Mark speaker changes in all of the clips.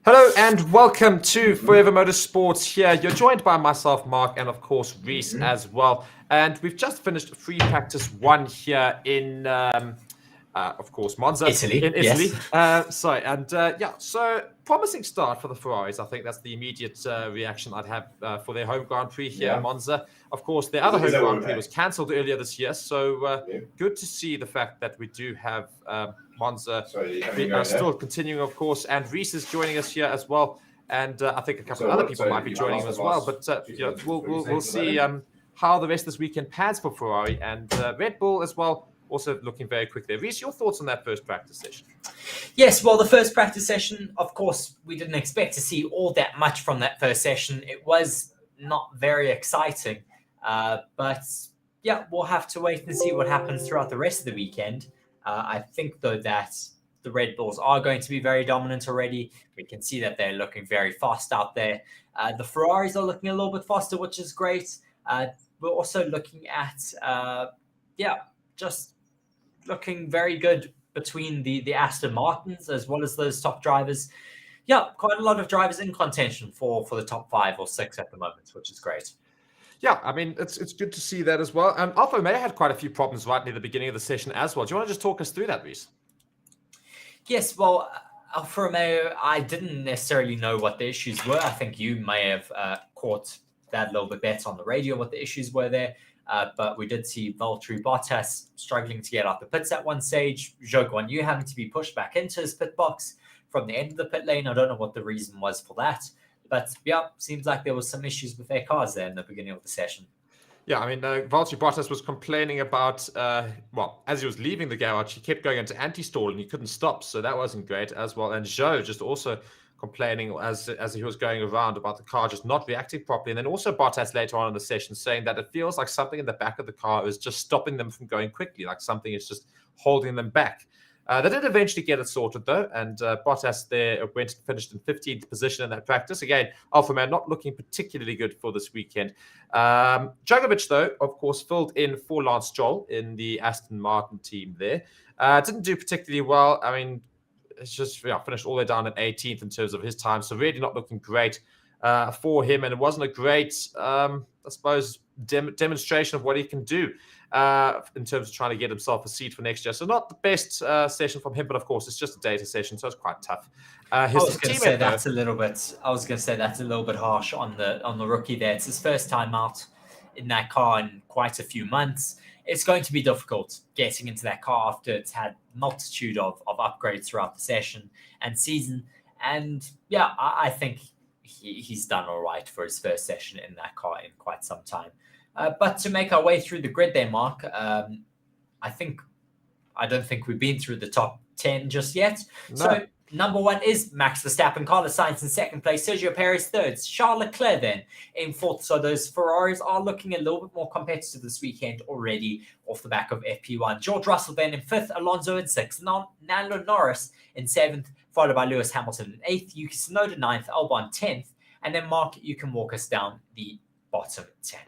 Speaker 1: Hello and welcome to Forever Motorsports here. You're joined by myself, Mark, and of course, Reese as well. And we've just finished free practice 1 here in, of course, Monza
Speaker 2: Italy,
Speaker 1: in Italy.
Speaker 2: yes.
Speaker 1: So promising start for the Ferraris. I think that's the immediate reaction I'd have for their home Grand Prix here in Monza. Of course, their other home Grand Prix was cancelled earlier this year. So good to see the fact that we do have Monza still continuing, of course. And Reese is joining us here as well. And I think a couple of other people might be joining him as well. But we'll see how the rest of this weekend pans for Ferrari and Red Bull as well. Also looking very quick there. Reese, your thoughts on that first practice session?
Speaker 2: Yes, well, the first practice session, of course, we didn't expect to see all that much from that first session. It was not very exciting. But yeah, we'll have to wait and see what happens throughout the rest of the weekend. I think, though, that the Red Bulls are going to be very dominant already. We can see that they're looking very fast out there. The Ferraris are looking a little bit faster, which is great. We're also looking at, just looking very good between the Aston Martins as well as those top drivers. Yeah, quite a lot of drivers in contention for the top 5 or 6 at the moment, which is great.
Speaker 1: Yeah, I mean, it's good to see that as well. And Alfa Romeo had quite a few problems right near the beginning of the session as well. Do you want to just talk us through that, Reese?
Speaker 2: Yes, well, Alfa Romeo, I didn't necessarily know what the issues were. I think you may have caught that a little bit better on the radio, what the issues were there. But we did see Valtteri Bottas struggling to get out the pits at one stage. Zhou Guanyu having to be pushed back into his pit box from the end of the pit lane. I don't know what the reason was for that. But yeah, seems like there was some issues with their cars there in the beginning of the session.
Speaker 1: Yeah, I mean, Valtteri Bottas was complaining about, as he was leaving the garage, he kept going into anti-stall and he couldn't stop. So that wasn't great as well. And Zhou just also complaining as he was going around about the car just not reacting properly. And then also Bottas later on in the session saying that it feels like something in the back of the car is just stopping them from going quickly, like something is just holding them back. They did eventually get it sorted, though, and Bottas there went and finished in 15th position in that practice. Again, Alfa Romeo not looking particularly good for this weekend. Djokovic, though, of course, filled in for Lance Stroll in the Aston Martin team there. Didn't do particularly well. I mean, it's just finished all the way down at 18th in terms of his time, so really not looking great for him, and it wasn't a great, I suppose, demonstration of what he can do in terms of trying to get himself a seat for next year. So not the best session from him, but of course it's just a data session, so it's quite tough.
Speaker 2: I was going to say that's a little bit harsh on the rookie there. It's his first time out in that car in quite a few months. It's going to be difficult getting into that car after it's had multitude of upgrades throughout the session and season. And yeah, I think he's done all right for his first session in that car in quite some time. But to make our way through the grid there, Mark, I don't think we've been through the top 10 just yet. No. So number 1 is Max Verstappen, Carlos Sainz in second place, Sergio Perez third, Charles Leclerc then in fourth. So those Ferraris are looking a little bit more competitive this weekend already off the back of FP1. George Russell then in fifth, Alonso in sixth, Lando Norris in seventh, followed by Lewis Hamilton in eighth, Yuki Tsunoda ninth, Albon 10th. And then, Mark, you can walk us down the bottom 10.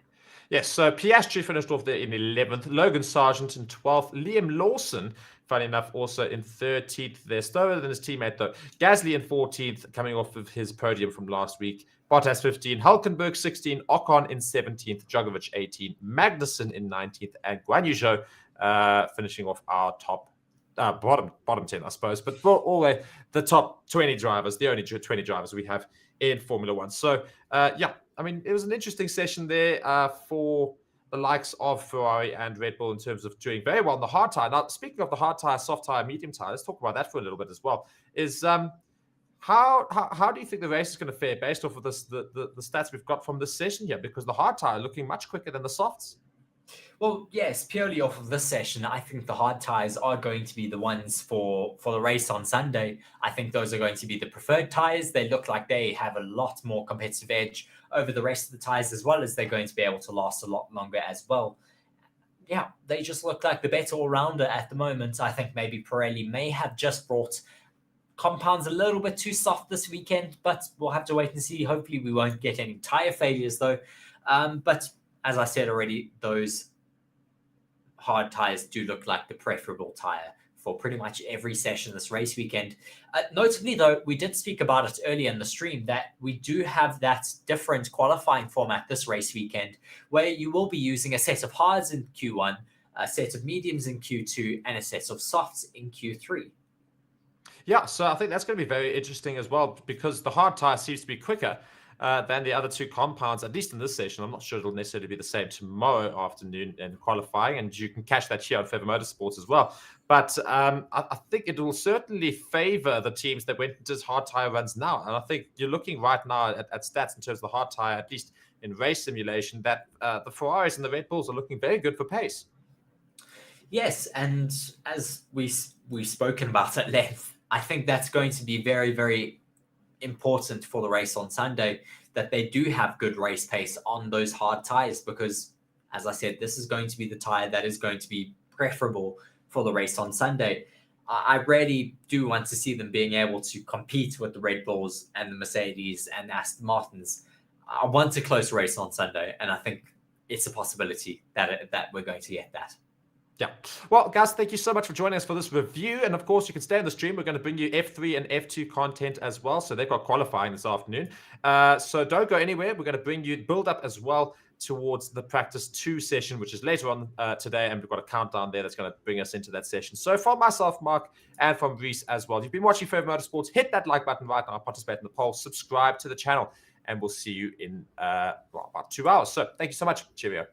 Speaker 1: Yes, so Piastri finished off there in 11th, Logan Sargent in 12th, Liam Lawson, funny enough, also in 13th. They're slower than his teammate, though. Gasly in 14th, coming off of his podium from last week. Bottas 15, Hulkenberg 16, Ocon in 17th, Djokovic 18, Magnussen in 19th, and Guan Yu Zhou finishing off our bottom 10, I suppose. But for all the top 20 drivers, the only 20 drivers we have in Formula One. So, I mean, it was an interesting session there for the likes of Ferrari and Red Bull in terms of doing very well on the hard tire. Now, speaking of the hard tire, soft tire, medium tire, let's talk about that for a little bit as well. Is how do you think the race is going to fare based off of the stats we've got from this session here? Because the hard tire looking much quicker than the softs.
Speaker 2: Well, yes, purely off of this session, I think the hard tires are going to be the ones for the race on Sunday. I think those are going to be the preferred tires. They look like they have a lot more competitive edge over the rest of the tires, as well as they're going to be able to last a lot longer as well. Yeah, they just look like the better all-rounder at the moment. I think maybe Pirelli may have just brought compounds a little bit too soft this weekend, but we'll have to wait and see. Hopefully we won't get any tire failures though. But as I said already, those hard tires do look like the preferable tire for pretty much every session this race weekend. Notably, though, we did speak about it earlier in the stream that we do have that different qualifying format this race weekend, where you will be using a set of hards in Q1, a set of mediums in Q2, and a set of softs in Q3.
Speaker 1: Yeah, so I think that's going to be very interesting as well, because the hard tire seems to be quicker than the other two compounds, at least in this session. I'm not sure it'll necessarily be the same tomorrow afternoon in qualifying, and you can catch that here on Feather Motorsports as well. But I think it will certainly favor the teams that went into hard tire runs now. And I think you're looking right now at stats in terms of the hard tire, at least in race simulation, that the Ferraris and the Red Bulls are looking very good for pace.
Speaker 2: Yes, and as we've spoken about at length, I think that's going to be very, very important for the race on Sunday, that they do have good race pace on those hard tires, because, as I said, this is going to be the tire that is going to be preferable for the race on Sunday. I really do want to see them being able to compete with the Red Bulls and the Mercedes and the Aston Martins. I want a close race on Sunday, and I think it's a possibility that we're going to get that.
Speaker 1: Yeah. Well, guys, thank you so much for joining us for this review. And of course, you can stay on the stream. We're going to bring you F3 and F2 content as well. So they've got qualifying this afternoon. So don't go anywhere. We're going to bring you build up as well towards the practice 2 session, which is later on today. And we've got a countdown there that's going to bring us into that session. So from myself, Mark, and from Reese as well, you've been watching Feather Motorsports. Hit that like button right now. Participate in the poll. Subscribe to the channel. And we'll see you in about 2 hours. So thank you so much. Cheerio.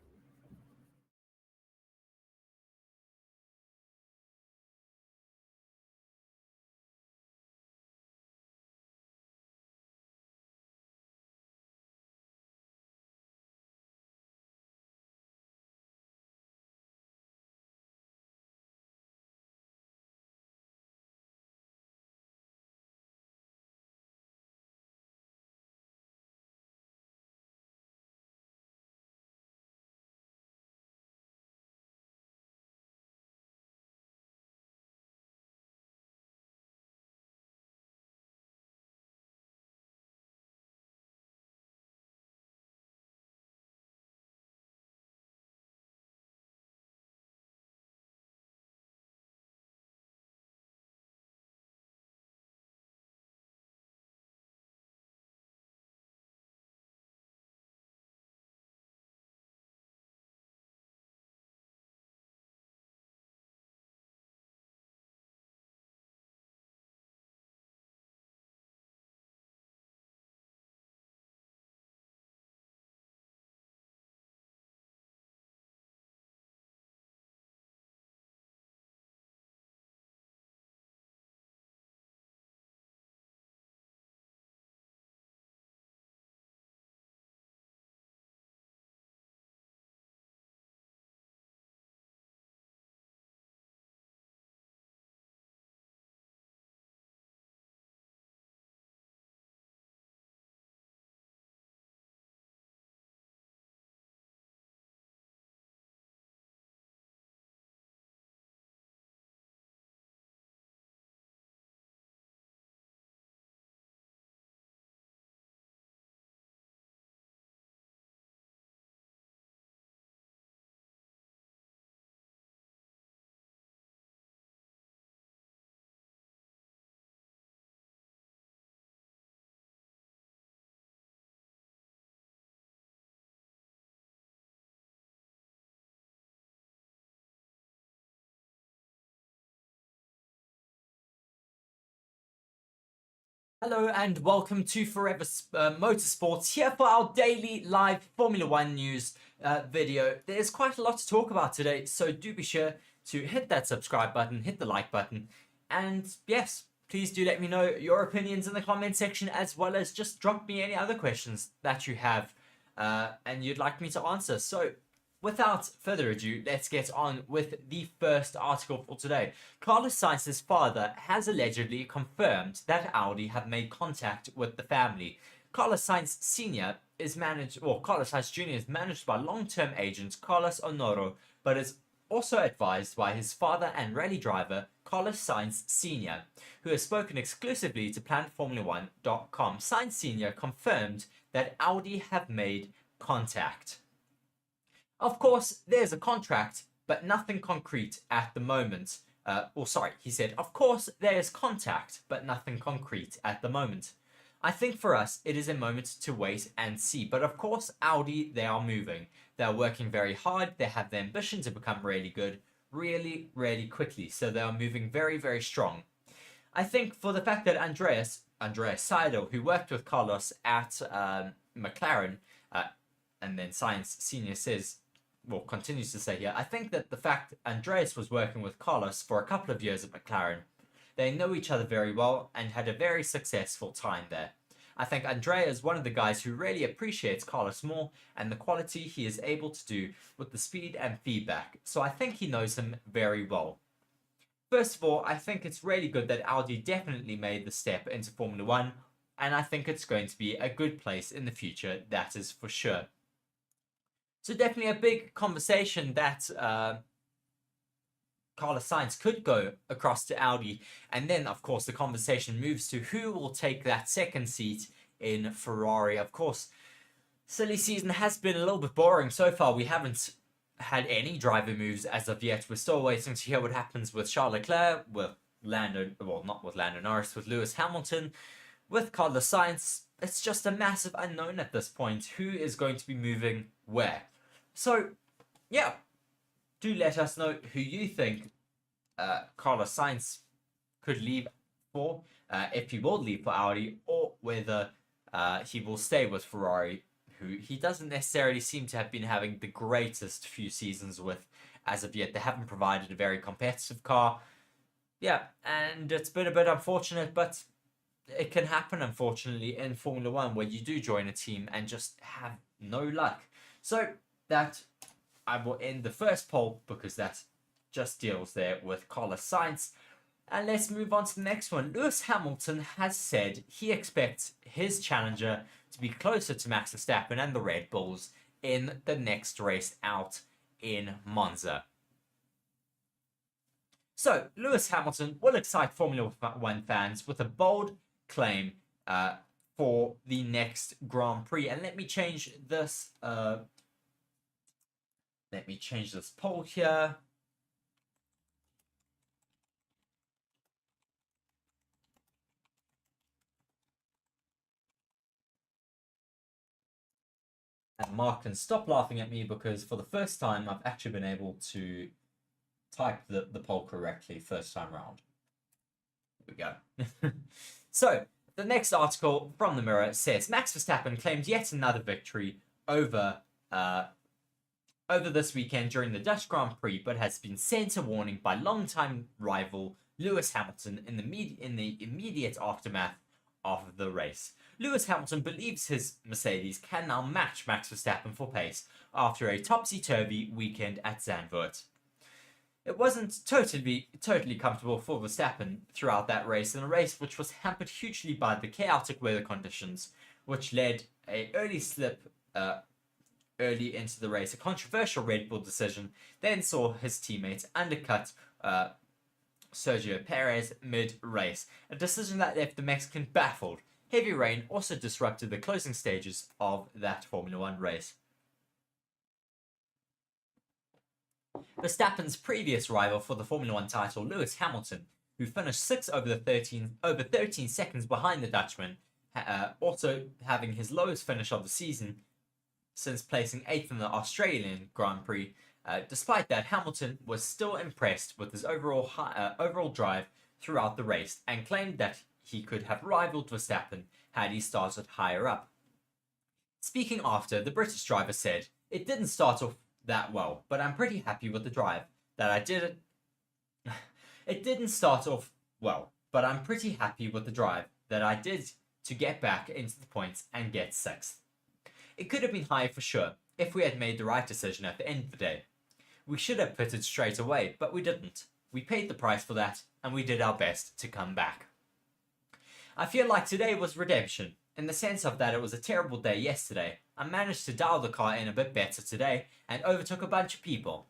Speaker 2: Hello and welcome to Forever Motorsports, here for our daily live Formula One news video. There's quite a lot to talk about today, so do be sure to hit that subscribe button, hit the like button, and yes, please do let me know your opinions in the comment section, as well as just drop me any other questions that you have and you'd like me to answer. So without further ado, let's get on with the first article for today. Carlos Sainz's father has allegedly confirmed that Audi have made contact with the family. Carlos Sainz Sr. is managed, or Carlos Sainz Jr. is managed by long-term agent Carlos Honoro, but is also advised by his father and rally driver Carlos Sainz Sr., who has spoken exclusively to PlanetFormula1.com. Sainz Sr. confirmed that Audi have made contact. Of course, there's a contract, but nothing concrete at the moment. he said, of course there is contact, but nothing concrete at the moment. I think for us, it is a moment to wait and see. But of course, Audi, they are moving. They're working very hard. They have the ambition to become really good really, really quickly. So they are moving very, very strong. I think for the fact that Andreas Seidel, who worked with Carlos at McLaren, and then Science Senior says, well, continues to say here, I think that the fact Andreas was working with Carlos for a couple of years at McLaren, they know each other very well and had a very successful time there. I think Andrea is one of the guys who really appreciates Carlos more and the quality he is able to do with the speed and feedback, so I think he knows him very well. First of all, I think it's really good that Audi definitely made the step into Formula 1, and I think it's going to be a good place in the future, that is for sure. So definitely a big conversation that Carlos Sainz could go across to Audi, and then of course the conversation moves to who will take that second seat in Ferrari. Of course, silly season has been a little bit boring so far. We haven't had any driver moves as of yet. We're still waiting to hear what happens with Charles Leclerc, with not with Lando Norris, with Lewis Hamilton, with Carlos Sainz. It's just a massive unknown at this point. Who is going to be moving where? So, yeah, do let us know who you think Carlos Sainz could leave for, if he will leave for Audi, or whether he will stay with Ferrari, who he doesn't necessarily seem to have been having the greatest few seasons with as of yet. They haven't provided a very competitive car. Yeah, and it's been a bit unfortunate, but it can happen, unfortunately, in Formula 1, where you do join a team and just have no luck. So that I will end the first poll, because that just deals there with Carlos Sainz. And let's move on to the next one. Lewis Hamilton has said he expects his challenger to be closer to Max Verstappen and the Red Bulls in the next race out in Monza. So, Lewis Hamilton will excite Formula 1 fans with a bold claim for the next Grand Prix. And let me change this poll here. And Mark can stop laughing at me, because for the first time I've actually been able to type the poll correctly first time round. Here we go. So, the next article from the Mirror says, Max Verstappen claimed yet another victory over this weekend during the Dutch Grand Prix, but has been sent a warning by longtime rival Lewis Hamilton in the immediate aftermath of the race. Lewis Hamilton believes his Mercedes can now match Max Verstappen for pace after a topsy-turvy weekend at Zandvoort. It wasn't totally comfortable for Verstappen throughout that race, in a race which was hampered hugely by the chaotic weather conditions, which led an early slip early into the race. A controversial Red Bull decision then saw his teammates undercut Sergio Perez mid-race, a decision that left the Mexican baffled. Heavy rain also disrupted the closing stages of that Formula 1 race. Verstappen's previous rival for the Formula 1 title, Lewis Hamilton, who finished 6th over 13 seconds behind the Dutchman, also having his lowest finish of the season since placing 8th in the Australian Grand Prix. Despite that, Hamilton was still impressed with his overall drive throughout the race and claimed that he could have rivaled Verstappen had he started higher up. Speaking after, the British driver said, "It didn't start off that well, but I'm pretty happy with the drive that I did it. It didn't start off well, but I'm pretty happy with the drive that I did to get back into the points and get 6th. It could have been higher for sure if we had made the right decision at the end of the day. We should have pitted straight away, but we didn't. We paid the price for that, and we did our best to come back. I feel like today was redemption, in the sense of that it was a terrible day yesterday. I managed to dial the car in a bit better today and overtook a bunch of people."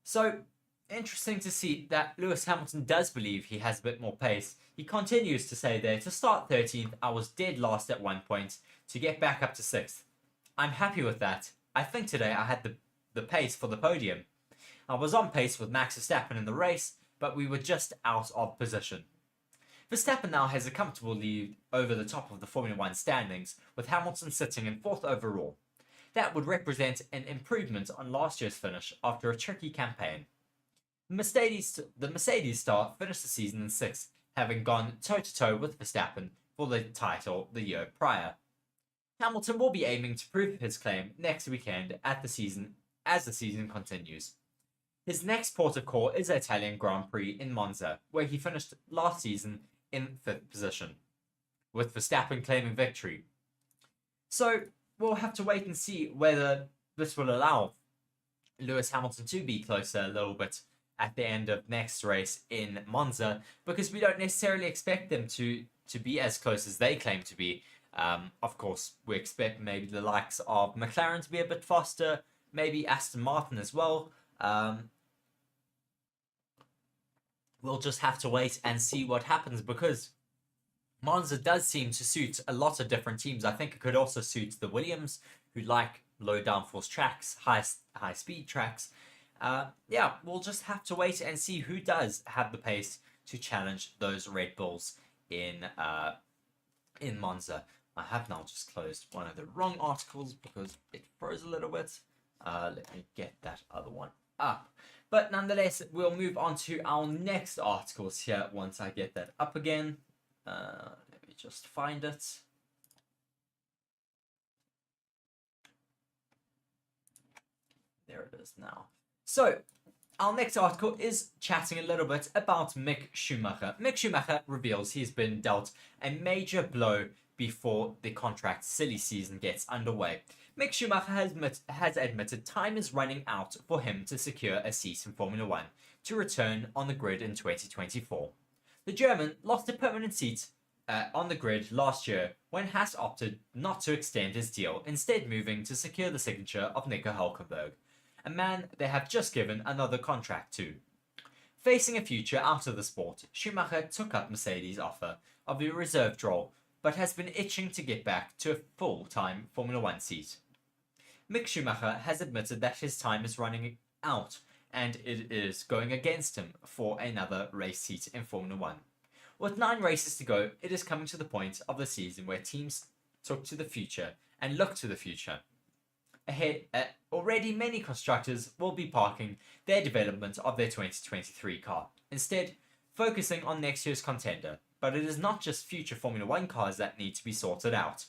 Speaker 2: So, interesting to see that Lewis Hamilton does believe he has a bit more pace. He continues to say there, "To start 13th, I was dead last at one point, to get back up to 6th. I'm happy with that. I think today I had the pace for the podium. I was on pace with Max Verstappen in the race, but we were just out of position. Verstappen now has a comfortable lead over the top of the Formula 1 standings, with Hamilton sitting in 4th overall. That would represent an improvement on last year's finish after a tricky campaign. The Mercedes star finished the season in 6th, having gone toe-to-toe with Verstappen for the title the year prior. Hamilton will be aiming to prove his claim next weekend as the season continues. His next port of call is the Italian Grand Prix in Monza, where he finished last season in 5th position, with Verstappen claiming victory. So we'll have to wait and see whether this will allow Lewis Hamilton to be closer a little bit at the end of next race in Monza, because we don't necessarily expect them to be as close as they claim to be. Of course, we expect maybe the likes of McLaren to be a bit faster, maybe Aston Martin as well. We'll just have to wait and see what happens, because Monza does seem to suit a lot of different teams. I think it could also suit the Williams, who like low downforce tracks, high speed tracks. Yeah, we'll just have to wait and see who does have the pace to challenge those Red Bulls in Monza. I have now just closed one of the wrong articles because it froze a little bit. Let me get that other one up. But nonetheless, we'll move on to our next articles here once I get that up again. Let me just find it. There it is now. So, our next article is chatting a little bit about Mick Schumacher. Mick Schumacher reveals he's been dealt a major blow before the contract silly season gets underway. Mick Schumacher has admitted time is running out for him to secure a seat in Formula 1 to return on the grid in 2024. The German lost a permanent seat on the grid last year when Haas opted not to extend his deal, instead moving to secure the signature of Nico Hülkenberg, a man they have just given another contract to. Facing a future out of the sport, Schumacher took up Mercedes' offer of a reserved role, but has been itching to get back to a full-time Formula 1 seat. Mick Schumacher has admitted that his time is running out, and it is going against him for another race seat in Formula 1. With 9 races to go, it is coming to the point of the season where teams look to the future. Ahead, already many constructors will be parking their development of their 2023 car, instead focusing on next year's contender. But it is not just future Formula 1 cars that need to be sorted out.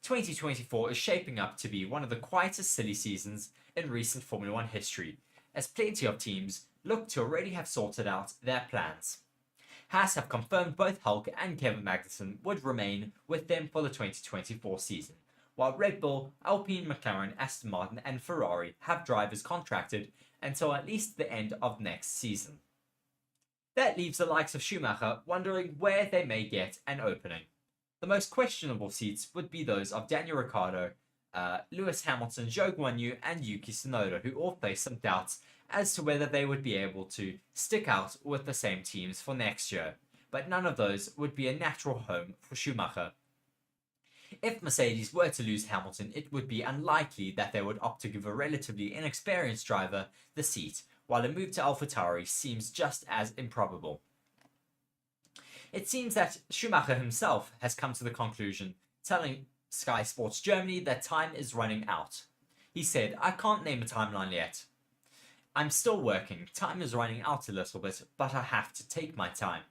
Speaker 2: 2024 is shaping up to be one of the quietest silly seasons in recent Formula 1 history, as plenty of teams look to already have sorted out their plans. Haas have confirmed both Hulk and Kevin Magnussen would remain with them for the 2024 season, while Red Bull, Alpine, McLaren, Aston Martin and Ferrari have drivers contracted until at least the end of next season. That leaves the likes of Schumacher wondering where they may get an opening. The most questionable seats would be those of Daniel Ricciardo, Lewis Hamilton, Zhou Guanyu and Yuki Tsunoda, who all face some doubts as to whether they would be able to stick out with the same teams for next year, but none of those would be a natural home for Schumacher. If Mercedes were to lose Hamilton, it would be unlikely that they would opt to give a relatively inexperienced driver the seat, while a move to AlphaTauri seems just as improbable. It seems that Schumacher himself has come to the conclusion, telling Sky Sports Germany that time is running out. He said, "I can't name a timeline yet. I'm still working, time is running out a little bit, but I have to take my time."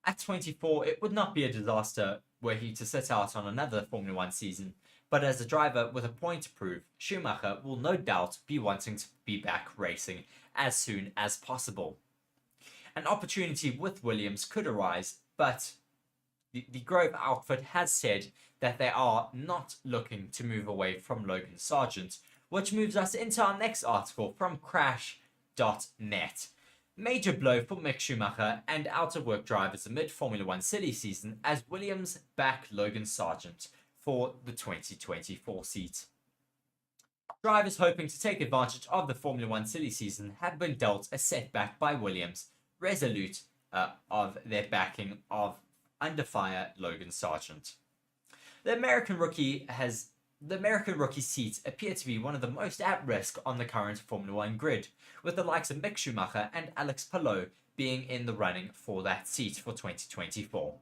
Speaker 2: At 24, it would not be a disaster were he to sit out on another Formula 1 season, but as a driver with a point to prove, Schumacher will no doubt be wanting to be back racing as soon as possible. An opportunity with Williams could arise, but the Grove outfit has said that they are not looking to move away from Logan Sargent, which moves us into our next article from Crash.net. Major blow for Mick Schumacher and out-of-work drivers amid Formula 1 silly season as Williams back Logan Sargent for the 2024 seat. Drivers hoping to take advantage of the Formula 1 silly season have been dealt a setback by Williams, resolute of their backing of under fire Logan Sargent. The American rookie has The American rookie seats appear to be one of the most at risk on the current Formula 1 grid, with the likes of Mick Schumacher and Alex Palou being in the running for that seat for 2024.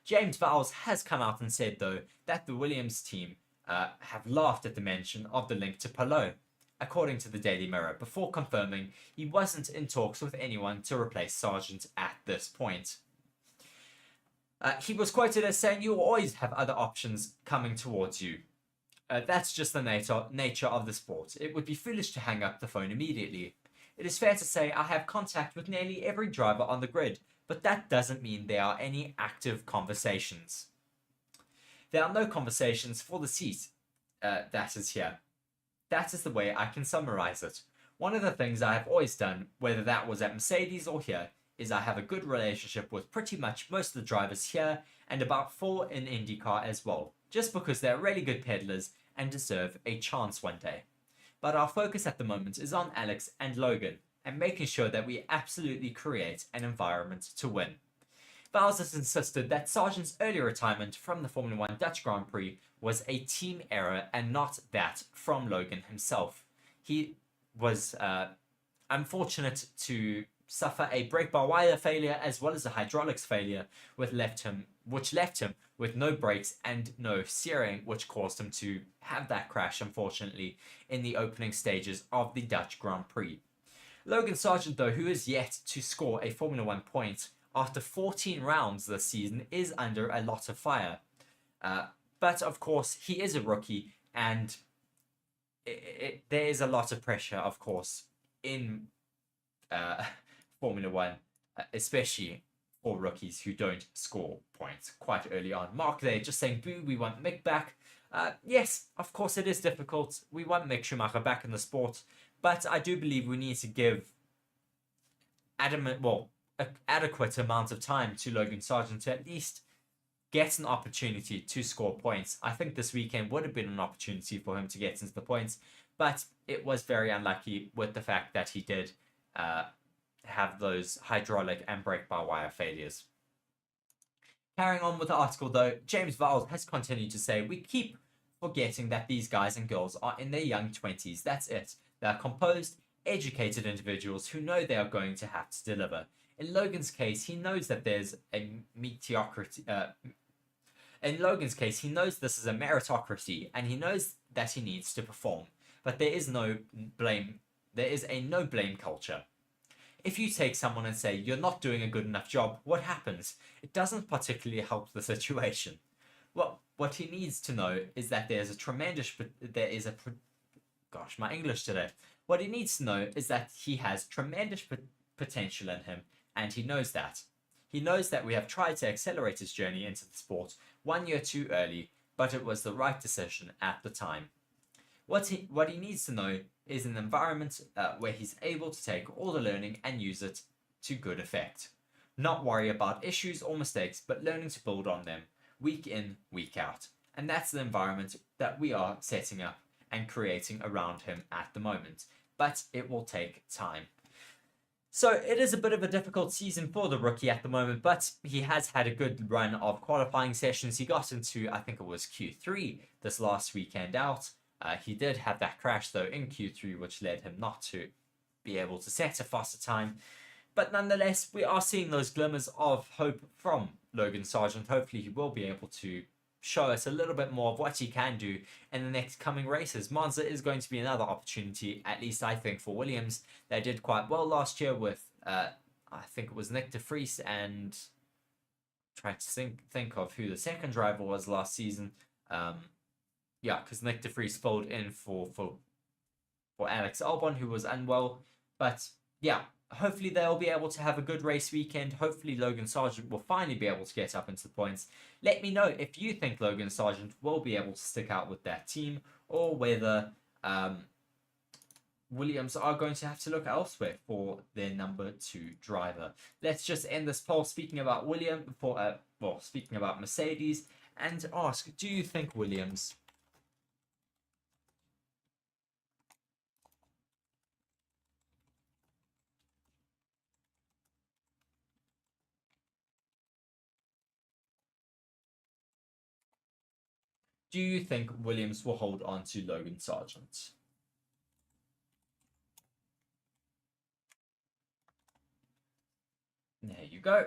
Speaker 2: James Vowles has come out and said, though, that the Williams team have laughed at the mention of the link to Palou, according to the Daily Mirror, before confirming he wasn't in talks with anyone to replace Sargent at this point. He was quoted as saying, "You will always have other options coming towards you. That's just the nature of the sport. It would be foolish to hang up the phone immediately. It is fair to say I have contact with nearly every driver on the grid, but that doesn't mean there are any active conversations. There are no conversations for the seat that is here. That is the way I can summarize it. One of the things I have always done, whether that was at Mercedes or here, is I have a good relationship with pretty much most of the drivers here and about 4 in IndyCar as well, just because they're really good peddlers and deserve a chance one day. But our focus at the moment is on Alex and Logan and making sure that we absolutely create an environment to win." Vowles has insisted that Sargent's early retirement from the Formula 1 Dutch Grand Prix was a team error and not that from Logan himself. He was unfortunate to suffer a brake-by-wire failure as well as a hydraulics failure, which left him with no brakes and no steering, which caused him to have that crash, unfortunately, in the opening stages of the Dutch Grand Prix. Logan Sargent, though, who is yet to score a Formula 1 point after 14 rounds this season, is under a lot of fire. But, of course, he is a rookie, and there is a lot of pressure, of course, in Formula 1, especially for rookies who don't score points quite early on. Mark there just saying, "Boo, we want Mick back." Yes, of course it is difficult. We want Mick Schumacher back in the sport, but I do believe we need to give adequate amount of time to Logan Sargent to at least get an opportunity to score points. I think this weekend would have been an opportunity for him to get into the points, but it was very unlucky with the fact that he did have those hydraulic and brake-by-wire failures. Carrying on with the article, though, James Vowles has continued to say, "We keep forgetting that these guys and girls are in their young 20s. That's it. They're composed, educated individuals who know they are going to have to deliver. In Logan's case, he knows that there's a mediocrity. In Logan's case, he knows this is a meritocracy, and he knows that he needs to perform. But there is no blame. There is a no blame culture. If you take someone and say, 'You're not doing a good enough job,' what happens? It doesn't particularly help the situation. Well, what he needs to know is that my English today. What he needs to know is that he has tremendous potential in him, and he knows that. He knows that we have tried to accelerate his journey into the sport 1 year too early, but it was the right decision at the time. What he needs to know is an environment where he's able to take all the learning and use it to good effect. Not worry about issues or mistakes, but learning to build on them week in, week out. And that's the environment that we are setting up and creating around him at the moment. But it will take time." So it is a bit of a difficult season for the rookie at the moment, but he has had a good run of qualifying sessions. He got into, I think it was Q3 this last weekend out. He did have that crash, though, in Q3, which led him not to be able to set a faster time. But nonetheless, we are seeing those glimmers of hope from Logan Sargent. Hopefully, he will be able to show us a little bit more of what he can do in the next coming races. Monza is going to be another opportunity, at least I think, for Williams. They did quite well last year with, I think it was Nick de Vries, and trying to think of who the second driver was last season. Yeah, because Nick de Vries filled in for Alex Albon, who was unwell. But yeah, hopefully they'll be able to have a good race weekend. Hopefully Logan Sargent will finally be able to get up into the points. Let me know if you think Logan Sargent will be able to stick out with that team, or whether Williams are going to have to look elsewhere for their number 2 driver. Let's just end this poll speaking about speaking about Mercedes, and ask, do you think Williams Do you think Williams will hold on to Logan Sargent? There you go.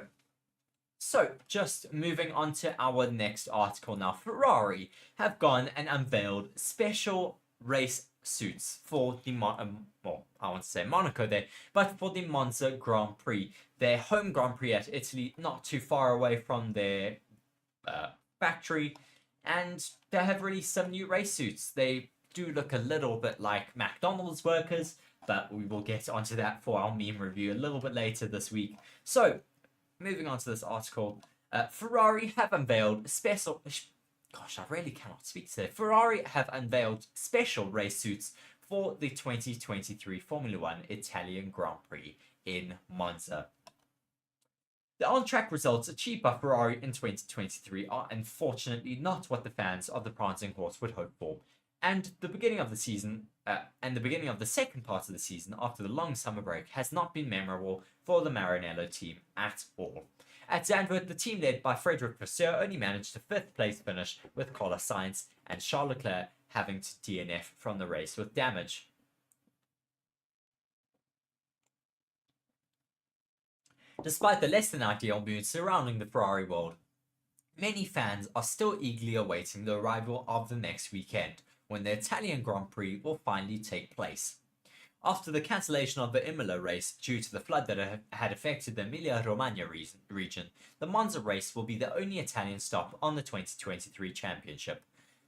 Speaker 2: So, just moving on to our next article now. Ferrari have gone and unveiled special race suits for the well, I want to say Monaco there, but for the Monza Grand Prix, their home Grand Prix at Italy, not too far away from their factory, and they have released some new race suits. They do look a little bit like McDonald's workers, but we will get onto that for our meme review a little bit later this week. So, moving on to this article, Ferrari have unveiled special. Gosh, I really cannot speak today. Ferrari have unveiled special race suits for the 2023 Formula One Italian Grand Prix in Monza. The on-track results achieved by Ferrari in 2023 are unfortunately not what the fans of the prancing horse would hope for, and the beginning of the season and the beginning of the second part of the season after the long summer break has not been memorable for the Maranello team at all. At Zandvoort, the team led by Frederic Vasseur only managed a 5th place finish, with Carlos Sainz and Charles Leclerc having to DNF from the race with damage. Despite the less than ideal mood surrounding the Ferrari world, many fans are still eagerly awaiting the arrival of the next weekend, when the Italian Grand Prix will finally take place. After the cancellation of the Imola race due to the flood that had affected the Emilia-Romagna region, the Monza race will be the only Italian stop on the 2023 championship.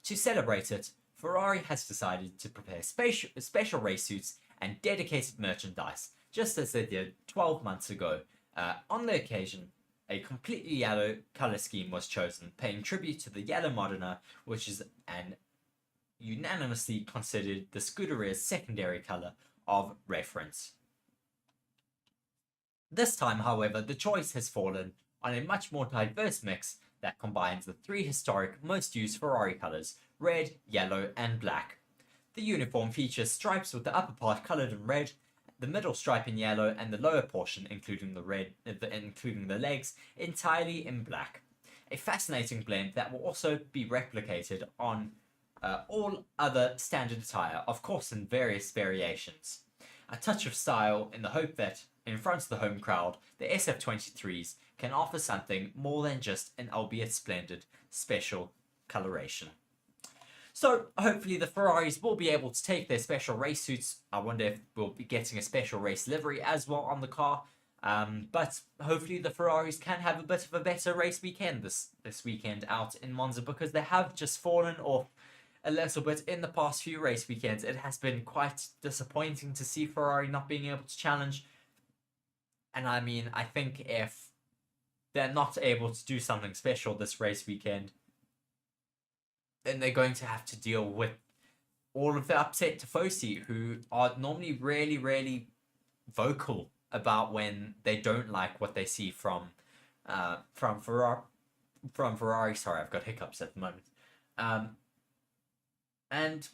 Speaker 2: To celebrate it, Ferrari has decided to prepare special race suits and dedicated merchandise, just as they did 12 months ago. On the occasion, a completely yellow color scheme was chosen, paying tribute to the yellow Modena, which is an unanimously considered the Scuderia's secondary color of reference. This time, however, the choice has fallen on a much more diverse mix that combines the 3 historic most used Ferrari colors: red, yellow, and black. The uniform features stripes with the upper part colored in red, the middle stripe in yellow, and the lower portion, including the legs, entirely in black. A fascinating blend that will also be replicated on all other standard attire, of course in various variations. A touch of style in the hope that, in front of the home crowd, the SF23s can offer something more than just an albeit splendid special coloration. So, hopefully the Ferraris will be able to take their special race suits. I wonder if we'll be getting a special race livery as well on the car. But hopefully the Ferraris can have a bit of a better race weekend this weekend out in Monza, because they have just fallen off a little bit in the past few race weekends. It has been quite disappointing to see Ferrari not being able to challenge. And I mean, I think if they're not able to do something special this race weekend, then they're going to have to deal with all of the upset tifosi, who are normally really, really vocal about when they don't like what they see from Ferrari. Sorry, I've got hiccups at the moment. And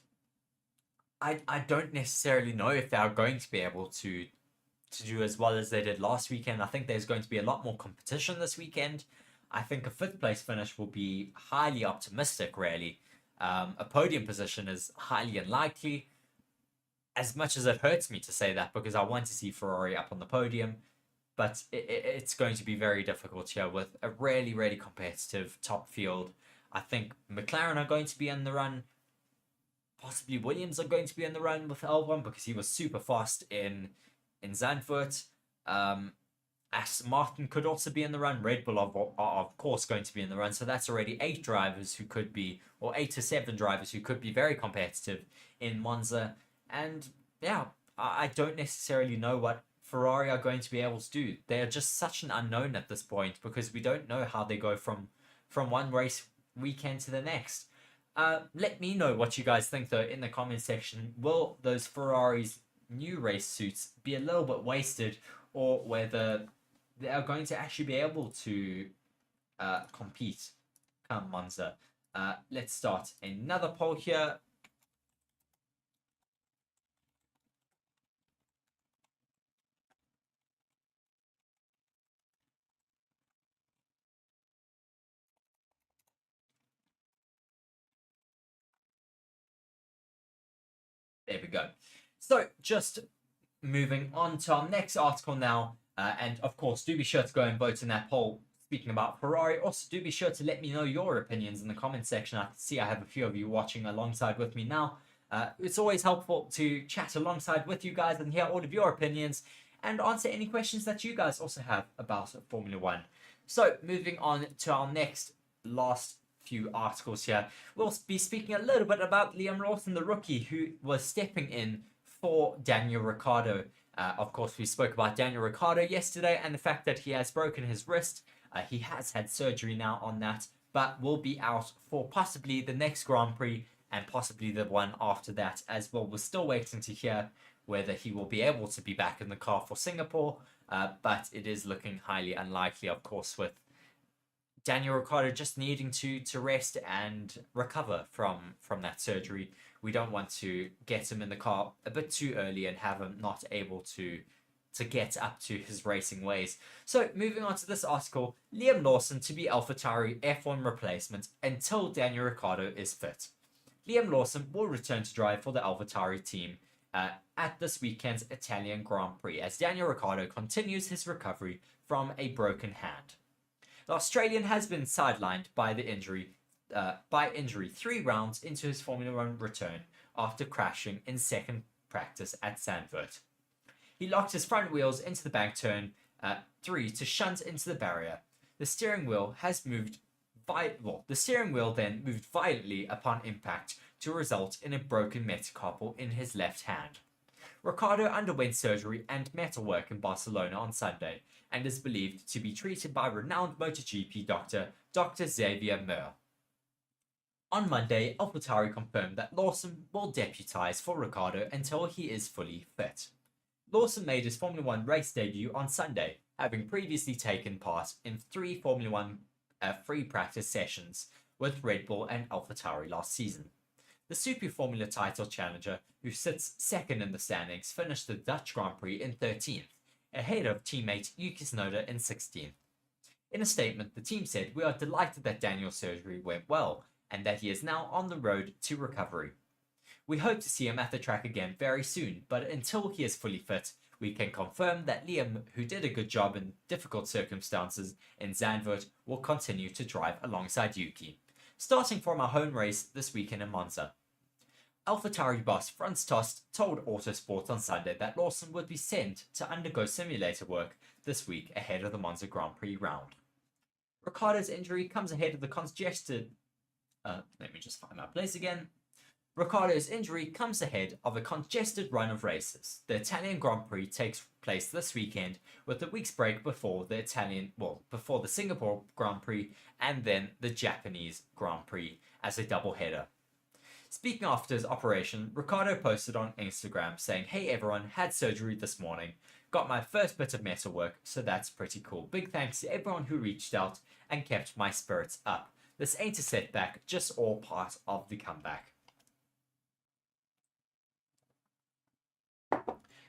Speaker 2: I don't necessarily know if they're going to be able to do as well as they did last weekend. I think there's going to be a lot more competition this weekend. I think a 5th place finish will be highly optimistic, really. A podium position is highly unlikely, as much as it hurts me to say that, because I want to see Ferrari up on the podium. But it's going to be very difficult here with a really, really competitive top field. I think McLaren are going to be in the run. Possibly Williams are going to be in the run with Albon, because he was super fast in Zandvoort. Aston Martin could also be in the run. Red Bull are of course going to be in the run. So that's already 8 drivers who could be, or 8 to 7 drivers who could be very competitive in Monza. And yeah, I don't necessarily know what Ferrari are going to be able to do. They are just such an unknown at this point, because we don't know how they go from one race weekend to the next. Let me know what you guys think, though, in the comment section. Will those Ferraris' new race suits be a little bit wasted, or whether they are going to actually be able to compete come Monza? Let's start another poll here. There we go. So just moving on to our next article now. And of course, do be sure to go and vote in that poll. Speaking about Ferrari, also do be sure to let me know your opinions in the comment section. I can see I have a few of you watching alongside with me now. It's always helpful to chat alongside with you guys and hear all of your opinions and answer any questions that you guys also have about Formula One. So moving on to our last few articles here, we'll be speaking a little bit about Liam Lawson, the rookie, who was stepping in for Daniel Ricciardo. Of course, we spoke about Daniel Ricciardo yesterday and the fact that he has broken his wrist. He has had surgery now on that, but will be out for possibly the next Grand Prix and possibly the one after that as well. We're still waiting to hear whether he will be able to be back in the car for Singapore, but it is looking highly unlikely, of course, with Daniel Ricciardo just needing to rest and recover from that surgery. We don't want to get him in the car a bit too early and have him not able to get up to his racing ways. So moving on to this article, Liam Lawson to be AlphaTauri F1 replacement until Daniel Ricciardo is fit. Liam Lawson will return to drive for the AlphaTauri team at this weekend's Italian Grand Prix as Daniel Ricciardo continues his recovery from a broken hand. The Australian has been sidelined by injury 3 rounds into his Formula One return after crashing in second practice at Zandvoort. He locked his front wheels into the bank turn 3 to shunt into the barrier. The steering wheel then moved violently upon impact to result in a broken metacarpal in his left hand. Ricciardo underwent surgery and metalwork in Barcelona on Sunday and is believed to be treated by renowned MotoGP doctor Dr. Xavier Meur. On Monday, AlphaTauri confirmed that Lawson will deputise for Ricciardo until he is fully fit. Lawson made his Formula One race debut on Sunday, having previously taken part in 3 Formula One free practice sessions with Red Bull and AlphaTauri last season. The Super Formula title challenger, who sits second in the standings, finished the Dutch Grand Prix in 13th, ahead of teammate Yuki Tsunoda in 16th. In a statement, the team said, "We are delighted that Daniel's surgery went well and that he is now on the road to recovery. We hope to see him at the track again very soon, but until he is fully fit, we can confirm that Liam, who did a good job in difficult circumstances in Zandvoort, will continue to drive alongside Yuki, starting from our home race this weekend in Monza." AlphaTauri boss Franz Tost told Motorsports on Sunday that Lawson would be sent to undergo simulator work this week ahead of the Monza Grand Prix round. Ricciardo's injury comes ahead of the congested... let me just find my place again. Ricciardo's injury comes ahead of a congested run of races. The Italian Grand Prix takes place this weekend with a week's break before the Singapore Grand Prix and then the Japanese Grand Prix as a double header. Speaking after his operation, Ricciardo posted on Instagram saying, "Hey everyone, had surgery this morning. Got my first bit of metal work, so that's pretty cool. Big thanks to everyone who reached out and kept my spirits up. This ain't a setback, just all part of the comeback."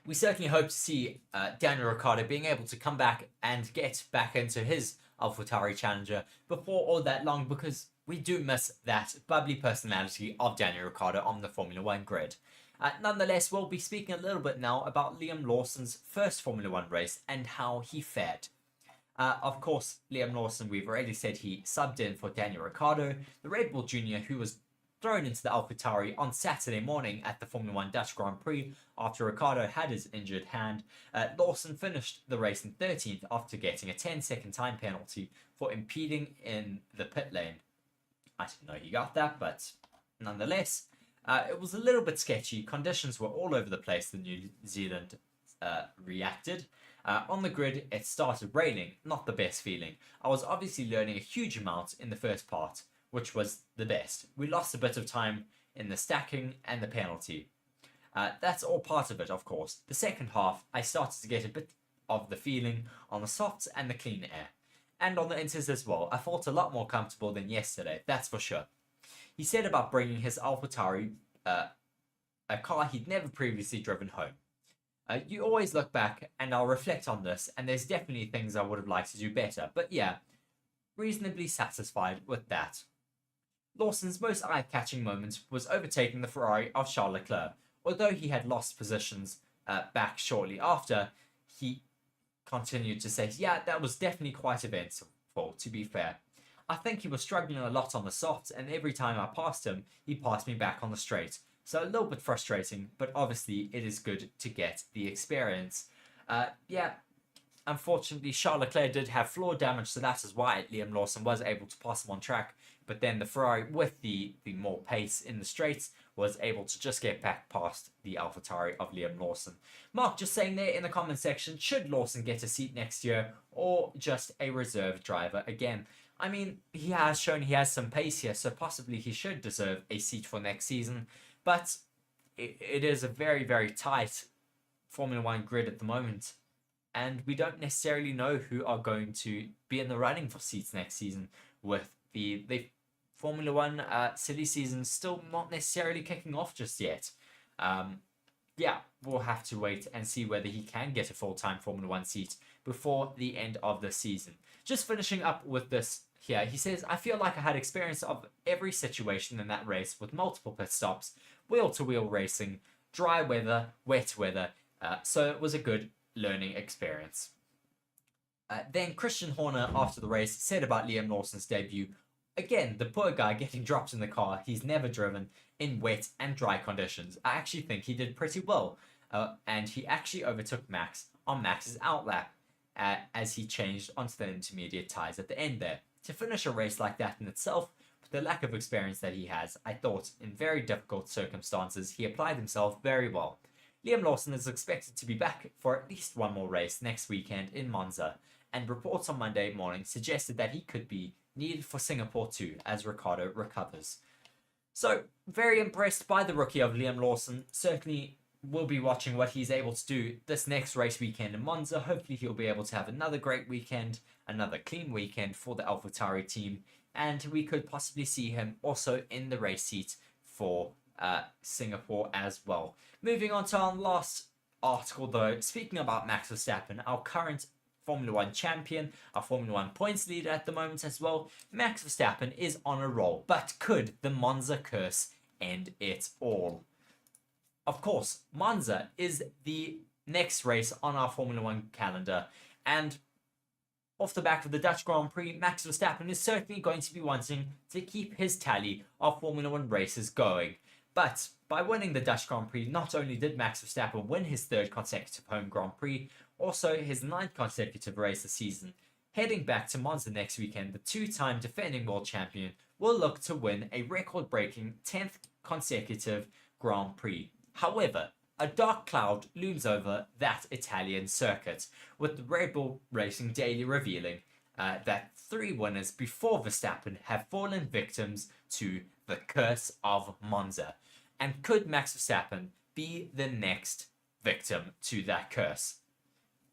Speaker 2: We certainly hope to see Daniel Ricciardo being able to come back and get back into his AlphaTauri Challenger before all that long, because we do miss that bubbly personality of Daniel Ricciardo on the Formula One grid. Nonetheless, we'll be speaking a little bit now about Liam Lawson's first Formula One race and how he fared. Of course, Liam Lawson, we've already said he subbed in for Daniel Ricciardo, the Red Bull Junior, who was thrown into the AlphaTauri on Saturday morning at the Formula One Dutch Grand Prix after Ricciardo had his injured hand. Lawson finished the race in 13th after getting a 10-second time penalty for impeding in the pit lane. I didn't know he got that, but nonetheless, it was a little bit sketchy. Conditions were all over the place. The New Zealand reacted. On the grid, it started raining, not the best feeling. I was obviously learning a huge amount in the first part, which was the best. We lost a bit of time in the stacking and the penalty. That's all part of it, of course. The second half, I started to get a bit of the feeling on the softs and the clean air. And on the inters as well. I felt a lot more comfortable than yesterday, that's for sure. He said about bringing his AlphaTauri, a car he'd never previously driven, home. You always look back, and I'll reflect on this, and there's definitely things I would have liked to do better. But yeah, reasonably satisfied with that. Lawson's most eye-catching moment was overtaking the Ferrari of Charles Leclerc, although he had lost positions back shortly after, he continued to say, yeah, that was definitely quite eventful, to be fair. I think he was struggling a lot on the softs, and every time I passed him, he passed me back on the straight. So a little bit frustrating, but obviously it is good to get the experience. Yeah, unfortunately, Charles Leclerc did have floor damage, so that is why Liam Lawson was able to pass him on track. But then the Ferrari, with the more pace in the straights, was able to just get back past the AlphaTauri of Liam Lawson. Mark just saying there in the comment section, should Lawson get a seat next year or just a reserve driver again? I mean, he has shown he has some pace here, so possibly he should deserve a seat for next season. But it is a very, very tight Formula One grid at the moment, and we don't necessarily know who are going to be in the running for seats next season, with the Formula One silly season still not necessarily kicking off just yet. Yeah, we'll have to wait and see whether he can get a full-time Formula One seat before the end of the season. Just finishing up with this here, he says, I feel like I had experience of every situation in that race with multiple pit stops, wheel-to-wheel racing, dry weather, wet weather, so it was a good learning experience. Then Christian Horner, after the race, said about Liam Lawson's debut, again, the poor guy getting dropped in the car he's never driven in wet and dry conditions. I actually think he did pretty well, and he actually overtook Max on Max's outlap as he changed onto the intermediate tyres at the end there. To finish a race like that in itself, with the lack of experience that he has, I thought in very difficult circumstances he applied himself very well. Liam Lawson is expected to be back for at least one more race next weekend in Monza, and reports on Monday morning suggested that he could be needed for Singapore too as Ricciardo recovers. So, very impressed by the rookie of Liam Lawson. Certainly will be watching what he's able to do this next race weekend in Monza. Hopefully he'll be able to have another great weekend, another clean weekend for the AlphaTauri team, and we could possibly see him also in the race seat for Singapore as well. Moving on to our last article though, speaking about Max Verstappen, our current Formula One champion, our Formula One points leader at the moment as well. Max Verstappen is on a roll, but could the Monza curse end it all? Of course, Monza is the next race on our Formula One calendar, and off the back of the Dutch Grand Prix, Max Verstappen is certainly going to be wanting to keep his tally of Formula One races going. But by winning the Dutch Grand Prix, not only did Max Verstappen win his third consecutive home Grand Prix, also his ninth consecutive race this season. Heading back to Monza next weekend, the two-time defending world champion will look to win a record-breaking 10th consecutive Grand Prix. However, a dark cloud looms over that Italian circuit, with the Red Bull Racing Daily revealing that 3 winners before Verstappen have fallen victims to the curse of Monza. And could Max Verstappen be the next victim to that curse?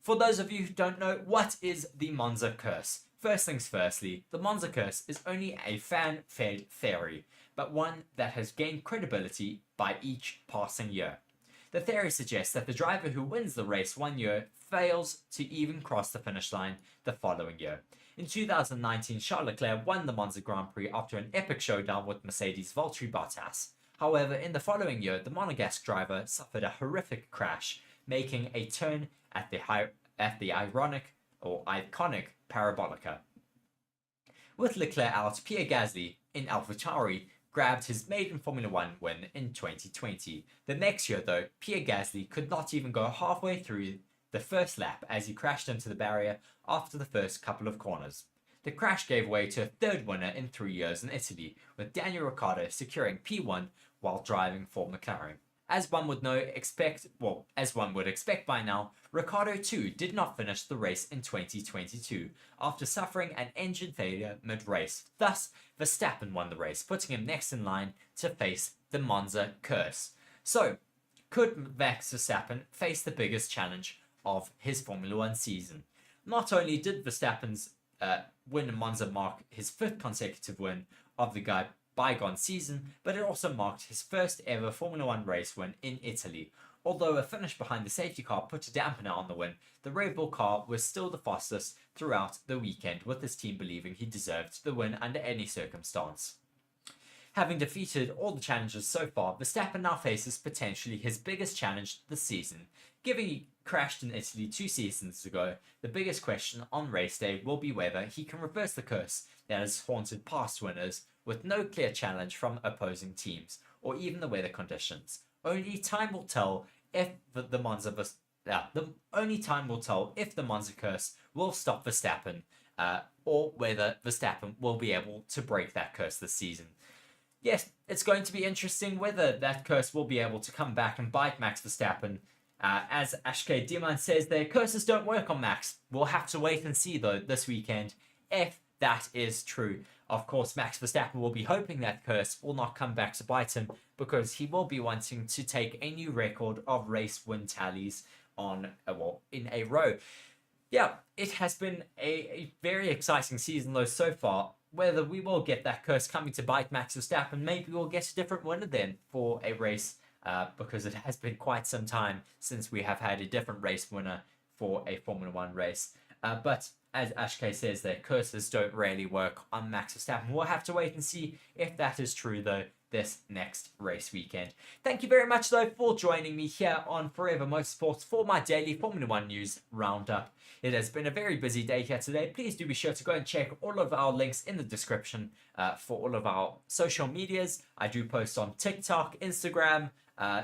Speaker 2: For those of you who don't know, what is the Monza curse? First things firstly, the Monza curse is only a fan-fed theory, but one that has gained credibility by each passing year. The theory suggests that the driver who wins the race one year fails to even cross the finish line the following year. In 2019, Charles Leclerc won the Monza Grand Prix after an epic showdown with Mercedes' Valtteri Bottas. However, in the following year, the Monegasque driver suffered a horrific crash, making a turn at the iconic Parabolica. With Leclerc out, Pierre Gasly in AlphaTauri grabbed his maiden Formula One win in 2020. The next year, though, Pierre Gasly could not even go halfway through the first lap as he crashed into the barrier after the first couple of corners. The crash gave way to a third winner in 3 years in Italy, with Daniel Ricciardo securing P1 while driving for McLaren. As one would expect by now, Ricciardo too did not finish the race in 2022 after suffering an engine failure mid-race. Thus, Verstappen won the race, putting him next in line to face the Monza curse. So, could Max Verstappen face the biggest challenge of his Formula One season? Not only did Verstappen's win in Monza mark his 5th consecutive win of the bygone season, but it also marked his first ever Formula One race win in Italy. Although a finish behind the safety car put a dampener on the win, the Red Bull car was still the fastest throughout the weekend, with his team believing he deserved the win under any circumstance. Having defeated all the challengers so far, Verstappen now faces potentially his biggest challenge this season. Given he crashed in Italy 2 seasons ago, the biggest question on race day will be whether he can reverse the curse that has haunted past winners with no clear challenge from opposing teams or even the weather conditions. Only time will tell if the Monza curse will stop Verstappen, or whether Verstappen will be able to break that curse this season. Yes, it's going to be interesting whether that curse will be able to come back and bite Max Verstappen. As Ashke Diman says, their curses don't work on Max. We'll have to wait and see, though, this weekend, if that is true. Of course, Max Verstappen will be hoping that curse will not come back to bite him, because he will be wanting to take a new record of race win tallies in a row. Yeah, it has been a very exciting season, though, so far. Whether we will get that curse coming to bite Max Verstappen, maybe we'll get a different winner then for a race, because it has been quite some time since we have had a different race winner for a Formula 1 race. But as Ashke says, their curses don't really work on Max Verstappen. We'll have to wait and see if that is true, though, this next race weekend. Thank you very much, though, for joining me here on Forever Motorsports for my daily Formula 1 news roundup. It has been a very busy day here today. Please do be sure to go and check all of our links in the description for all of our social medias. I do post on TikTok, Instagram,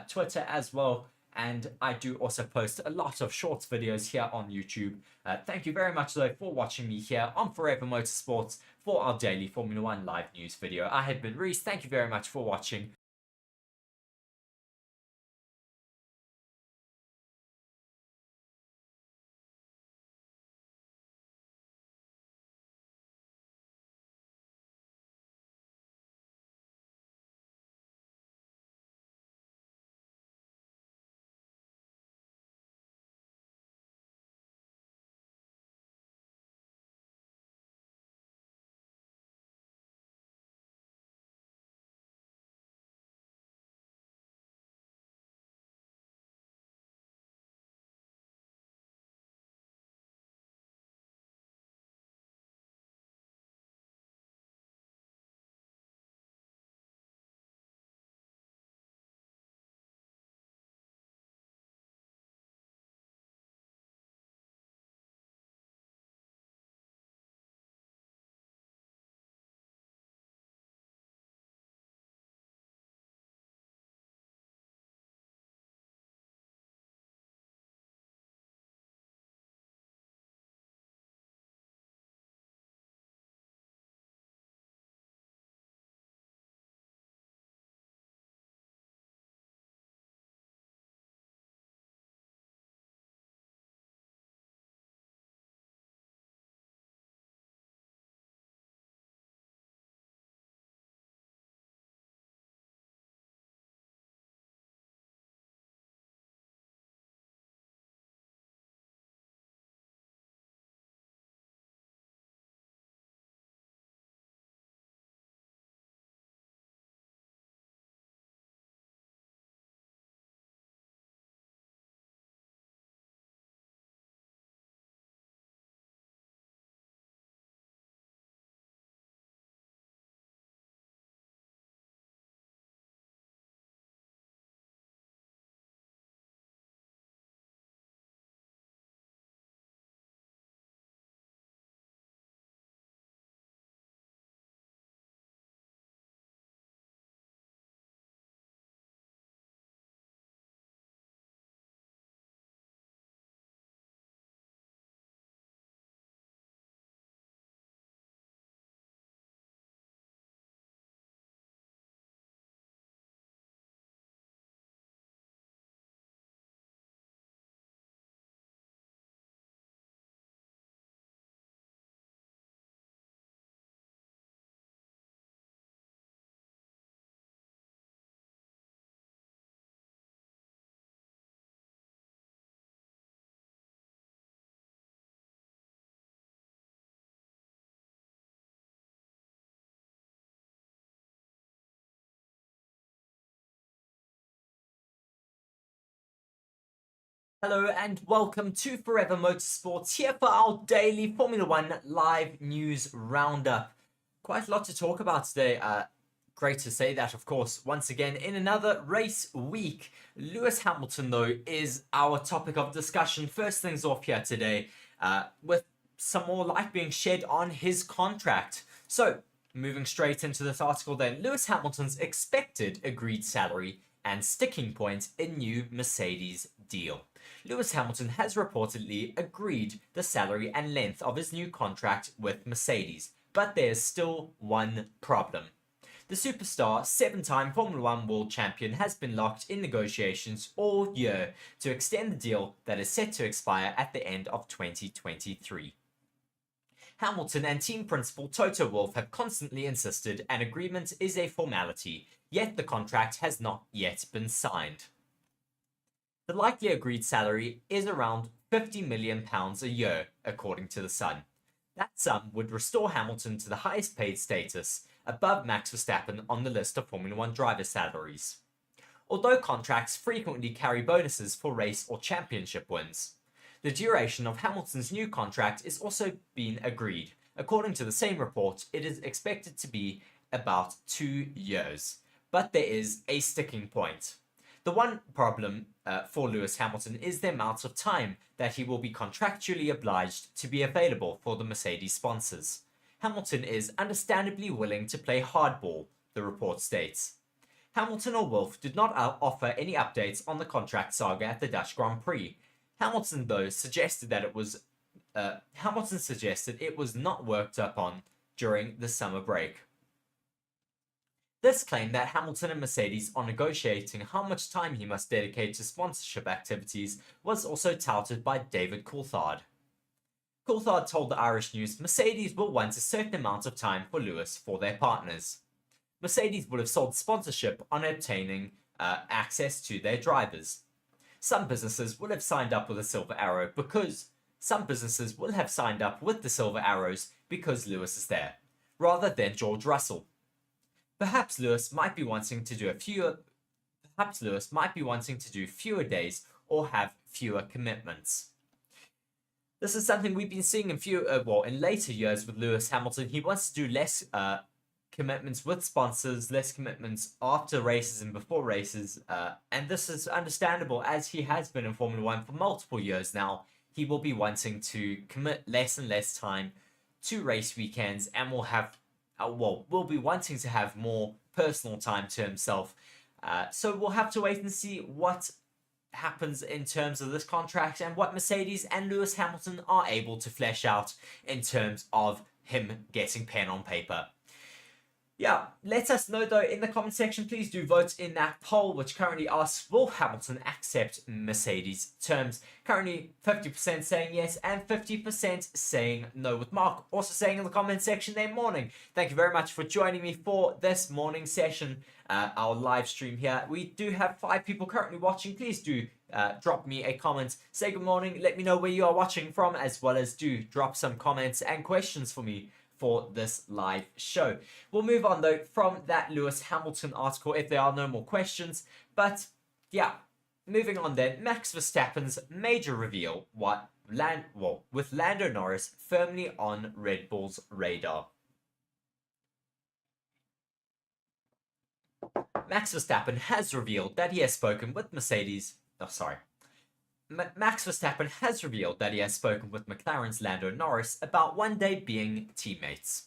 Speaker 2: Twitter as well. And I do also post a lot of shorts videos here on YouTube. Thank you very much, though, for watching me here on Forever Motorsports for our daily Formula 1 live news video. I have been Reese. Thank you very much for watching. Hello and welcome to Forever Motorsports, here for our daily Formula 1 live news roundup. Quite a lot to talk about today. Great to say that, of course, once again in another race week. Lewis Hamilton, though, is our topic of discussion. First things off here today, with some more light being shed on his contract. So, moving straight into this article then, Lewis Hamilton's expected agreed salary and sticking point in new Mercedes deal. Lewis Hamilton has reportedly agreed the salary and length of his new contract with Mercedes, but there's still one problem. The superstar, 7-time Formula 1 world champion, has been locked in negotiations all year to extend the deal that is set to expire at the end of 2023. Hamilton and team principal Toto Wolff have constantly insisted an agreement is a formality, yet the contract has not yet been signed. The likely agreed salary is around £50 million a year, according to The Sun. That sum would restore Hamilton to the highest paid status, above Max Verstappen on the list of Formula 1 driver salaries. Although contracts frequently carry bonuses for race or championship wins, the duration of Hamilton's new contract is also being agreed. According to the same report, it is expected to be about 2 years. But there is a sticking point. The one problem for Lewis Hamilton is the amount of time that he will be contractually obliged to be available for the Mercedes sponsors. Hamilton is understandably willing to play hardball, the report states. Hamilton or Wolff did not offer any updates on the contract saga at the Dutch Grand Prix. Hamilton, though, suggested it was not worked upon during the summer break. This claim that Hamilton and Mercedes are negotiating how much time he must dedicate to sponsorship activities was also touted by David Coulthard. Coulthard told the Irish News Mercedes will want a certain amount of time for Lewis for their partners. Mercedes would have sold sponsorship on obtaining access to their drivers. Some businesses will have signed up with the Silver Arrow because Lewis is there, rather than George Russell. Perhaps Lewis might be wanting to do fewer days or have fewer commitments. This is something we've been seeing in later years with Lewis Hamilton. He wants to do less commitments with sponsors, less commitments after races and before races, and this is understandable as he has been in Formula 1 for multiple years now. He will be wanting to commit less and less time to race weekends and will be wanting to have more personal time to himself. So we'll have to wait and see what happens in terms of this contract and what Mercedes and Lewis Hamilton are able to flesh out in terms of him getting pen on paper. Yeah, let us know though in the comment section. Please do vote in that poll, which currently asks, will Hamilton accept Mercedes terms? Currently 50% saying yes and 50% saying no, with Mark also saying in the comment section their morning. Thank you very much for joining me for this morning session, our live stream here. We do have 5 people currently watching. Please do drop me a comment, say good morning, let me know where you are watching from, as well as do drop some comments and questions for me for this live show. We'll move on though from that Lewis Hamilton article if there are no more questions. But yeah, moving on then, Max Verstappen's major reveal with Lando Norris firmly on Red Bull's radar. Max Verstappen has revealed that he has spoken with Max Verstappen has revealed that he has spoken with McLaren's Lando Norris about one day being teammates.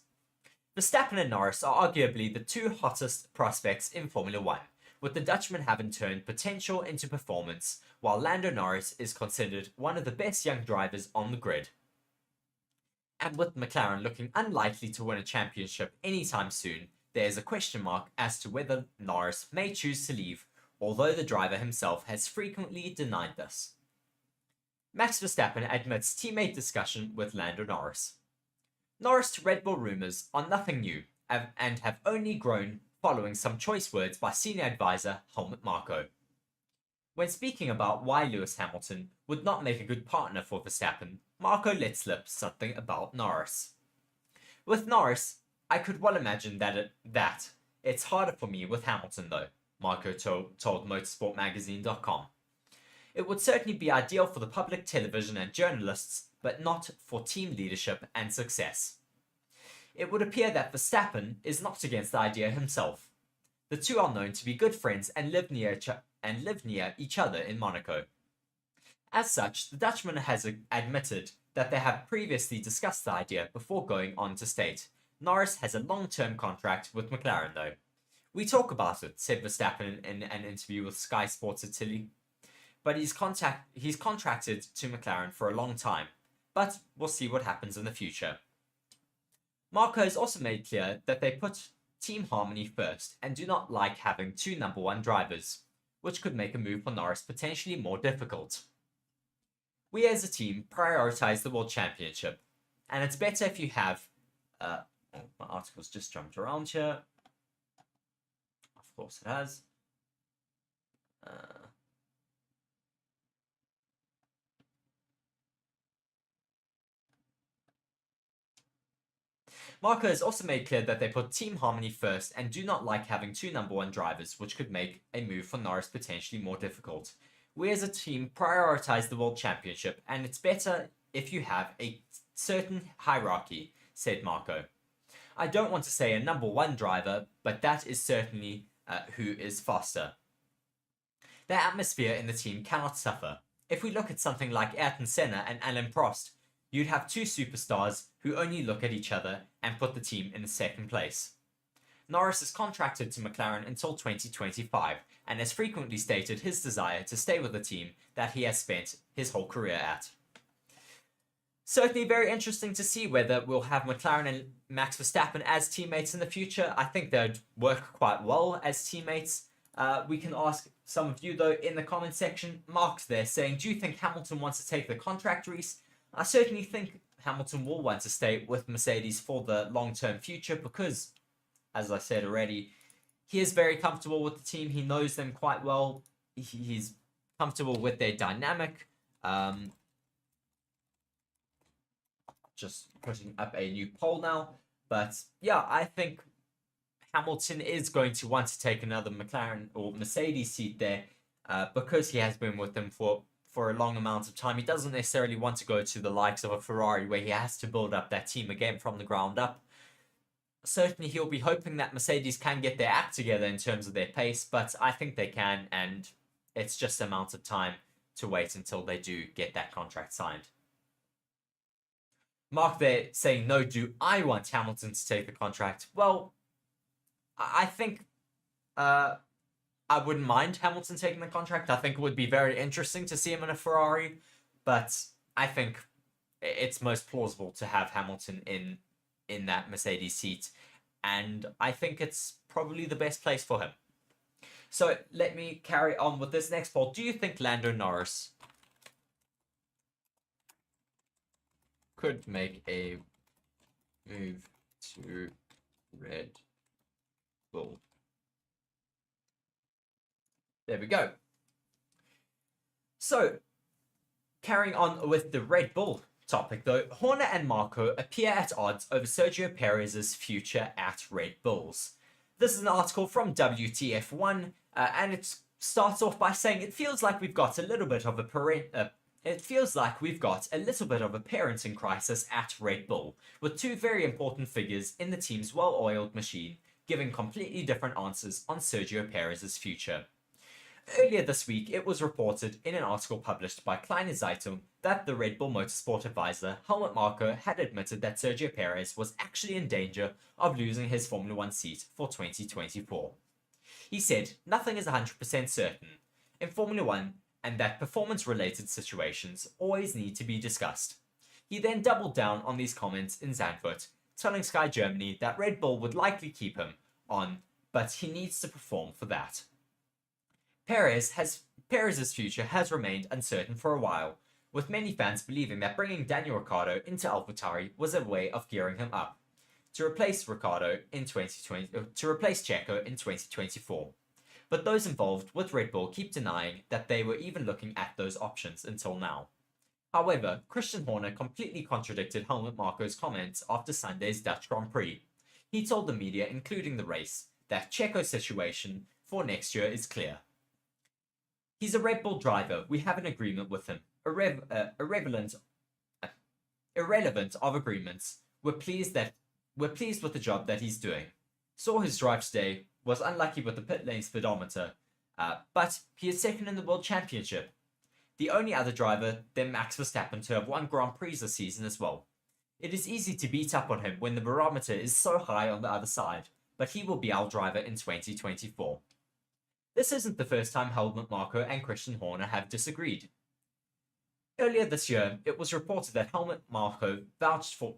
Speaker 2: Verstappen and Norris are arguably the 2 hottest prospects in Formula 1, with the Dutchman having turned potential into performance, while Lando Norris is considered one of the best young drivers on the grid. And with McLaren looking unlikely to win a championship anytime soon, there is a question mark as to whether Norris may choose to leave, although the driver himself has frequently denied this. Max Verstappen admits teammate discussion with Lando Norris. Norris to Red Bull rumours are nothing new and have only grown following some choice words by senior advisor Helmut Marko. When speaking about why Lewis Hamilton would not make a good partner for Verstappen, Marko let slip something about Norris. With Norris, I could well imagine that it's harder for me with Hamilton though, Marko told motorsportmagazine.com. It would certainly be ideal for the public, television and journalists, but not for team leadership and success. It would appear that Verstappen is not against the idea himself. The two are known to be good friends and live near each other in Monaco. As such, the Dutchman has admitted that they have previously discussed the idea before going on to state Norris has a long-term contract with McLaren though. We talk about it, said Verstappen in an interview with Sky Sports Italy. But he's contracted to McLaren for a long time. But we'll see what happens in the future. Marco has also made clear that they put team harmony first and do not like having two number one drivers, which could make a move for Norris potentially more difficult. We as a team prioritize the World Championship, and it's better if you have... my article's just jumped around here. Of course it has. Marco has also made clear that they put team harmony first and do not like having two number one drivers, which could make a move for Norris potentially more difficult. We as a team prioritize the World Championship, and it's better if you have a certain hierarchy, said Marco. I don't want to say a number one driver, but that is certainly who is faster. The atmosphere in the team cannot suffer. If we look at something like Ayrton Senna and Alain Prost, you'd have two superstars who only look at each other and put the team in second place. Norris is contracted to McLaren until 2025 and has frequently stated his desire to stay with the team that he has spent his whole career at. Certainly very interesting to see whether we'll have McLaren and Max Verstappen as teammates in the future. I think they'd work quite well as teammates. We can ask some of you, though, in the comment section. Mark's there saying, do you think Hamilton wants to take the contract, Reese? I certainly think Hamilton will want to stay with Mercedes for the long-term future because, as I said already, he is very comfortable with the team. He knows them quite well. He's comfortable with their dynamic. Just putting up a new poll now. But yeah, I think Hamilton is going to want to take another McLaren or Mercedes seat there because he has been with them for a long amount of time. He doesn't necessarily want to go to the likes of a Ferrari where he has to build up that team again from the ground up. Certainly he'll be hoping that Mercedes can get their act together in terms of their pace, but I think they can, and it's just a amount of time to wait until they do get that contract signed. Mark there saying, no, do I want Hamilton to take the contract? Well, I think I wouldn't mind Hamilton taking the contract. I think it would be very interesting to see him in a Ferrari, but I think it's most plausible to have Hamilton in that Mercedes seat, and I think it's probably the best place for him. So let me carry on with this next poll. Do you think Lando Norris could make a move to Red Bull? There we go. So, carrying on with the Red Bull topic though, Horner and Marco appear at odds over Sergio Perez's future at Red Bulls. This is an article from WTF1, and it starts off by saying it feels like we've got a little bit of a parenting crisis at Red Bull, with two very important figures in the team's well-oiled machine giving completely different answers on Sergio Perez's future. Earlier this week, it was reported in an article published by Kleine Zeitung that the Red Bull Motorsport advisor Helmut Marko had admitted that Sergio Perez was actually in danger of losing his Formula 1 seat for 2024. He said, nothing is 100% certain in Formula 1 and that performance-related situations always need to be discussed. He then doubled down on these comments in Zandvoort, telling Sky Germany that Red Bull would likely keep him on, but he needs to perform for that. Perez's future has remained uncertain for a while, with many fans believing that bringing Daniel Ricciardo into AlphaTauri was a way of gearing him up to replace Checo in 2024. But those involved with Red Bull keep denying that they were even looking at those options until now. However, Christian Horner completely contradicted Helmut Marko's comments after Sunday's Dutch Grand Prix. He told the media, including the race, that Checo's situation for next year is clear. He's a Red Bull driver. We have an agreement with him. Irrelevant of agreements. We're pleased with the job that he's doing. Saw his drive today. was unlucky with the pit lane speedometer, but he is second in the World Championship. The only other driver than Max Verstappen to have won Grand Prix this season as well. It is easy to beat up on him when the barometer is so high on the other side, but he will be our driver in 2024. This isn't the first time Helmut Marko and Christian Horner have disagreed. Earlier this year, it was reported that Helmut Marko vouched for.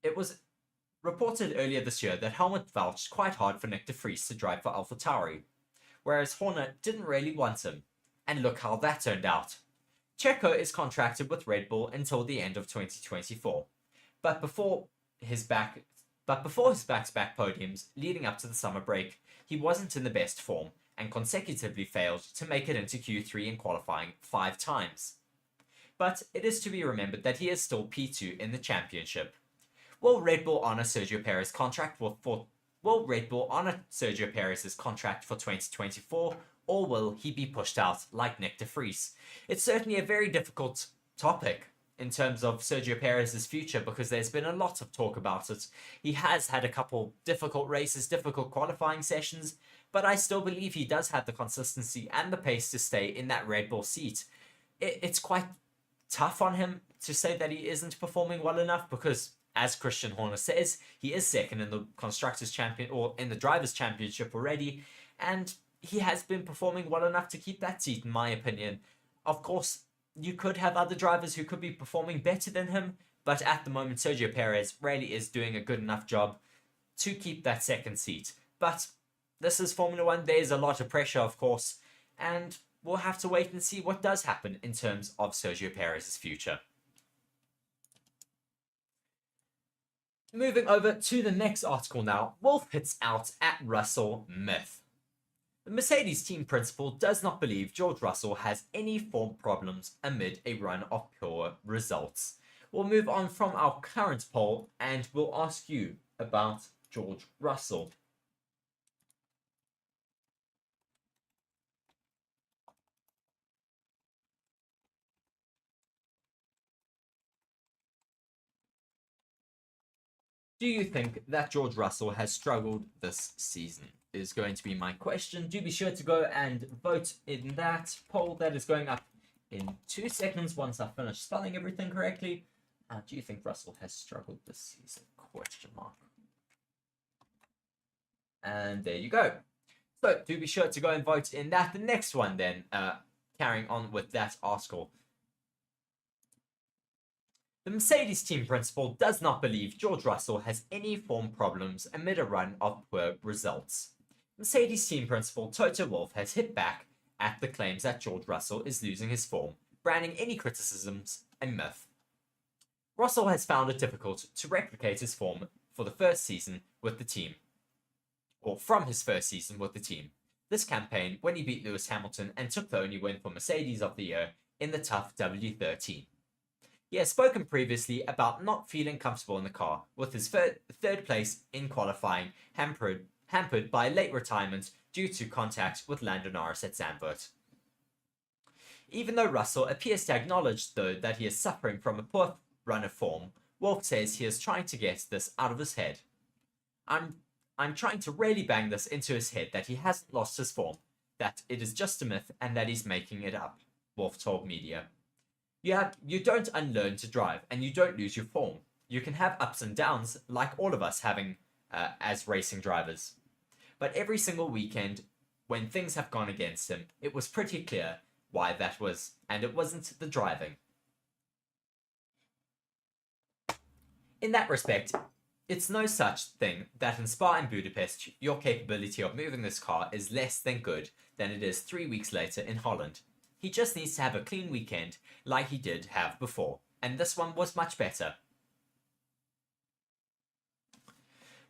Speaker 2: It was reported earlier this year that Helmut vouched quite hard for Nick de Vries to drive for AlphaTauri, whereas Horner didn't really want him. And look how that turned out. Checo is contracted with Red Bull until the end of 2024, but before his back-to-back podiums leading up to the summer break, he wasn't in the best form and consecutively failed to make it into Q3 in qualifying 5 times. But it is to be remembered that he is still P2 in the championship. Will Red Bull honor Sergio Perez's contract for 2024, or will he be pushed out like Nick de Vries? It's certainly a very difficult topic in terms of Sergio Perez's future because there's been a lot of talk about it. He has had a couple difficult races, difficult qualifying sessions, but I still believe he does have the consistency and the pace to stay in that Red Bull seat. It's quite tough on him to say that he isn't performing well enough because, as Christian Horner says, he is second in the Constructors' Champion or in the Drivers' Championship already, and he has been performing well enough to keep that seat, in my opinion. Of course, you could have other drivers who could be performing better than him, but at the moment, Sergio Perez really is doing a good enough job to keep that second seat. But this is Formula One. There's a lot of pressure, of course, and we'll have to wait and see what does happen in terms of Sergio Perez's future. Moving over to the next article now, Wolff hits out at Russell myth. The Mercedes team principal does not believe George Russell has any form problems amid a run of poor results. We'll move on from our current poll and we'll ask you about George Russell. Do you think that George Russell has struggled this season? Is going to be my question. Do be sure to go and vote in that poll that is going up in 2 seconds once I finish spelling everything correctly. Do you think Russell has struggled this season? Question mark. And there you go. So do be sure to go and vote in that. The next one then, carrying on with that article. The Mercedes team principal does not believe George Russell has any form problems amid a run of poor results. Mercedes team principal Toto Wolff has hit back at the claims that George Russell is losing his form, branding any criticisms a myth. Russell has found it difficult to replicate his form for the first season with the team, or from his first season with the team. This campaign when he beat Lewis Hamilton and took the only win for Mercedes of the year in the tough W13. He has spoken previously about not feeling comfortable in the car, with his third place in qualifying hampered by late retirement due to contact with Lando Norris at Zandvoort. Even though Russell appears to acknowledge, though, that he is suffering from a poor run of form, Wolff says he is trying to get this out of his head. I'm trying to really bang this into his head that he hasn't lost his form, that it is just a myth and that he's making it up, Wolff told media. You don't unlearn to drive and you don't lose your form. You can have ups and downs like all of us having as racing drivers. But every single weekend, when things have gone against him, it was pretty clear why that was, and it wasn't the driving. In that respect, it's no such thing that in Spa and Budapest, your capability of moving this car is less than good than it is 3 weeks later in Holland. He just needs to have a clean weekend like he did have before, and this one was much better.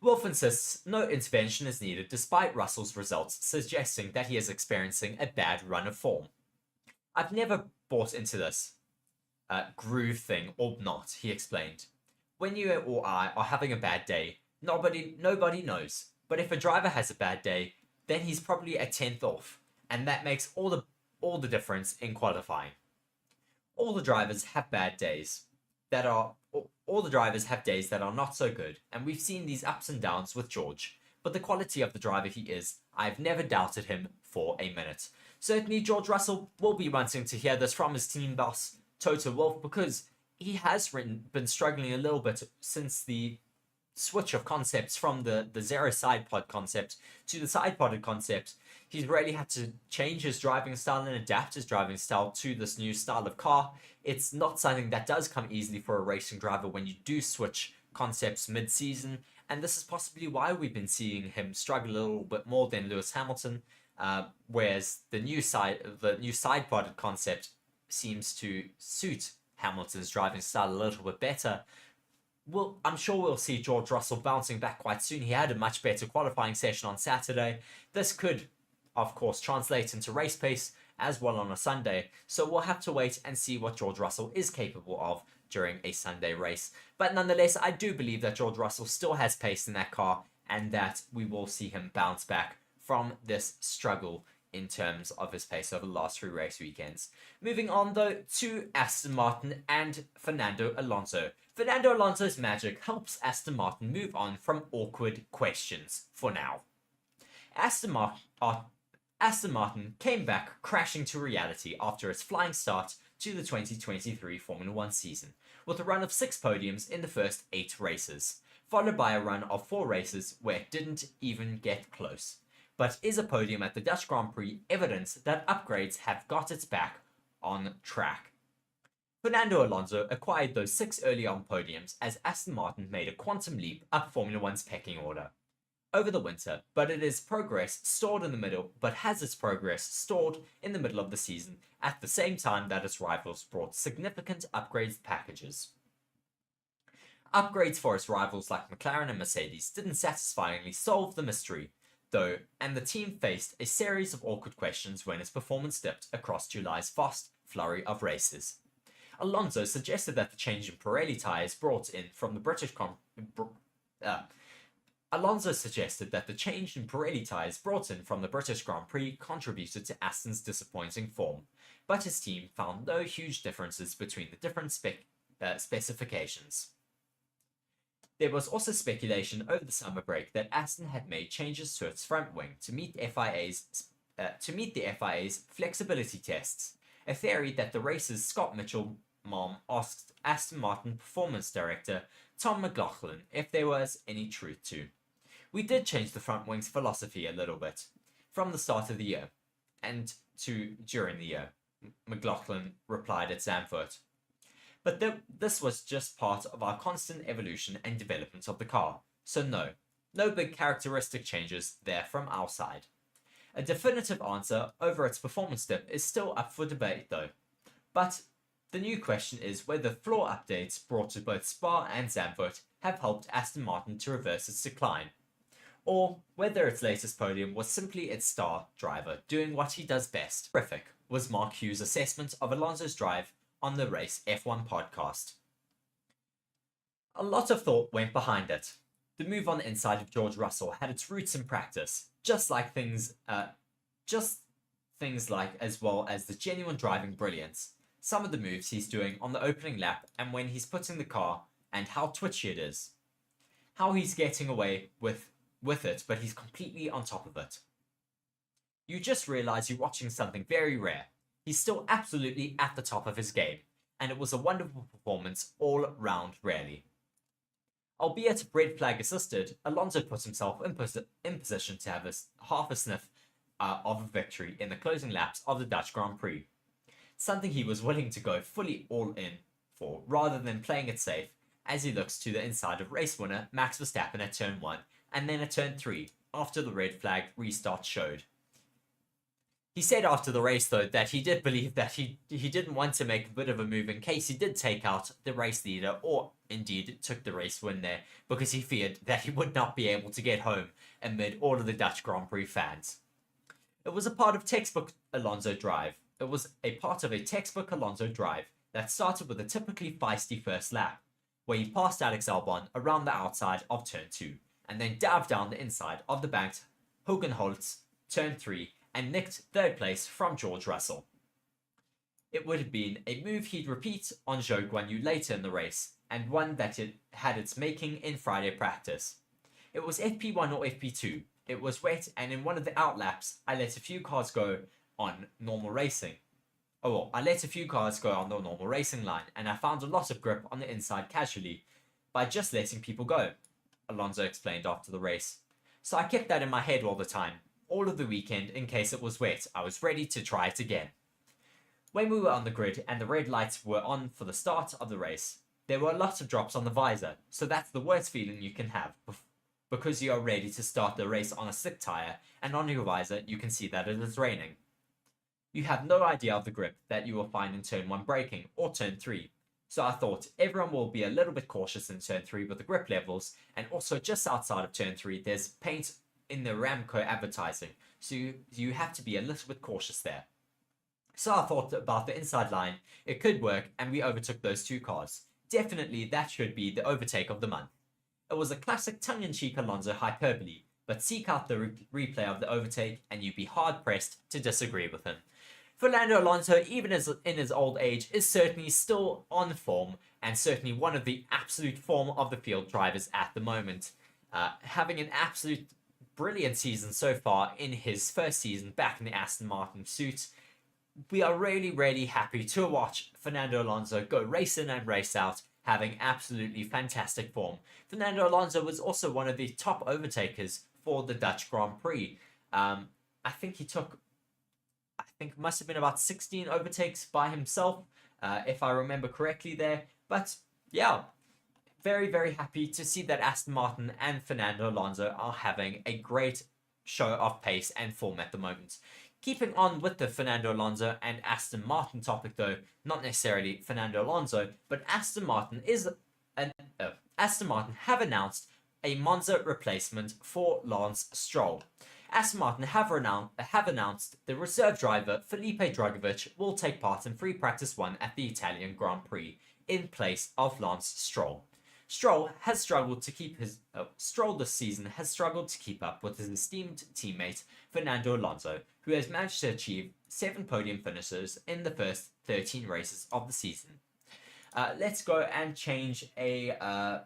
Speaker 2: Wolff insists no intervention is needed despite Russell's results suggesting that he is experiencing a bad run of form. I've never bought into this groove thing or not, he explained. When you or I are having a bad day, nobody knows. But if a driver has a bad day, then he's probably a 10th off, and that makes all the difference in qualifying. All the drivers have bad days all the drivers have days that are not so good, and we've seen these ups and downs with George. but the quality of the driver he is, I've never doubted him for a minute. Certainly, George Russell will be wanting to hear this from his team boss, Toto Wolff, because he has been struggling a little bit since the switch of concepts from the zero side pod concept to the side podded concept. He's really had to change his driving style and adapt his driving style to this new style of car. It's not something that does come easily for a racing driver when you do switch concepts mid-season, and this is possibly why we've been seeing him struggle a little bit more than Lewis Hamilton, whereas the new side podded concept seems to suit Hamilton's driving style a little bit better. Well, I'm sure we'll see George Russell bouncing back quite soon. He had a much better qualifying session on Saturday. This could, of course, translate into race pace as well on a Sunday. So we'll have to wait and see what George Russell is capable of during a Sunday race. But nonetheless, I do believe that George Russell still has pace in that car and that we will see him bounce back from this struggle in terms of his pace over the last 3 race weekends. Moving on, though, to Aston Martin and Fernando Alonso. Fernando Alonso's magic helps Aston Martin move on from awkward questions for now. Aston Martin came back crashing to reality after its flying start to the 2023 Formula 1 season, with a run of 6 podiums in the first 8 races, followed by a run of 4 races where it didn't even get close. But is a podium at the Dutch Grand Prix evidence that upgrades have got its back on track? Fernando Alonso acquired those 6 early on podiums as Aston Martin made a quantum leap up Formula 1's pecking order over the winter, but it is progress stalled in the middle, but has its progress stalled in the middle of the season at the same time that its rivals brought significant upgrades packages. Upgrades for its rivals like McLaren and Mercedes didn't satisfyingly solve the mystery, though, and the team faced a series of awkward questions when its performance dipped across July's vast flurry of races. Alonso suggested that the change in Pirelli tyres brought in from the British Grand Prix contributed to Aston's disappointing form, but his team found no huge differences between the different specifications. There was also speculation over the summer break that Aston had made changes to its front wing to meet the FIA's flexibility tests, a theory that the race's Scott Mitchell mom asked Aston Martin performance director Tom McLaughlin if there was any truth to. We did change the front wing's philosophy a little bit from the start of the year and to during the year, McLaughlin replied at Zandvoort. But this was just part of our constant evolution and development of the car, so no big characteristic changes there from our side. A definitive answer over its performance dip is still up for debate though, but the new question is whether floor updates brought to both Spa and Zandvoort have helped Aston Martin to reverse its decline, or whether its latest podium was simply its star driver doing what he does best. Terrific was Mark Hughes' assessment of Alonso's drive on the Race F1 podcast. A lot of thought went behind it. The move on the inside of George Russell had its roots in practice, just things like as well as the genuine driving brilliance. Some of the moves he's doing on the opening lap and when he's putting the car and how twitchy it is. How he's getting away with it, but he's completely on top of it. You just realize you're watching something very rare. He's still absolutely at the top of his game, and it was a wonderful performance all round really. Albeit red flag assisted, Alonso put himself in position to have half a sniff of a victory in the closing laps of the Dutch Grand Prix. Something he was willing to go fully all in for, rather than playing it safe, as he looks to the inside of race winner Max Verstappen at turn 1, and then at turn 3, after the red flag restart showed. He said after the race, though, that he did believe that he didn't want to make a bit of a move in case he did take out the race leader, or indeed took the race win there, because he feared that he would not be able to get home amid all of the Dutch Grand Prix fans. It was a part of textbook Alonso drive. It was a part of a textbook Alonso drive that started with a typically feisty first lap, where he passed Alex Albon around the outside of turn 2, and then dived down the inside of the banked Hogenholtz turn 3 and nicked third place from George Russell. It would have been a move he'd repeat on Zhou Guanyu later in the race, and one that it had its making in Friday practice. It was FP1 or FP2. It was wet, and in one of the outlaps, I let a few cars go on normal racing. Oh well, I let a few cars go on the normal racing line, and I found a lot of grip on the inside casually by just letting people go, Alonso explained after the race. So I kept that in my head all the time, all of the weekend in case it was wet. I was ready to try it again. When we were on the grid and the red lights were on for the start of the race, there were lots of drops on the visor, so that's the worst feeling you can have because you are ready to start the race on a slick tyre, and on your visor you can see that it is raining. You have no idea of the grip that you will find in turn 1 braking or turn 3. So I thought everyone will be a little bit cautious in turn 3 with the grip levels, and also just outside of turn 3 there's paint in the Ramco advertising, so you have to be a little bit cautious there. So I thought about the inside line, it could work, and we overtook those 2 cars. Definitely that should be the overtake of the month. It was a classic tongue-in-cheek Alonso hyperbole, but seek out the replay of the overtake and you'd be hard-pressed to disagree with him. Fernando Alonso, even in his old age, is certainly still on form, and certainly one of the absolute form of the field drivers at the moment. Having an absolute brilliant season so far in his first season back in the Aston Martin suit. We are really, really happy to watch Fernando Alonso go race in and race out, having absolutely fantastic form. Fernando Alonso was also one of the top overtakers for the Dutch Grand Prix. I think he took, must have been about 16 overtakes by himself, if I remember correctly there. But yeah, very, very happy to see that Aston Martin and Fernando Alonso are having a great show of pace and form at the moment. Keeping on with the Fernando Alonso and Aston Martin topic though, not necessarily Fernando Alonso, but Aston Martin have announced a Monza replacement for Lance Stroll. Aston Martin have announced the reserve driver Felipe Drugovich will take part in free practice 1 at the Italian Grand Prix in place of Lance Stroll. Stroll this season has struggled to keep up with his esteemed teammate Fernando Alonso, who has managed to achieve 7 podium finishes in the first 13 races of the season. Let's go and change a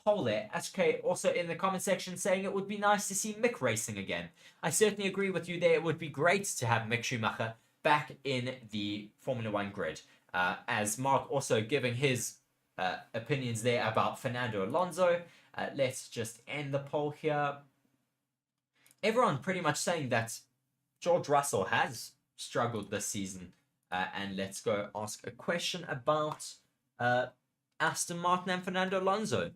Speaker 2: poll there. SK also in the comment section saying it would be nice to see Mick racing again. I certainly agree with you there. It would be great to have Mick Schumacher back in the Formula 1 grid. As Mark also giving his opinions there about Fernando Alonso. Let's just end the poll here. Everyone pretty much saying that George Russell has struggled this season. And let's go ask a question about Aston Martin and Fernando Alonso.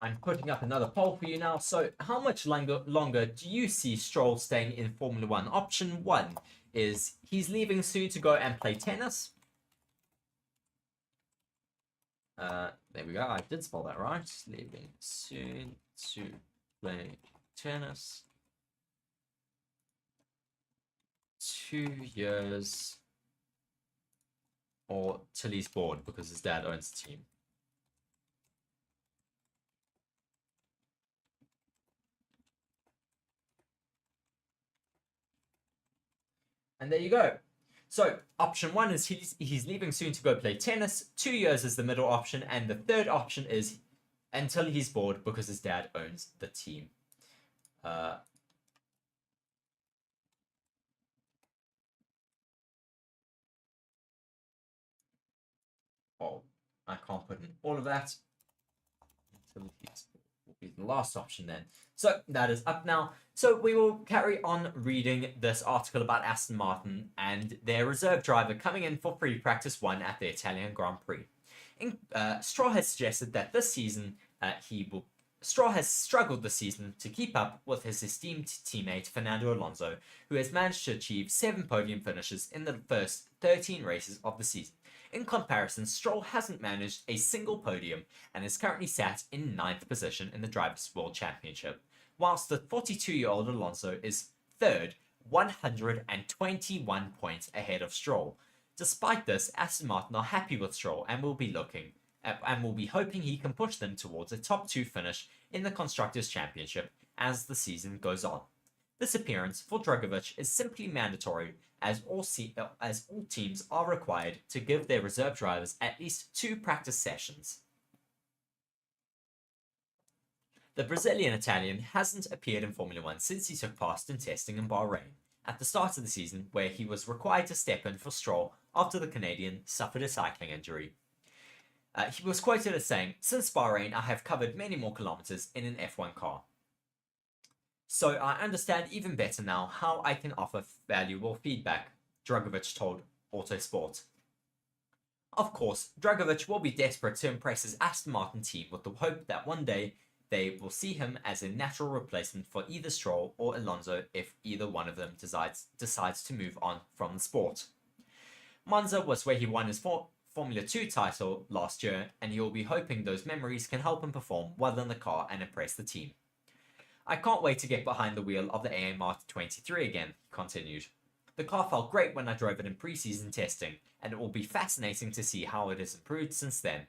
Speaker 2: I'm putting up another poll for you now. So how much longer do you see Stroll staying in Formula 1? Option 1 is he's leaving soon to go and play tennis. There we go. I did spell that right. Leaving soon to play tennis. 2 years. Or till he's bored because his dad owns the team. And there you go. So option 1 is he's leaving soon to go play tennis. 2 years is the middle option. And the third option is until he's bored because his dad owns the team. Oh, I can't put in all of that. Until he's will be the last option then. So that is up now. So we will carry on reading this article about Aston Martin and their reserve driver coming in for free practice 1 at the Italian Grand Prix. Stroll has suggested that this season Stroll has struggled this season to keep up with his esteemed teammate Fernando Alonso, who has managed to achieve 7 podium finishes in the first 13 races of the season. In comparison, Stroll hasn't managed a single podium and is currently sat in 9th position in the Drivers' World Championship, whilst the 42-year-old Alonso is 3rd 121 points ahead of Stroll. Despite this, Aston Martin are happy with Stroll and will be hoping he can push them towards a top 2 finish in the Constructors' Championship as the season goes on. This appearance for Drugovich is simply mandatory, as all teams are required to give their reserve drivers at least 2 practice sessions. The Brazilian Italian hasn't appeared in Formula 1 since he took part in testing in Bahrain at the start of the season, where he was required to step in for Stroll after the Canadian suffered a cycling injury. He was quoted as saying, "Since Bahrain, I have covered many more kilometers in an F1 car. So I understand even better now how I can offer valuable feedback," Drugovich told Autosport. Of course, Drugovich will be desperate to impress his Aston Martin team with the hope that one day they will see him as a natural replacement for either Stroll or Alonso if either one of them decides to move on from the sport. Monza was where he won his Formula 2 title last year, and he will be hoping those memories can help him perform well in the car and impress the team. "I can't wait to get behind the wheel of the AMR 23 again," he continued. "The car felt great when I drove it in pre-season testing, and it will be fascinating to see how it has improved since then.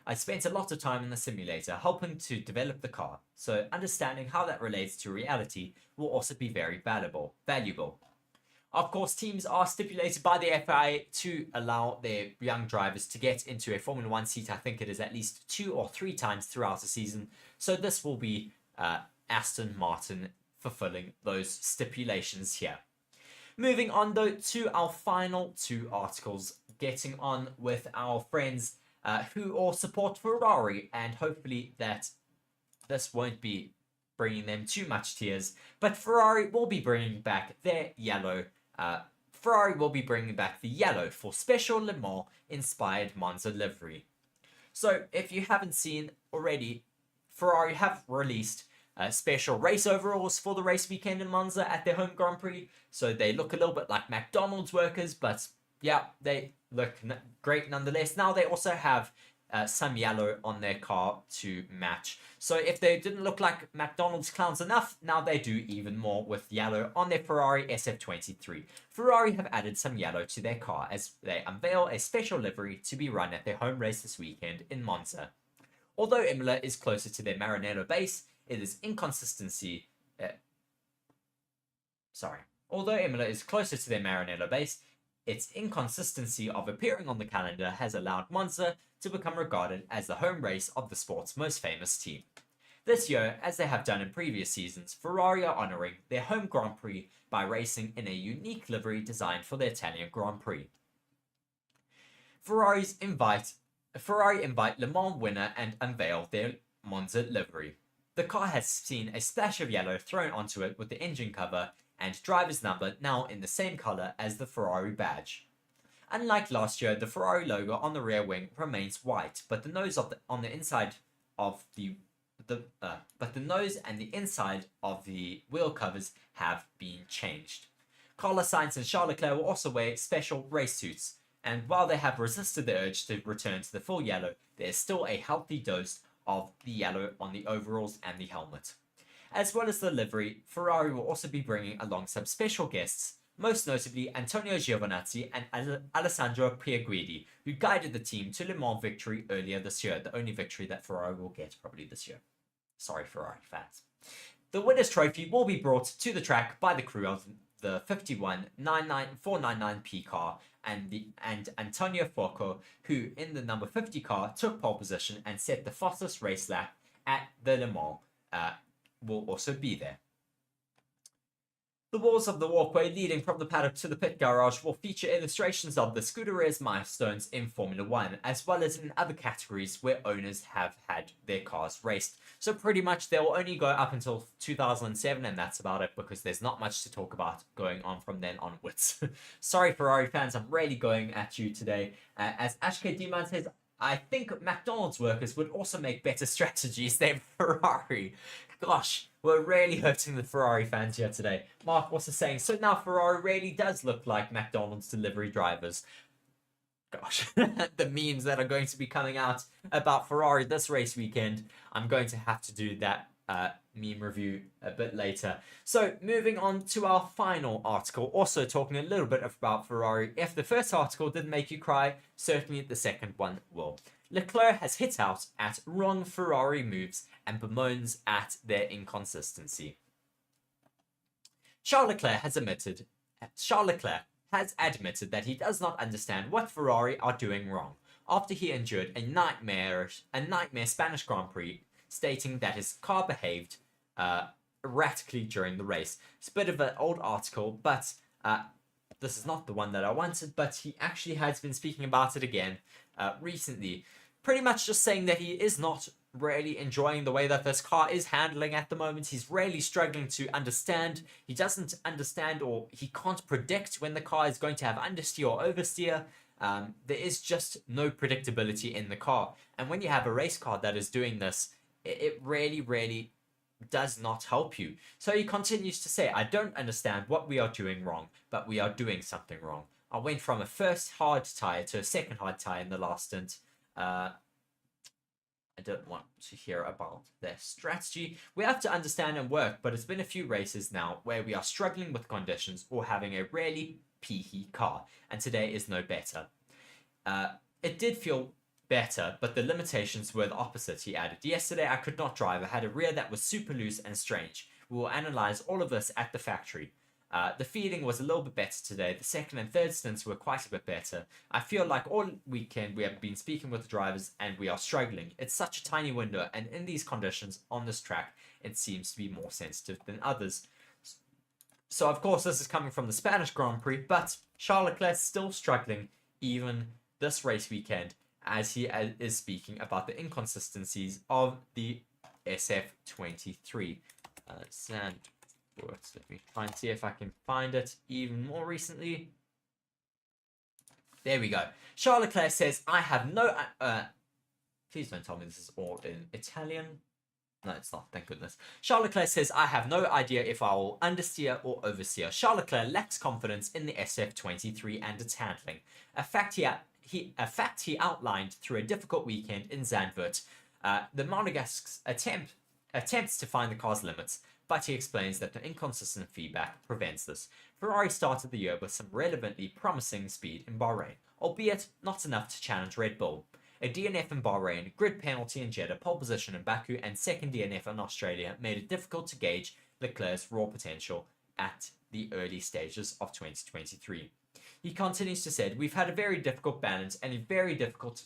Speaker 2: I spent a lot of time in the simulator helping to develop the car, so understanding how that relates to reality will also be very valuable. Of course, teams are stipulated by the FIA to allow their young drivers to get into a Formula 1 seat. I think it is at least 2 or 3 times throughout the season, so this will be Aston Martin fulfilling those stipulations here. Moving on though to our final 2 articles, getting on with our friends who all support Ferrari, and hopefully that this won't be bringing them too much tears, but Ferrari will be bringing back their yellow. Ferrari will be bringing back the yellow for special Le Mans inspired Monza livery. So if you haven't seen already, Ferrari have released special race overalls for the race weekend in Monza at their home Grand Prix. So they look a little bit like McDonald's workers, but yeah, they look great nonetheless. Now they also have some yellow on their car to match. So if they didn't look like McDonald's clowns enough, now they do even more with yellow on their Ferrari SF23. Ferrari have added some yellow to their car as they unveil a special livery to be run at their home race this weekend in Monza. Although Imola is closer to their Maranello base, Although Imola is closer to their Maranello base, its inconsistency of appearing on the calendar has allowed Monza to become regarded as the home race of the sport's most famous team. This year, as they have done in previous seasons, Ferrari are honouring their home Grand Prix by racing in a unique livery designed for the Italian Grand Prix. Ferrari invite Le Mans winner and unveil their Monza livery. The car has seen a splash of yellow thrown onto it with the engine cover and driver's number now in the same colour as the Ferrari badge. Unlike last year, the Ferrari logo on the rear wing remains white, but the nose and the inside of the wheel covers have been changed. Carlos Sainz and Charles Leclerc will also wear special race suits, and while they have resisted the urge to return to the full yellow, there is still a healthy dose of the yellow on the overalls and the helmet. As well as the livery, Ferrari will also be bringing along some special guests, most notably Antonio Giovinazzi and Alessandro Pierguidi, who guided the team to Le Mans victory earlier this year, the only victory that Ferrari will get probably this year. Sorry, Ferrari fans. The winner's trophy will be brought to the track by the crew of the 499P car and Antonio Fuoco, who in the number 50 car took pole position and set the fastest race lap at the Le Mans, will also be there. The walls of the walkway leading from the paddock to the pit garage will feature illustrations of the Scuderia's milestones in Formula 1, as well as in other categories where owners have had their cars raced. So pretty much they'll only go up until 2007, and that's about it, because there's not much to talk about going on from then onwards. Sorry, Ferrari fans, I'm really going at you today. As Ashke Diman says, I think McDonald's workers would also make better strategies than Ferrari. Gosh, we're really hurting the Ferrari fans here today. Mark also saying, so now Ferrari really does look like McDonald's delivery drivers. Gosh, the memes that are going to be coming out about Ferrari this race weekend, I'm going to have to do that meme review a bit later. So moving on to our final article, also talking a little bit about Ferrari. If the first article didn't make you cry, certainly the second one will. Leclerc has hit out at wrong Ferrari moves and bemoans at their inconsistency. Charles Leclerc has admitted that he does not understand what Ferrari are doing wrong after he endured a nightmare Spanish Grand Prix, stating that his car behaved erratically during the race. It's a bit of an old article, but this is not the one that I wanted, but he actually has been speaking about it again recently. Pretty much just saying that he is not really enjoying the way that this car is handling at the moment. He's really struggling to understand. He doesn't understand, or he can't predict when the car is going to have understeer or oversteer. There is just no predictability in the car. And when you have a race car that is doing this, it really, really does not help you. So he continues to say, I don't understand what we are doing wrong, but we are doing something wrong. I went from a first hard tyre to a second hard tyre in the last stint. I don't want to hear about their strategy. We have to understand and work, but it's been a few races now where we are struggling with conditions or having a really peaky car, and today is no better. It did feel better, but the limitations were the opposite, he added. Yesterday I could not drive. I had a rear that was super loose and strange. We will analyze all of this at the factory. The feeling was a little bit better today. The second and third stints were quite a bit better. I feel like all weekend we have been speaking with the drivers and we are struggling. It's such a tiny window, and in these conditions on this track, it seems to be more sensitive than others. So of course this is coming from the Spanish Grand Prix, but Charles Leclerc is still struggling even this race weekend, as he is speaking about the inconsistencies of the SF23. Let me try and see if I can find it even more recently. There we go. Charles Leclerc says, I have no... please don't tell me this is all in Italian. No, it's not. Thank goodness. Charles Leclerc says, I have no idea if I will understeer or oversteer. Charles Leclerc lacks confidence in the SF23 and its handling. A fact he outlined through a difficult weekend in Zandvoort. The Monegasque's attempts to find the car's limits, but he explains that the inconsistent feedback prevents this. Ferrari started the year with some relevantly promising speed in Bahrain, albeit not enough to challenge Red Bull. A DNF in Bahrain, grid penalty in Jeddah, pole position in Baku, and second DNF in Australia made it difficult to gauge Leclerc's raw potential at the early stages of 2023. He continues to say, we've had a very difficult balance and a very difficult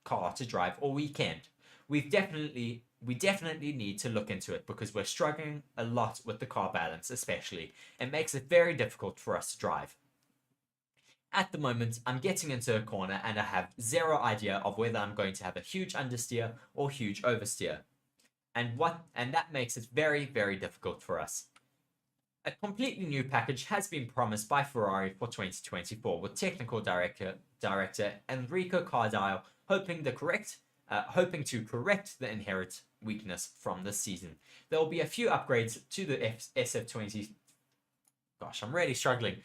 Speaker 2: car to drive all weekend. We definitely need to look into it because we're struggling a lot with the car balance, especially. It makes it very difficult for us to drive. At the moment, I'm getting into a corner and I have zero idea of whether I'm going to have a huge understeer or huge oversteer. And that makes it very, very difficult for us. A completely new package has been promised by Ferrari for 2024, with technical director Enrico Cardile hoping to correct the inherent weakness from this season. There will be a few upgrades to the SF20. Gosh, I'm really struggling.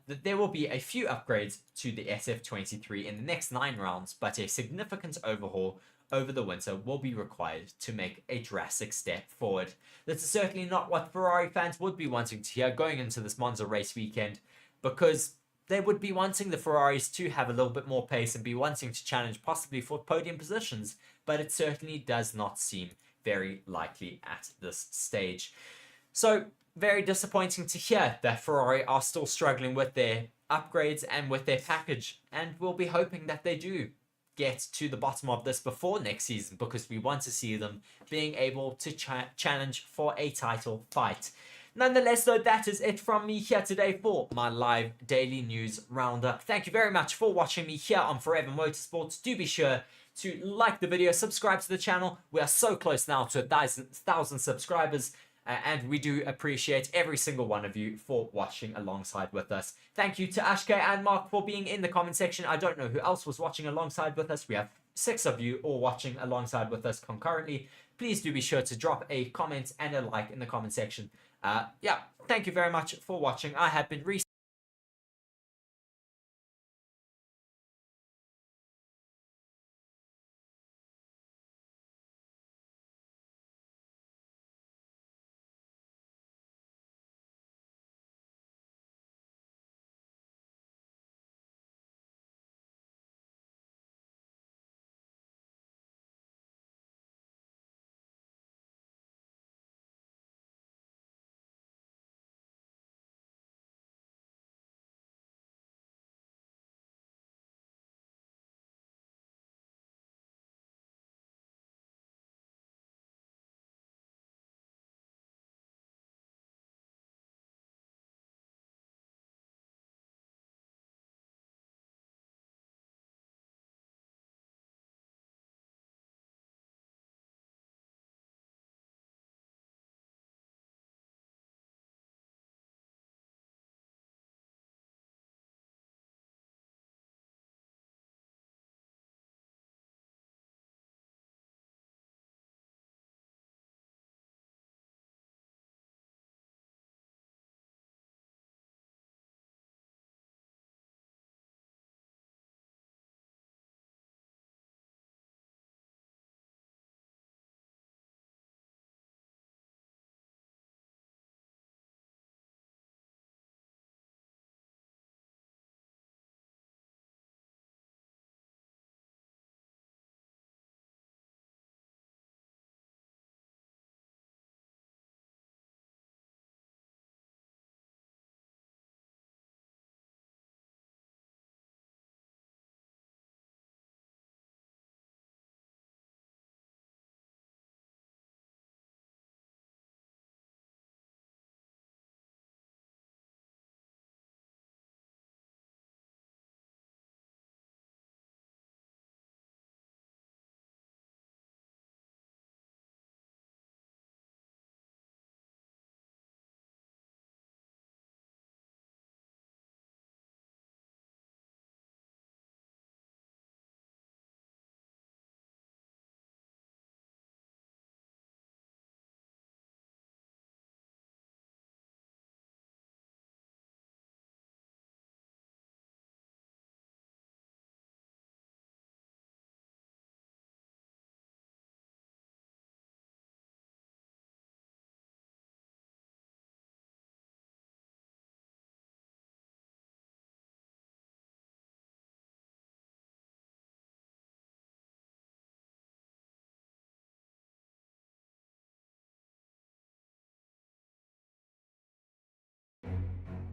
Speaker 2: There will be a few upgrades to the SF23 in the next 9 rounds, but a significant overhaul over the winter will be required to make a drastic step forward. This is certainly not what Ferrari fans would be wanting to hear going into this Monza race weekend, because they would be wanting the Ferraris to have a little bit more pace and be wanting to challenge possibly for podium positions, but it certainly does not seem very likely at this stage. So, very disappointing to hear that Ferrari are still struggling with their upgrades and with their package, and we'll be hoping that they do get to the bottom of this before next season, because we want to see them being able to challenge for a title fight. Nonetheless, though, that is it from me here today for my live daily news roundup. Thank you very much for watching me here on Forever Motorsports. Do be sure to like the video, subscribe to the channel. We are so close now to 1,000 subscribers. And we do appreciate every single one of you for watching alongside with us. Thank you to Ashke and Mark for being in the comment section. I don't know who else was watching alongside with us. We have 6 of you all watching alongside with us concurrently. Please do be sure to drop a comment and a like in the comment section. Yeah, thank you very much for watching. I have been Reese.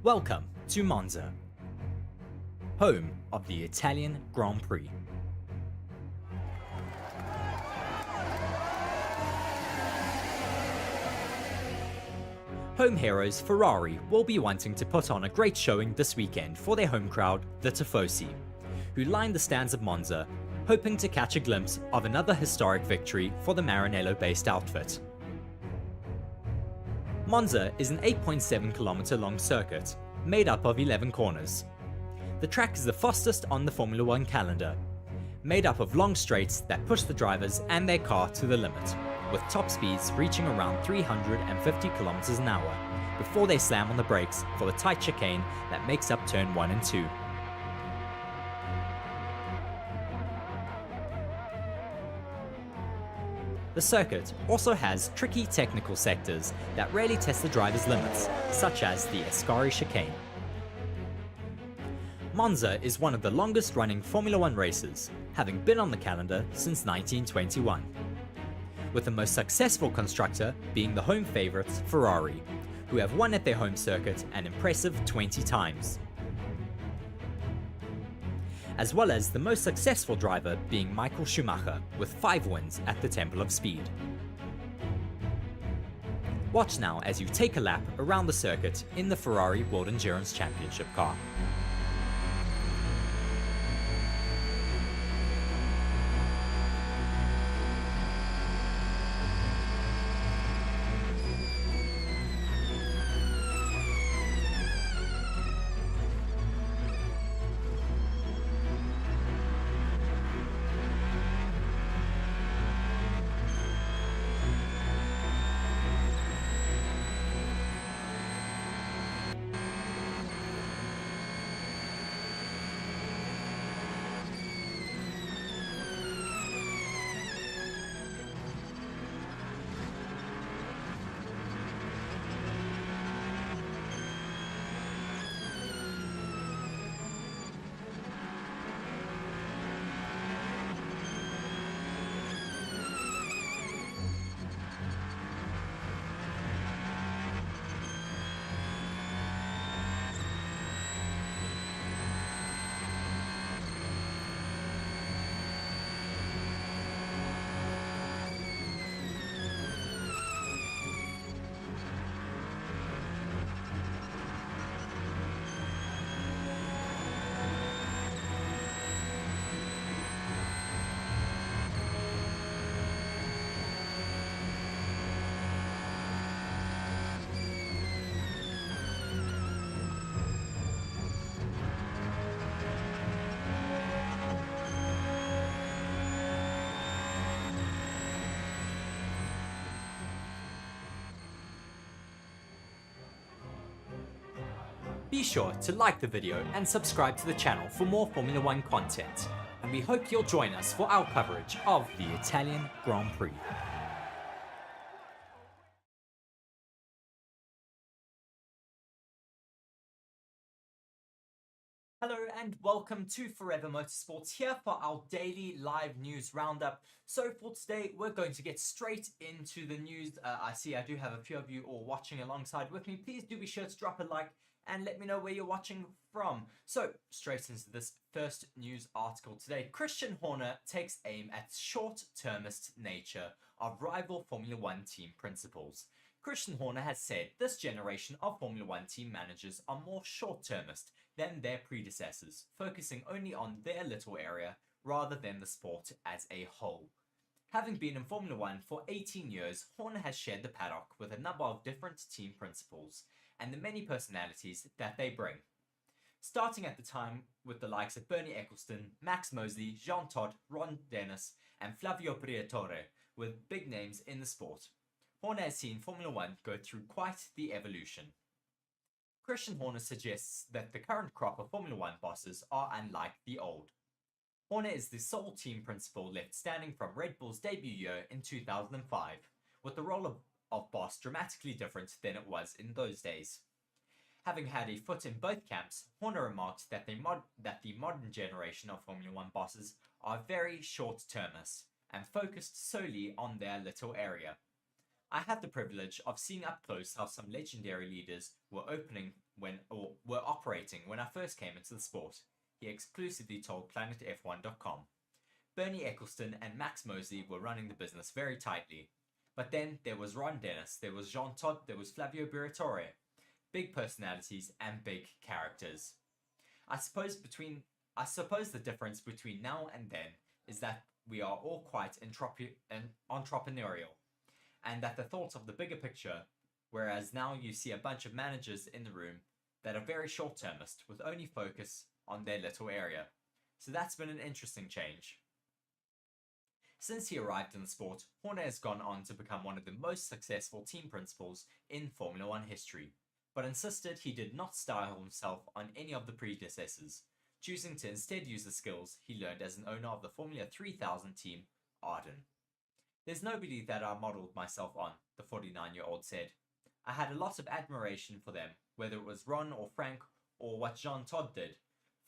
Speaker 2: Welcome to Monza, home of the Italian Grand Prix. Home heroes Ferrari will be wanting to put on a great showing this weekend for their home crowd, the Tifosi, who line the stands of Monza, hoping to catch a glimpse of another historic victory for the Maranello-based outfit. Monza is an 8.7-kilometer long circuit, made up of 11 corners. The track is the fastest on the Formula One calendar, made up of long straights that push the drivers and their car to the limit, with top speeds reaching around 350 kilometers an hour, before they slam on the brakes for the tight chicane that makes up turn 1 and 2. The circuit also has tricky technical sectors that rarely test the driver's limits, such as the Ascari chicane. Monza is one of the longest running Formula One races, having been on the calendar since 1921, with the most successful constructor being the home favourites Ferrari, who have won at their home circuit an impressive 20 times, as well as the most successful driver being Michael Schumacher with 5 wins at the Temple of Speed. Watch now as you take a lap around the circuit in the Ferrari World Endurance Championship car. Be sure to like the video and subscribe to the channel for more Formula One content, and we hope you'll join us for our coverage of the Italian Grand Prix. Hello and welcome to Forever Motorsports, here for our daily live news roundup. So for today, we're going to get straight into the news. I see I do have a few of you all watching alongside with me. Please do be sure to drop a like and let me know where you're watching from. So straight into this first news article today. Christian Horner takes aim at short-termist nature of rival Formula One team principals. Christian Horner has said this generation of Formula One team managers are more short-termist than their predecessors, focusing only on their little area rather than the sport as a whole. Having been in Formula One for 18 years, Horner has shared the paddock with a number of different team principals and the many personalities that they bring. Starting at the time with the likes of Bernie Eccleston, Max Mosley, Jean Todt, Ron Dennis, and Flavio Briatore, with big names in the sport. Horner has seen Formula One go through quite the evolution. Christian Horner suggests that the current crop of Formula One bosses are unlike the old. Horner is the sole team principal left standing from Red Bull's debut year in 2005, with the role of boss dramatically different than it was in those days. Having had a foot in both camps, Horner remarked that the modern generation of Formula One bosses are very short-termist and focused solely on their little area. I had the privilege of seeing up close how some legendary leaders were operating when I first came into the sport, he exclusively told PlanetF1.com. Bernie Eccleston and Max Mosley were running the business very tightly. But then there was Ron Dennis, there was Jean Todt, there was Flavio Briatore. Big personalities and big characters. I suppose the difference between now and then is that we are all quite entrepreneurial, and that the thoughts of the bigger picture, whereas now you see a bunch of managers in the room that are very short-termist with only focus on their little area. So that's been an interesting change. Since he arrived in the sport, Horner has gone on to become one of the most successful team principals in Formula One history, but insisted he did not style himself on any of the predecessors, choosing to instead use the skills he learned as an owner of the Formula 3000 team, Arden. There's nobody that I modelled myself on, the 49-year-old said. I had a lot of admiration for them, whether it was Ron or Frank or what Jean Todt did,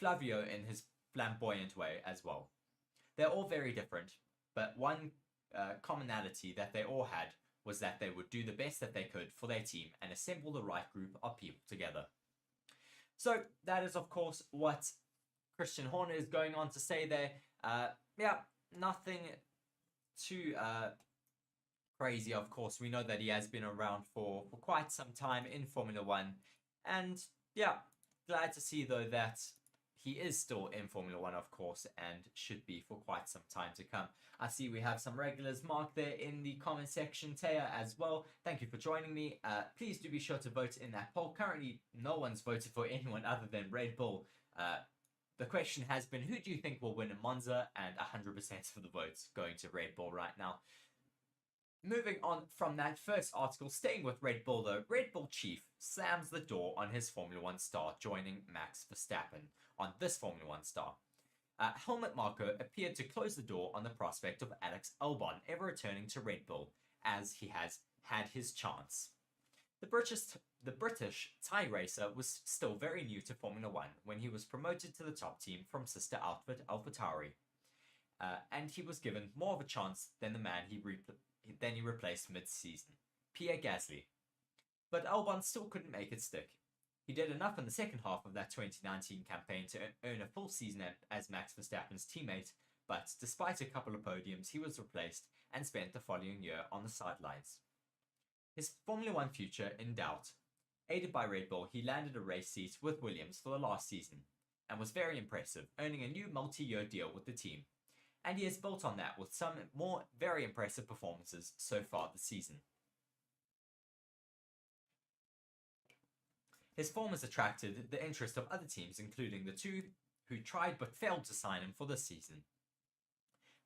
Speaker 2: Flavio in his flamboyant way as well. They're all very different, but one commonality that they all had was that they would do the best that they could for their team and assemble the right group of people together. So that is, of course, what Christian Horner is going on to say there. Nothing too crazy, of course. We know that he has been around for quite some time in Formula One. And yeah, glad to see, though, that he is still in Formula One, of course, and should be for quite some time to come. I see we have some regulars marked there in the comment section, Taya, as well. Thank you for joining me. Please do be sure to vote in that poll. Currently, no one's voted for anyone other than Red Bull. The question has been, who do you think will win in Monza? And 100% of the votes going to Red Bull right now. Moving on from that first article, staying with Red Bull though, Red Bull chief slams the door on his Formula One star joining Max Verstappen on this Formula One star. Helmut Marko appeared to close the door on the prospect of Alex Albon ever returning to Red Bull, as he has had his chance. The British Thai racer was still very new to Formula One when he was promoted to the top team from sister outfit AlphaTauri, and he was given more of a chance than the man he replaced mid-season, Pierre Gasly. But Albon still couldn't make it stick. He did enough in the second half of that 2019 campaign to earn a full season as Max Verstappen's teammate, but despite a couple of podiums, he was replaced and spent the following year on the sidelines. His Formula One future in doubt. Aided by Red Bull, he landed a race seat with Williams for the last season, and was very impressive, earning a new multi-year deal with the team. And he has built on that with some more very impressive performances so far this season. His form has attracted the interest of other teams, including the two who tried but failed to sign him for this season.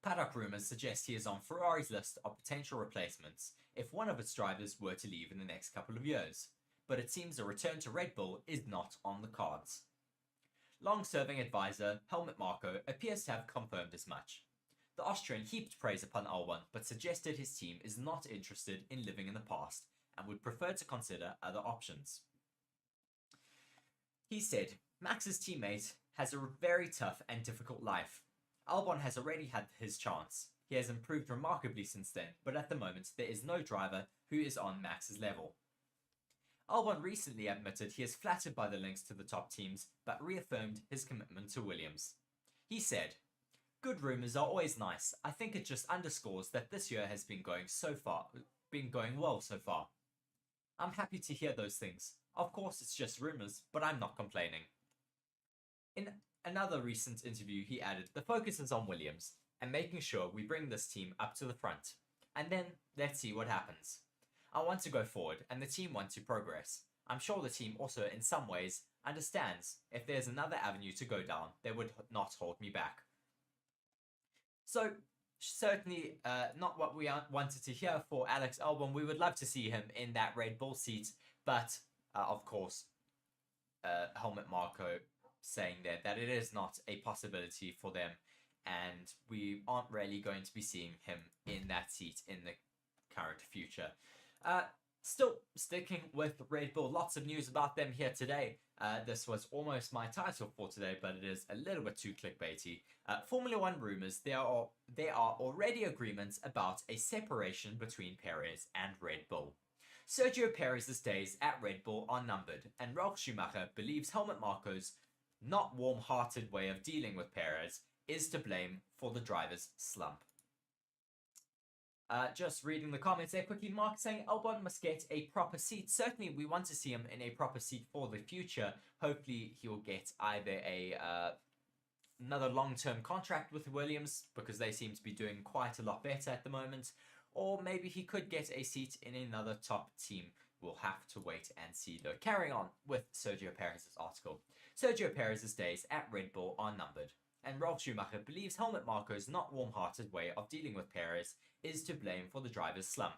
Speaker 2: Paddock rumours suggest he is on Ferrari's list of potential replacements if one of its drivers were to leave in the next couple of years, but it seems a return to Red Bull is not on the cards. Long-serving advisor Helmut Marko appears to have confirmed as much. The Austrian heaped praise upon Albon, but suggested his team is not interested in living in the past and would prefer to consider other options. He said, Max's teammate has a very tough and difficult life. Albon has already had his chance. He has improved remarkably since then, but at the moment there is no driver who is on Max's level. Albon recently admitted he is flattered by the links to the top teams, but reaffirmed his commitment to Williams. He said, good rumours are always nice. I think it just underscores that this year has been going well so far. I'm happy to hear those things. Of course it's just rumours, but I'm not complaining. In another recent interview he added, the focus is on Williams, and making sure we bring this team up to the front. And then, let's see what happens. I want to go forward, and the team want to progress. I'm sure the team also, in some ways, understands if there's another avenue to go down, they would not hold me back. So, certainly not what we wanted to hear for Alex Albon. We would love to see him in that Red Bull seat, but of course, Helmut Marko saying there that it is not a possibility for them, and we aren't really going to be seeing him in that seat in the current future. Still sticking with Red Bull, lots of news about them here today. This was almost my title for today, but it is a little bit too clickbaity. Formula One rumors, there are already agreements about a separation between Perez and Red Bull. Sergio Perez's days at Red Bull are numbered, and Ralf Schumacher believes Helmut Marko's not warm-hearted way of dealing with Perez is to blame for the driver's slump. Just reading the comments there quickly. Mark saying Albon must get a proper seat. Certainly, we want to see him in a proper seat for the future. Hopefully, he will get either another long-term contract with Williams, because they seem to be doing quite a lot better at the moment, or maybe he could get a seat in another top team. We'll have to wait and see, though. Carrying on with Sergio Perez's article. Sergio Perez's days at Red Bull are numbered, and Ralf Schumacher believes Helmut Marko's not warm-hearted way of dealing with Perez is to blame for the driver's slump.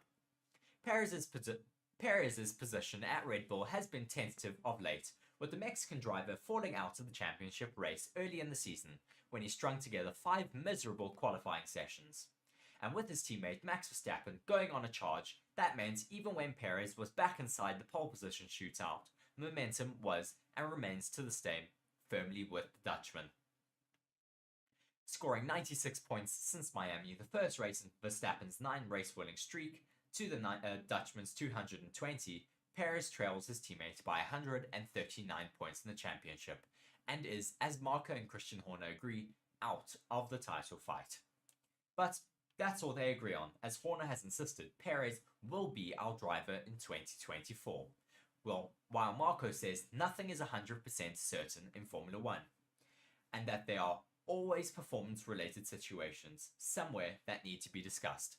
Speaker 2: Perez's position at Red Bull has been tentative of late, with the Mexican driver falling out of the championship race early in the season when he strung together 5 miserable qualifying sessions. And with his teammate Max Verstappen going on a charge, that meant even when Perez was back inside the pole position shootout, momentum was and remains to this day firmly with the Dutchman. Scoring 96 points since Miami, the first race in Verstappen's 9-race winning streak, to the Dutchman's 220, Perez trails his teammate by 139 points in the championship, and is, as Marko and Christian Horner agree, out of the title fight. But that's all they agree on, as Horner has insisted Perez will be our driver in 2024. Well, while Marko says nothing is 100% certain in Formula One, and that there are always performance-related situations somewhere that need to be discussed.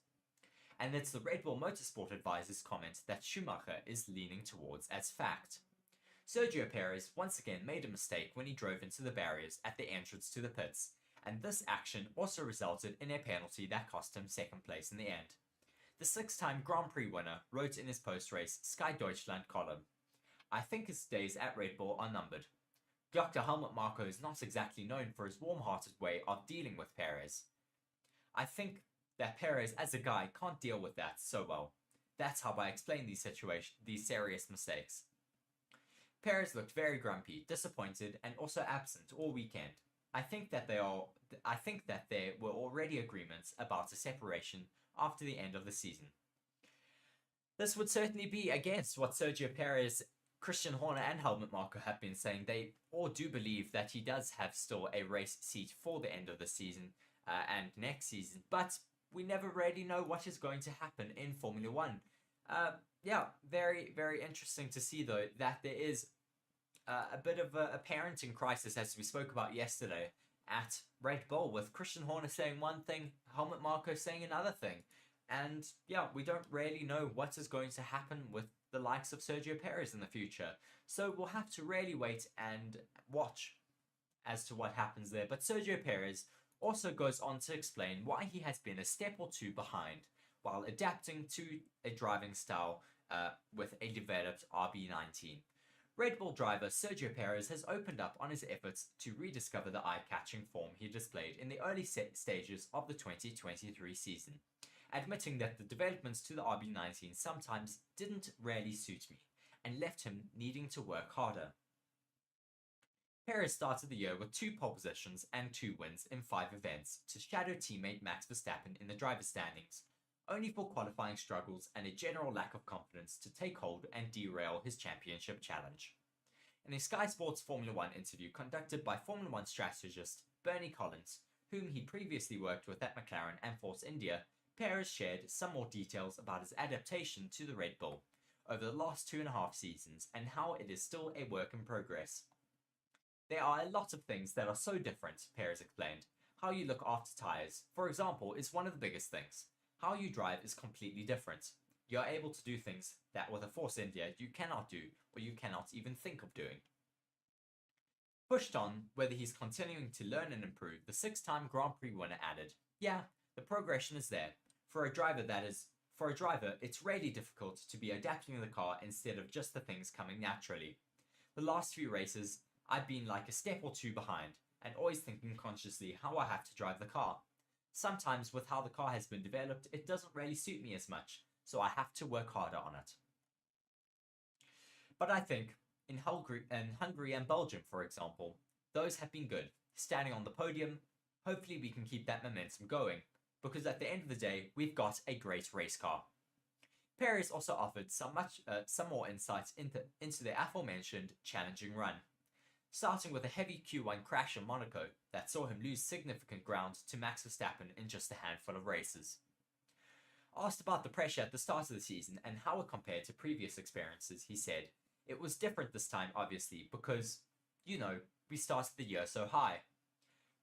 Speaker 2: And it's the Red Bull Motorsport advisor's comment that Schumacher is leaning towards as fact. Sergio Perez once again made a mistake when he drove into the barriers at the entrance to the pits, and this action also resulted in a penalty that cost him second place in the end. The 6-time Grand Prix winner wrote in his post-race Sky Deutschland column, "I think his days at Red Bull are numbered. Dr. Helmut Marko is not exactly known for his warm-hearted way of dealing with Perez. I think that Perez as a guy can't deal with that so well. That's how I explain these serious mistakes." Perez looked very grumpy, disappointed, and also absent all weekend. I think that there were already agreements about a separation after the end of the season. This would certainly be against what Sergio Perez, Christian Horner, and Helmut Marko have been saying. They all do believe that he does have still a race seat for the end of the season and next season, but we never really know what is going to happen in Formula One. Yeah, very, very interesting to see, though, that there is a bit of a parenting crisis, as we spoke about yesterday, at Red Bull, with Christian Horner saying one thing, Helmut Marko saying another thing. And yeah, we don't really know what is going to happen with the likes of Sergio Perez in the future. So we'll have to really wait and watch as to what happens there. But Sergio Perez also goes on to explain why he has been a step or two behind while adapting to a driving style with a developed RB19. Red Bull driver Sergio Perez has opened up on his efforts to rediscover the eye-catching form he displayed in the early stages of the 2023 season, admitting that the developments to the RB19 sometimes didn't really suit me and left him needing to work harder. Perez started the year with 2 pole positions and 2 wins in 5 events to shadow teammate Max Verstappen in the driver's standings, only for qualifying struggles and a general lack of confidence to take hold and derail his championship challenge. In a Sky Sports Formula One interview conducted by Formula One strategist Bernie Collins, whom he previously worked with at McLaren and Force India, Perez shared some more details about his adaptation to the Red Bull over the last 2.5 seasons and how it is still a work in progress. "There are a lot of things that are so different," Perez explained. "How you look after tyres, for example, is one of the biggest things. How you drive is completely different. You are able to do things that with a Force India you cannot do, or you cannot even think of doing." Pushed on whether he's continuing to learn and improve, the 6-time Grand Prix winner added, "Yeah, the progression is there. For a driver, it's really difficult to be adapting the car instead of just the things coming naturally. The last few races, I've been like a step or 2 behind, and always thinking consciously how I have to drive the car. Sometimes with how the car has been developed, it doesn't really suit me as much, so I have to work harder on it." But I think in Hungary and Belgium, for example, those have been good. Standing on the podium, hopefully we can keep that momentum going, because at the end of the day, we've got a great race car. Perez also offered some more insights into the aforementioned challenging run, starting with a heavy Q1 crash in Monaco that saw him lose significant ground to Max Verstappen in just a handful of races. Asked about the pressure at the start of the season and how it compared to previous experiences, he said, "It was different this time, obviously, because, we started the year so high.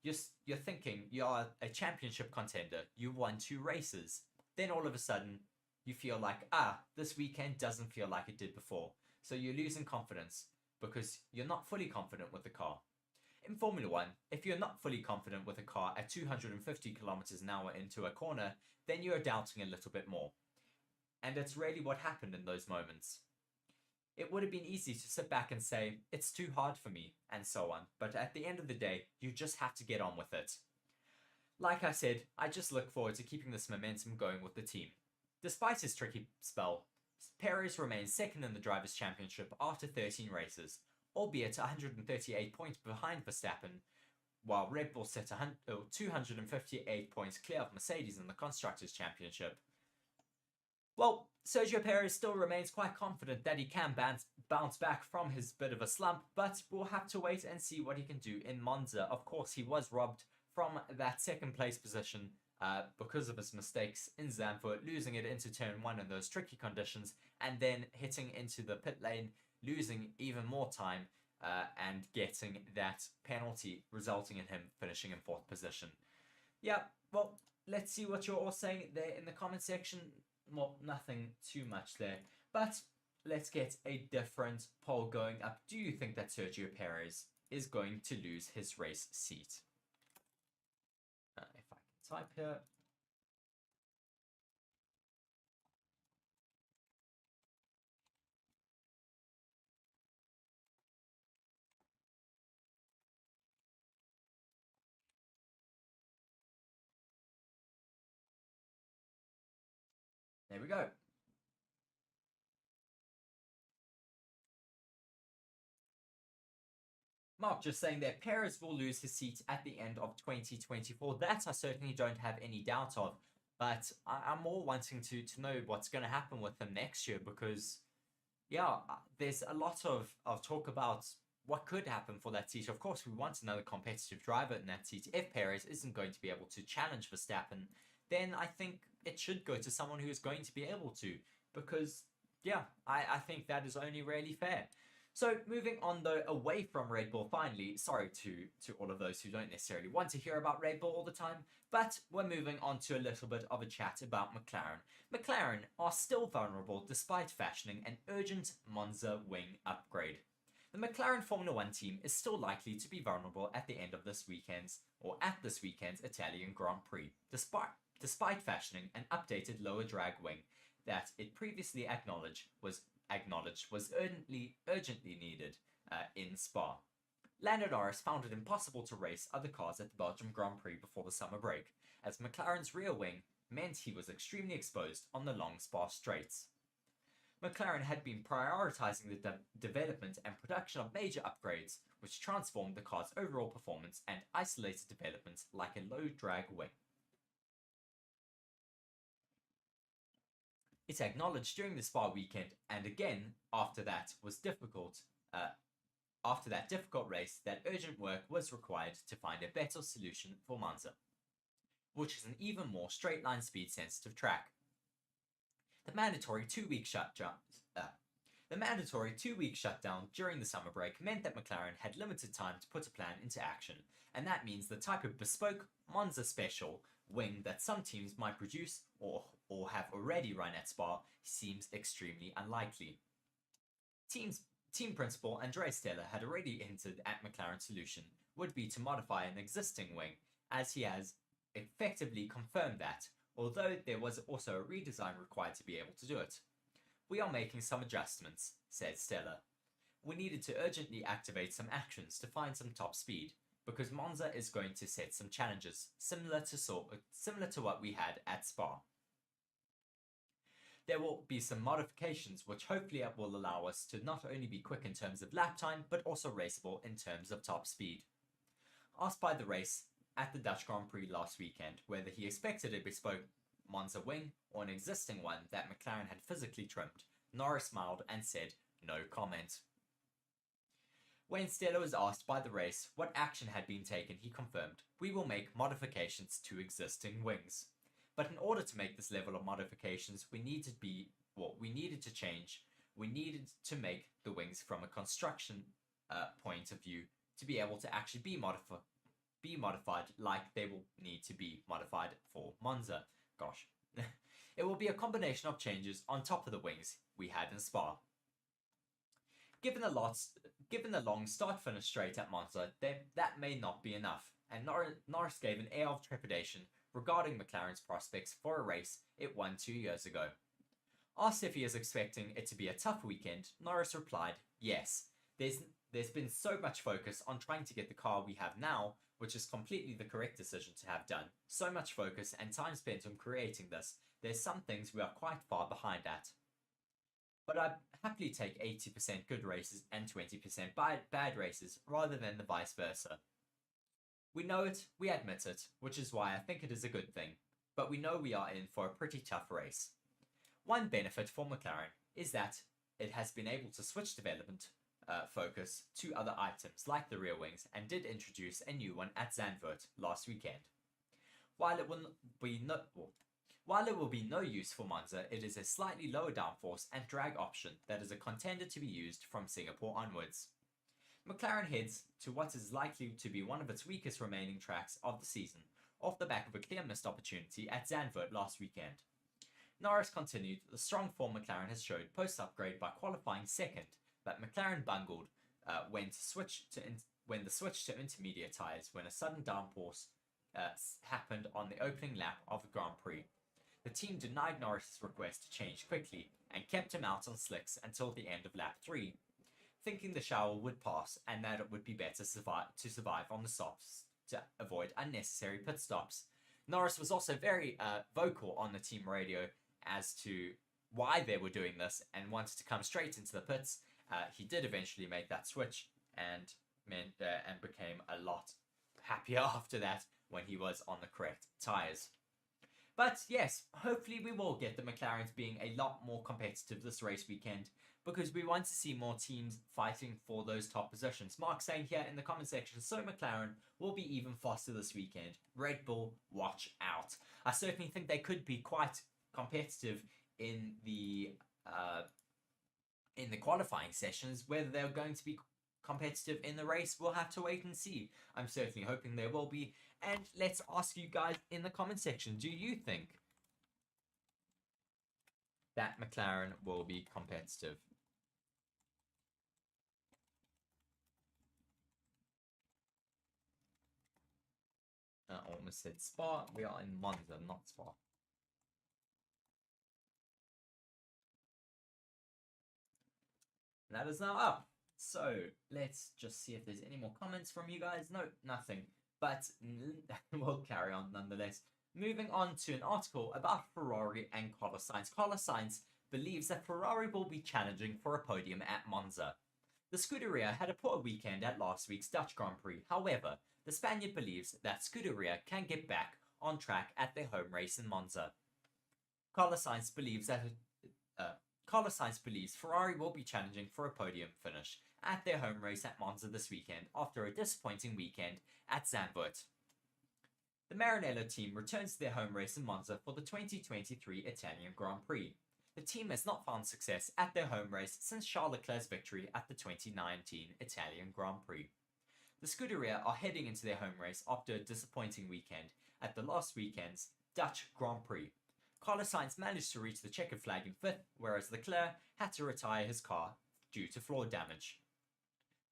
Speaker 2: You're thinking you are a championship contender, you won 2 races. Then all of a sudden, you feel like, this weekend doesn't feel like it did before. So you're losing confidence because you're not fully confident with the car. In Formula 1, if you're not fully confident with a car at 250 kilometers an hour into a corner, then you're doubting a little bit more. And it's really what happened in those moments. It would have been easy to sit back and say, it's too hard for me, and so on. But at the end of the day, you just have to get on with it. Like I said, I just look forward to keeping this momentum going with the team. Despite his tricky spell, Perez remains second in the Drivers' Championship after 13 races, albeit 138 points behind Verstappen, while Red Bull set 258 points clear of Mercedes in the Constructors' Championship. Well, Sergio Perez still remains quite confident that he can bounce back from his bit of a slump, but we'll have to wait and see what he can do in Monza. Of course, he was robbed from that second place position because of his mistakes in Zandvoort, losing it into turn 1 in those tricky conditions, and then hitting into the pit lane, losing even more time, and getting that penalty, resulting in him finishing in 4th position. Yeah, well, let's see what you're all saying there in the comment section. Well, nothing too much there, but let's get a different poll going up. Do you think that Sergio Perez is going to lose his race seat? If I can type here. There we go. Mark just saying that Perez will lose his seat at the end of 2024. That I certainly don't have any doubt of. But I'm more wanting to know what's going to happen with him next year because, yeah, there's a lot of talk about what could happen for that seat. Of course, we want another competitive driver in that seat. If Perez isn't going to be able to challenge Verstappen, then I think it should go to someone who is going to be able to. Because, yeah, I think that is only really fair. So moving on though, away from Red Bull finally, sorry to all of those who don't necessarily want to hear about Red Bull all the time, but we're moving on to a little bit of a chat about McLaren. McLaren are still vulnerable despite fashioning an urgent Monza wing upgrade. The McLaren Formula 1 team is still likely to be vulnerable at the end of this weekend's Italian Grand Prix, despite fashioning an updated lower drag wing that it previously acknowledged was urgently needed in Spa. Lando Norris found it impossible to race other cars at the Belgium Grand Prix before the summer break, as McLaren's rear wing meant he was extremely exposed on the long Spa straights. McLaren had been prioritizing the development and production of major upgrades, which transformed the car's overall performance and isolated development like a low drag wing. It acknowledged during the Spa weekend, and again after that difficult race, that urgent work was required to find a better solution for Monza, which is an even more straight-line speed-sensitive track. The mandatory two-week shutdown during the summer break meant that McLaren had limited time to put a plan into action, and that means the type of bespoke Monza special wing that some teams might produce or have already run at Spa seems extremely unlikely. Team principal Andrea Stella had already hinted at McLaren's solution would be to modify an existing wing, as he has effectively confirmed that, although there was also a redesign required to be able to do it. "We are making some adjustments," said Stella. "We needed to urgently activate some actions to find some top speed, because Monza is going to set some challenges similar to what we had at Spa." There will be some modifications which hopefully will allow us to not only be quick in terms of lap time, but also raceable in terms of top speed. Asked by the race at the Dutch Grand Prix last weekend whether he expected a bespoke Monza wing or an existing one that McLaren had physically trimmed, Norris smiled and said, "No comment." When Stella was asked by the race what action had been taken, he confirmed, "We will make modifications to existing wings." But in order to make this level of modifications, we needed to make the wings from a construction point of view to be able to actually be modified like they will need to be modified for Monza. Gosh. It will be a combination of changes on top of the wings we had in Spa. Given the long start-finish straight at Monza, that may not be enough, and Norris gave an air of trepidation regarding McLaren's prospects for a race it won 2 years ago. Asked if he is expecting it to be a tough weekend, Norris replied, "Yes. There's been so much focus on trying to get the car we have now, which is completely the correct decision to have done. So much focus and time spent on creating this. There's some things we are quite far behind at. But I'd happily take 80% good races and 20% bad races rather than the vice versa. We know it, we admit it, which is why I think it is a good thing. But we know we are in for a pretty tough race." One benefit for McLaren is that it has been able to switch development focus to other items like the rear wings and did introduce a new one at Zandvoort last weekend. While it will be no use for Monza, it is a slightly lower downforce and drag option that is a contender to be used from Singapore onwards. McLaren heads to what is likely to be one of its weakest remaining tracks of the season, off the back of a clear missed opportunity at Zandvoort last weekend. Norris continued the strong form McLaren has showed post-upgrade by qualifying second, but McLaren bungled when the switch to intermediate tyres when a sudden downforce happened on the opening lap of the Grand Prix. The team denied Norris's request to change quickly and kept him out on slicks until the end of lap 3, thinking the shower would pass and that it would be better to survive on the softs to avoid unnecessary pit stops. Norris was also very vocal on the team radio as to why they were doing this and wanted to come straight into the pits. He did eventually make that switch and became a lot happier after that when he was on the correct tyres. But yes, hopefully we will get the McLarens being a lot more competitive this race weekend because we want to see more teams fighting for those top positions. Mark saying here in the comment section, so McLaren will be even faster this weekend. Red Bull, watch out. I certainly think they could be quite competitive in the qualifying sessions. Whether they're going to be competitive in the race, we'll have to wait and see. I'm certainly hoping there will be. And let's ask you guys in the comment section, do you think that McLaren will be competitive? I almost said Spa. We are in Monza, not Spa. That is now up. So let's just see if there's any more comments from you guys. No, nothing. But we'll carry on nonetheless. Moving on to an article about Ferrari and Carlos Sainz. Carlos Sainz believes that Ferrari will be challenging for a podium at Monza. The Scuderia had a poor weekend at last week's Dutch Grand Prix. However, the Spaniard believes that Scuderia can get back on track at their home race in Monza. Carlos Sainz believes Ferrari will be challenging for a podium finish at their home race at Monza this weekend after a disappointing weekend at Zandvoort. The Maranello team returns to their home race in Monza for the 2023 Italian Grand Prix. The team has not found success at their home race since Charles Leclerc's victory at the 2019 Italian Grand Prix. The Scuderia are heading into their home race after a disappointing weekend at the last weekend's Dutch Grand Prix. Carlos Sainz managed to reach the checkered flag in 5th, whereas Leclerc had to retire his car due to floor damage.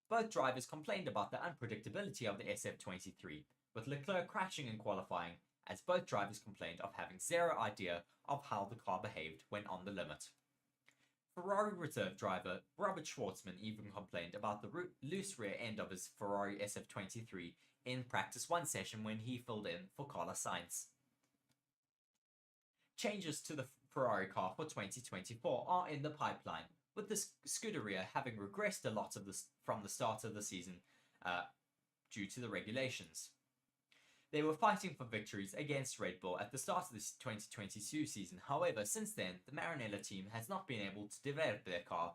Speaker 2: Both drivers complained about the unpredictability of the SF23, with Leclerc crashing in qualifying, as both drivers complained of having zero idea of how the car behaved when on the limit. Ferrari reserve driver Robert Schwartzman even complained about the loose rear end of his Ferrari SF23 in practice 1 session when he filled in for Carlos Sainz. Changes to the Ferrari car for 2024 are in the pipeline, with the Scuderia having regressed a lot from the start of the season due to the regulations. They were fighting for victories against Red Bull at the start of the 2022 season. However, since then, the Maranello team has not been able to develop their car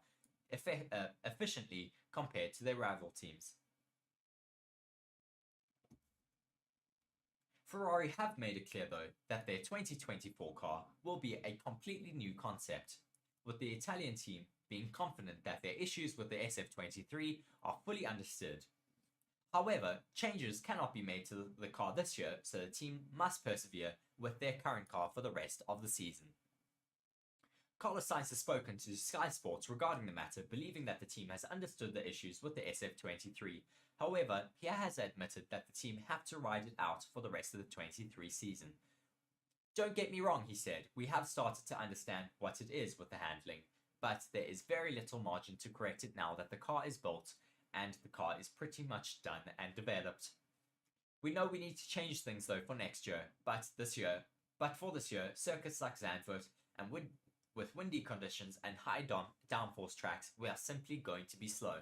Speaker 2: efficiently compared to their rival teams. Ferrari have made it clear, though, that their 2024 car will be a completely new concept, with the Italian team being confident that their issues with the SF23 are fully understood. However, changes cannot be made to the car this year, so the team must persevere with their current car for the rest of the season. Carlos Sainz has spoken to Sky Sports regarding the matter, believing that the team has understood the issues with the SF23. However, he has admitted that the team have to ride it out for the rest of the 23 season. Don't get me wrong, he said, we have started to understand what it is with the handling, but there is very little margin to correct it now that the car is built and the car is pretty much done and developed. We know we need to change things though for next year, but for this year, circuits like Zandvoort and with windy conditions and high downforce tracks, we are simply going to be slow.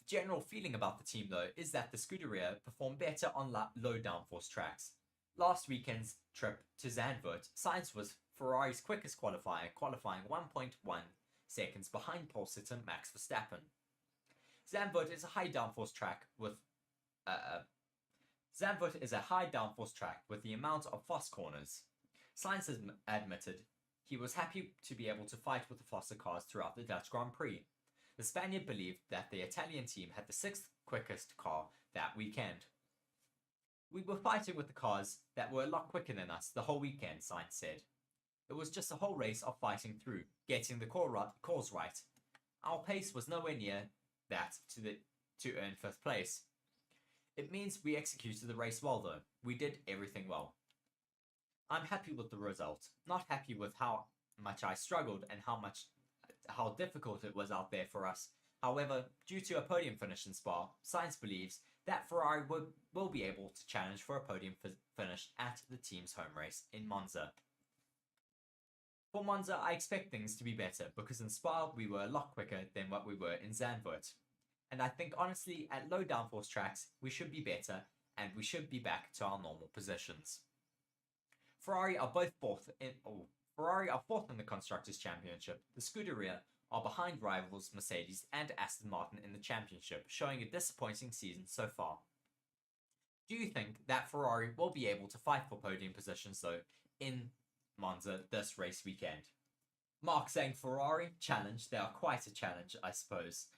Speaker 2: The general feeling about the team though is that the Scuderia perform better on low downforce tracks. Last weekend's trip to Zandvoort, Sainz was Ferrari's quickest qualifier, qualifying 1.1 seconds behind pole sitter Max Verstappen. Zandvoort is a high downforce track with the amount of fast corners. Sainz has admitted he was happy to be able to fight with the faster cars throughout the Dutch Grand Prix. The Spaniard believed that the Italian team had the 6th quickest car that weekend. We were fighting with the cars that were a lot quicker than us the whole weekend, Sainz said. It was just a whole race of fighting through, getting the cores right. Our pace was nowhere near that to earn 5th place. It means we executed the race well though. We did everything well. I'm happy with the result, not happy with how much I struggled and how difficult it was out there for us. However, due to a podium finish in Spa, Sainz believes that Ferrari will be able to challenge for a podium finish at the team's home race in Monza. For Monza, I expect things to be better because in Spa we were a lot quicker than what we were in Zandvoort. And I think honestly, at low downforce tracks, we should be better and we should be back to our normal positions. Ferrari are fourth in the Constructors' Championship. The Scuderia are behind rivals Mercedes and Aston Martin in the championship, showing a disappointing season so far. Do you think that Ferrari will be able to fight for podium positions though in Monza this race weekend? Mark saying Ferrari, challenge. They are quite a challenge, I suppose.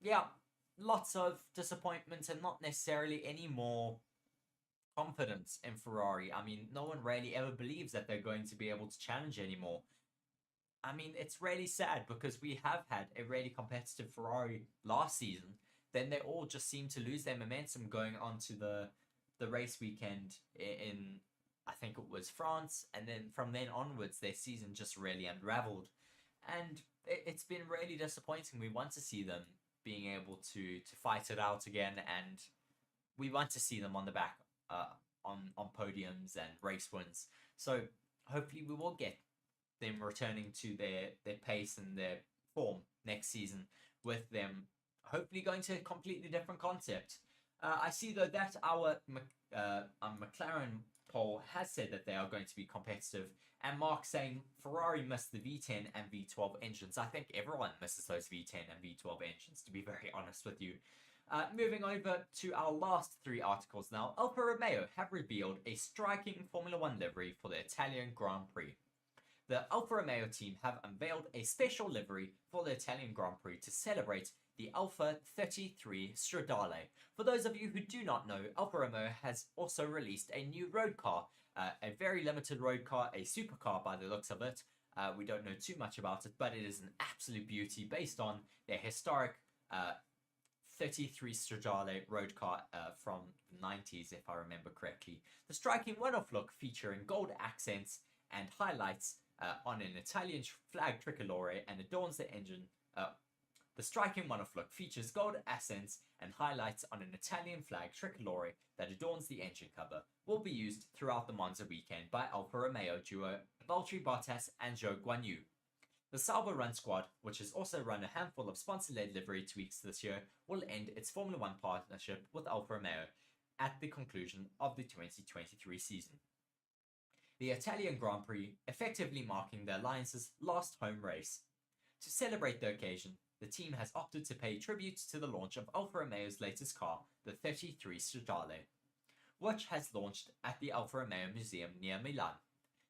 Speaker 2: Yeah, lots of disappointment and not necessarily any more confidence in Ferrari. I mean, no one really ever believes that they're going to be able to challenge anymore. I mean, it's really sad because we have had a really competitive Ferrari last season. Then they all just seem to lose their momentum going on to the race weekend in I think it was France. And then from then onwards, their season just really unraveled. And it's been really disappointing. We want to see them being able to fight it out again. And we want to see them on the back on podiums and race wins. So hopefully we will get them returning to their pace and their form next season, with them hopefully going to a completely different concept. I see though that our McLaren poll has said that they are going to be competitive, and Mark saying Ferrari missed the V10 and V12 engines. I think everyone misses those V10 and V12 engines, to be very honest with you. Moving over to our last 3 articles now, Alfa Romeo have revealed a striking Formula 1 livery for the Italian Grand Prix. The Alfa Romeo team have unveiled a special livery for the Italian Grand Prix to celebrate the Alfa 33 Stradale. For those of you who do not know, Alfa Romeo has also released a new road car, a very limited road car, a supercar by the looks of it. We don't know too much about it, but it is an absolute beauty based on their historic 33 Stradale road car from the 90s, if I remember correctly. The striking one-off look featuring gold accents and highlights on an Italian flag tricolore and adorns the engine The striking monoflock features gold accents and highlights on an Italian flag tricolore that adorns the engine cover. Will be used throughout the Monza weekend by Alfa Romeo duo Valtteri Bottas and Zhou Guanyu. The Sauber Run squad, which has also run a handful of sponsor-led livery tweaks this year, will end its Formula One partnership with Alfa Romeo at the conclusion of the 2023 season. The Italian Grand Prix effectively marking the Alliance's last home race. To celebrate the occasion, the team has opted to pay tribute to the launch of Alfa Romeo's latest car, the 33 Stradale, which has launched at the Alfa Romeo Museum near Milan,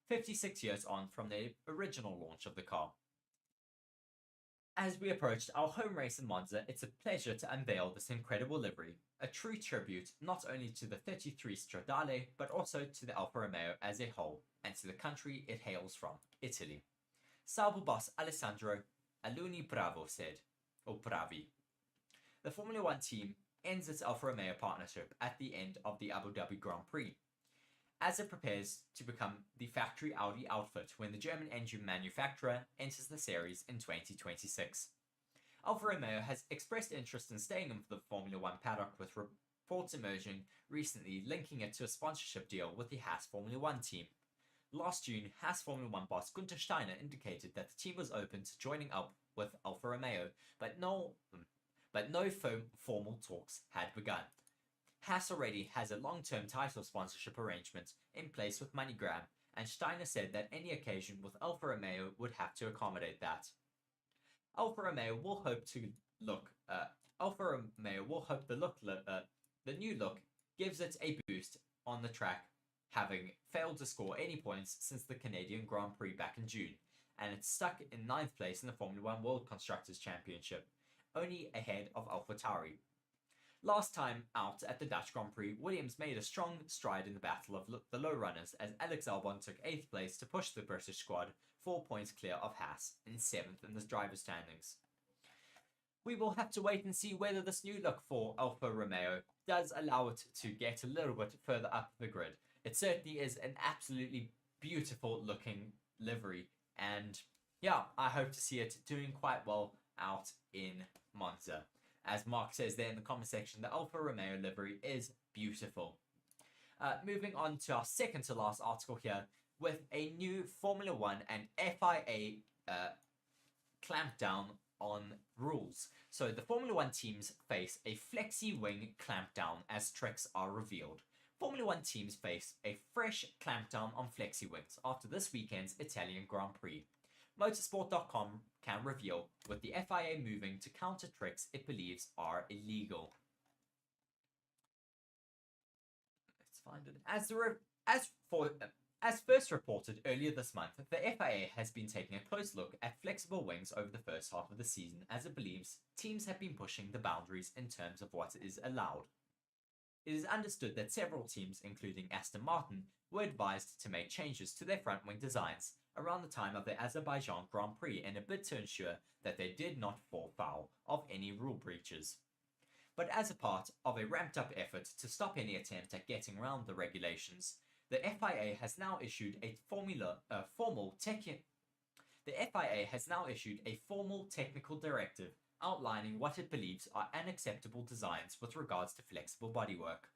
Speaker 2: 56 years on from the original launch of the car. As we approached our home race in Monza, it's a pleasure to unveil this incredible livery, a true tribute not only to the 33 Stradale, but also to the Alfa Romeo as a whole, and to the country it hails from, Italy. Sauber boss Alessandro Aluni Bravo said, or Bravi. The Formula One team ends its Alfa Romeo partnership at the end of the Abu Dhabi Grand Prix, as it prepares to become the factory Audi outfit when the German engine manufacturer enters the series in 2026. Alfa Romeo has expressed interest in staying in the Formula One paddock, with reports emerging recently linking it to a sponsorship deal with the Haas Formula One team. Last June, Haas Formula One boss Günther Steiner indicated that the team was open to joining up with Alfa Romeo, but no formal talks had begun. Haas already has a long-term title sponsorship arrangement in place with MoneyGram, and Steiner said that any occasion with Alfa Romeo would have to accommodate that. Alfa Romeo will hope the new look gives it a boost on the track, having failed to score any points since the Canadian Grand Prix back in June, and it's stuck in 9th place in the Formula One World Constructors' Championship, only ahead of AlphaTauri. Last time out at the Dutch Grand Prix, Williams made a strong stride in the battle of the low runners as Alex Albon took 8th place to push the British squad 4 points clear of Haas and 7th in the driver's standings. We will have to wait and see whether this new look for Alfa Romeo does allow it to get a little bit further up the grid. It certainly is an absolutely beautiful looking livery, and yeah, I hope to see it doing quite well out in Monza. As Mark says there in the comment section, the Alfa Romeo livery is beautiful. Moving on to our second to last article here, with a new Formula One and FIA clampdown on rules. So the Formula One teams face a flexi wing clampdown as tricks are revealed. Formula One teams face a fresh clampdown on flexi wings after this weekend's Italian Grand Prix. Motorsport.com can reveal, with the FIA moving to counter tricks it believes are illegal. Let's find it. As first reported earlier this month, the FIA has been taking a close look at flexible wings over the first half of the season, as it believes teams have been pushing the boundaries in terms of what is allowed. It is understood that several teams, including Aston Martin, were advised to make changes to their front wing designs around the time of the Azerbaijan Grand Prix in a bid to ensure that they did not fall foul of any rule breaches. But as a part of a ramped-up effort to stop any attempt at getting around the regulations, the FIA has now issued a formal technical directive outlining what it believes are unacceptable designs with regards to flexible bodywork.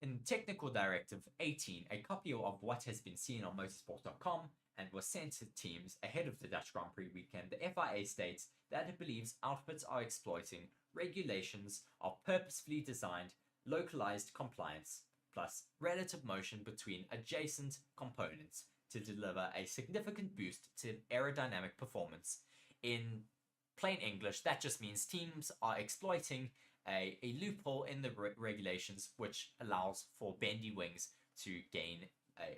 Speaker 2: In Technical Directive 18, a copy of what has been seen on Motorsports.com and was sent to teams ahead of the Dutch Grand Prix weekend, the FIA states that it believes outfits are exploiting regulations of purposefully designed, localized compliance, plus relative motion between adjacent components to deliver a significant boost to aerodynamic performance. In plain English, that just means teams are exploiting a loophole in the regulations which allows for bendy wings to gain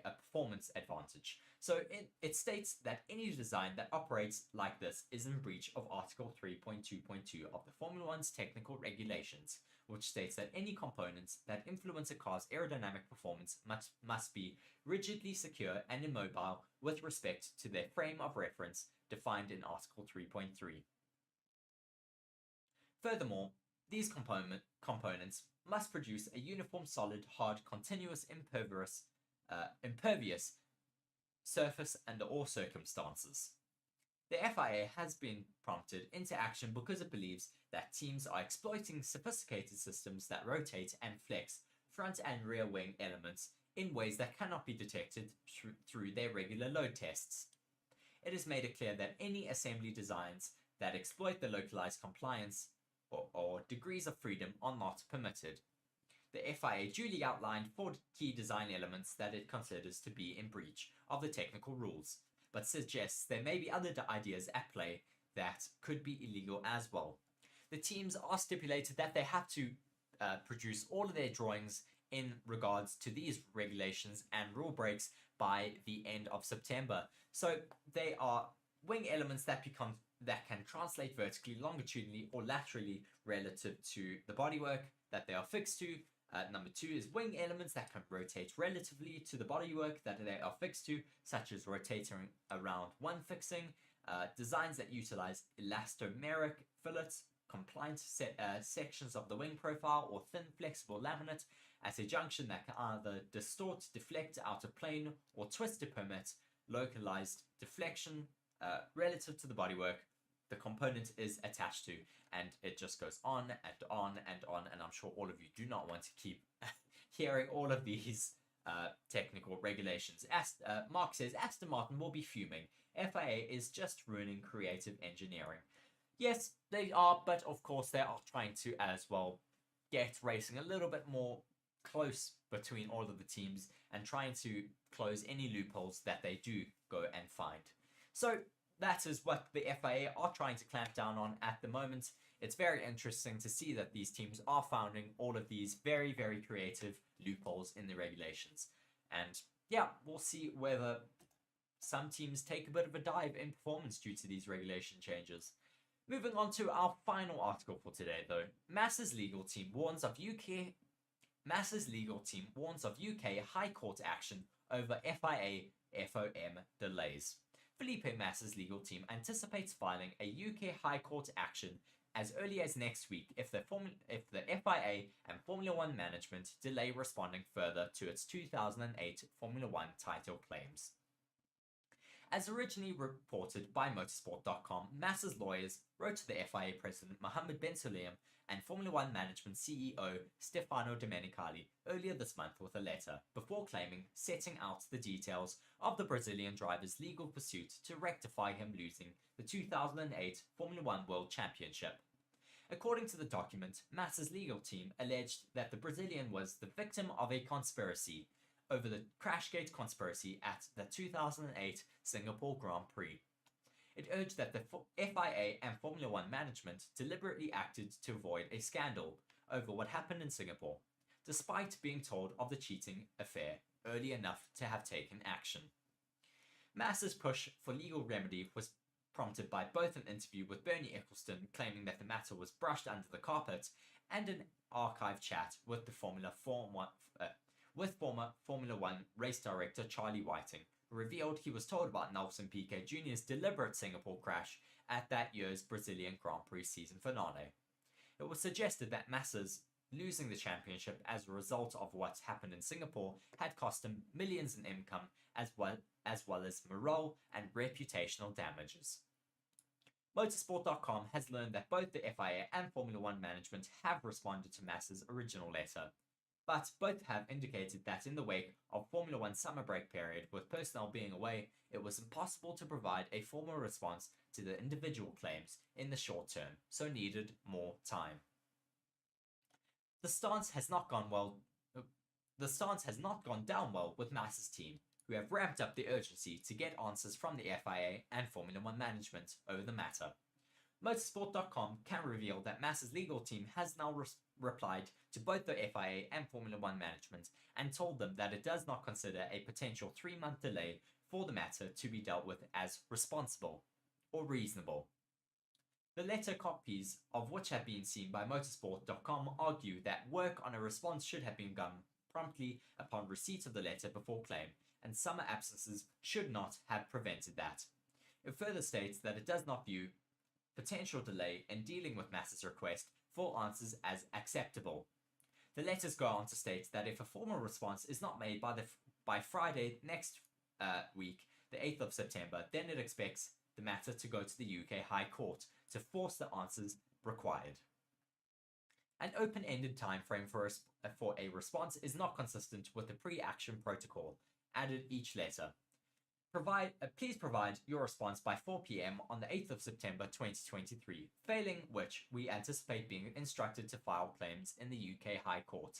Speaker 2: a performance advantage. So it states that any design that operates like this is in breach of Article 3.2.2 of the Formula One's technical regulations, which states that any components that influence a car's aerodynamic performance must be rigidly secure and immobile with respect to their frame of reference defined in Article 3.3. Furthermore, these components must produce a uniform, solid, hard, continuous, impervious surface under all circumstances. The FIA has been prompted into action because it believes that teams are exploiting sophisticated systems that rotate and flex front and rear wing elements in ways that cannot be detected through their regular load tests. It has made it clear that any assembly designs that exploit the localized compliance or degrees of freedom are not permitted. The FIA duly outlined 4 key design elements that it considers to be in breach of the technical rules, but suggests there may be other ideas at play that could be illegal as well. The teams are stipulated that they have to produce all of their drawings in regards to these regulations and rule breaks by the end of September. So they are wing elements that can translate vertically, longitudinally, or laterally relative to the bodywork that they are fixed to. Number 2 is wing elements that can rotate relatively to the bodywork that they are fixed to, such as rotating around one fixing, designs that utilize elastomeric fillets, compliant sections of the wing profile, or thin flexible laminate at a junction that can either distort, deflect out of plane, or twist to permit localized deflection relative to the bodywork the component is attached to, and it just goes on and on and on, and I'm sure all of you do not want to keep hearing all of these technical regulations. Mark says, Aston Martin will be fuming. FIA is just ruining creative engineering. Yes, they are, but of course they are trying to as well get racing a little bit more close between all of the teams and trying to close any loopholes that they do go and find. So that is what the FIA are trying to clamp down on at the moment. It's very interesting to see that these teams are finding all of these very, very creative loopholes in the regulations. And yeah, we'll see whether some teams take a bit of a dive in performance due to these regulation changes. Moving on to our final article for today, though. Massa's legal team warns of UK High Court action over FIA FOM delays. Felipe Massa's legal team anticipates filing a UK High Court action as early as next week if the FIA and Formula One management delay responding further to its 2008 Formula One title claims. As originally reported by Motorsport.com, Massa's lawyers wrote to the FIA president Mohammed Ben Sulayem and Formula One management CEO Stefano Domenicali earlier this month with a letter, before setting out the details of the Brazilian driver's legal pursuit to rectify him losing the 2008 Formula One World Championship. According to the document, Massa's legal team alleged that the Brazilian was the victim of a conspiracy over the Crashgate conspiracy at the 2008 Singapore Grand Prix. It urged that the FIA and Formula One management deliberately acted to avoid a scandal over what happened in Singapore, despite being told of the cheating affair early enough to have taken action. Massa's push for legal remedy was prompted by both an interview with Bernie Ecclestone claiming that the matter was brushed under the carpet and an archive chat with the former Formula One race director Charlie Whiting, who revealed he was told about Nelson Piquet Jr.'s deliberate Singapore crash at that year's Brazilian Grand Prix season finale. It was suggested that Massa's losing the championship as a result of what happened in Singapore had cost him millions in income as well as morale and reputational damages. Motorsport.com has learned that both the FIA and Formula One management have responded to Massa's original letter, but both have indicated that in the wake of Formula One's summer break period, with personnel being away, it was impossible to provide a formal response to the individual claims in the short term, so needed more time. The stance has not gone down well with Massa's team, who have ramped up the urgency to get answers from the FIA and Formula One management over the matter. Motorsport.com can reveal that Massa's legal team has now replied to both the FIA and Formula One management and told them that it does not consider a potential 3-month delay for the matter to be dealt with as responsible or reasonable. The letter copies of which have been seen by Motorsport.com argue that work on a response should have been done promptly upon receipt of the letter before claim, and summer absences should not have prevented that. It further states that it does not view potential delay in dealing with Massa's request for answers as acceptable. The letters go on to state that if a formal response is not made by Friday next week, the 8th of September, then it expects the matter to go to the UK High Court to force the answers required. An open-ended timeframe for a response is not consistent with the pre-action protocol, added each letter. Please provide your response by 4 p.m. on the 8th of September 2023, failing which we anticipate being instructed to file claims in the UK High Court.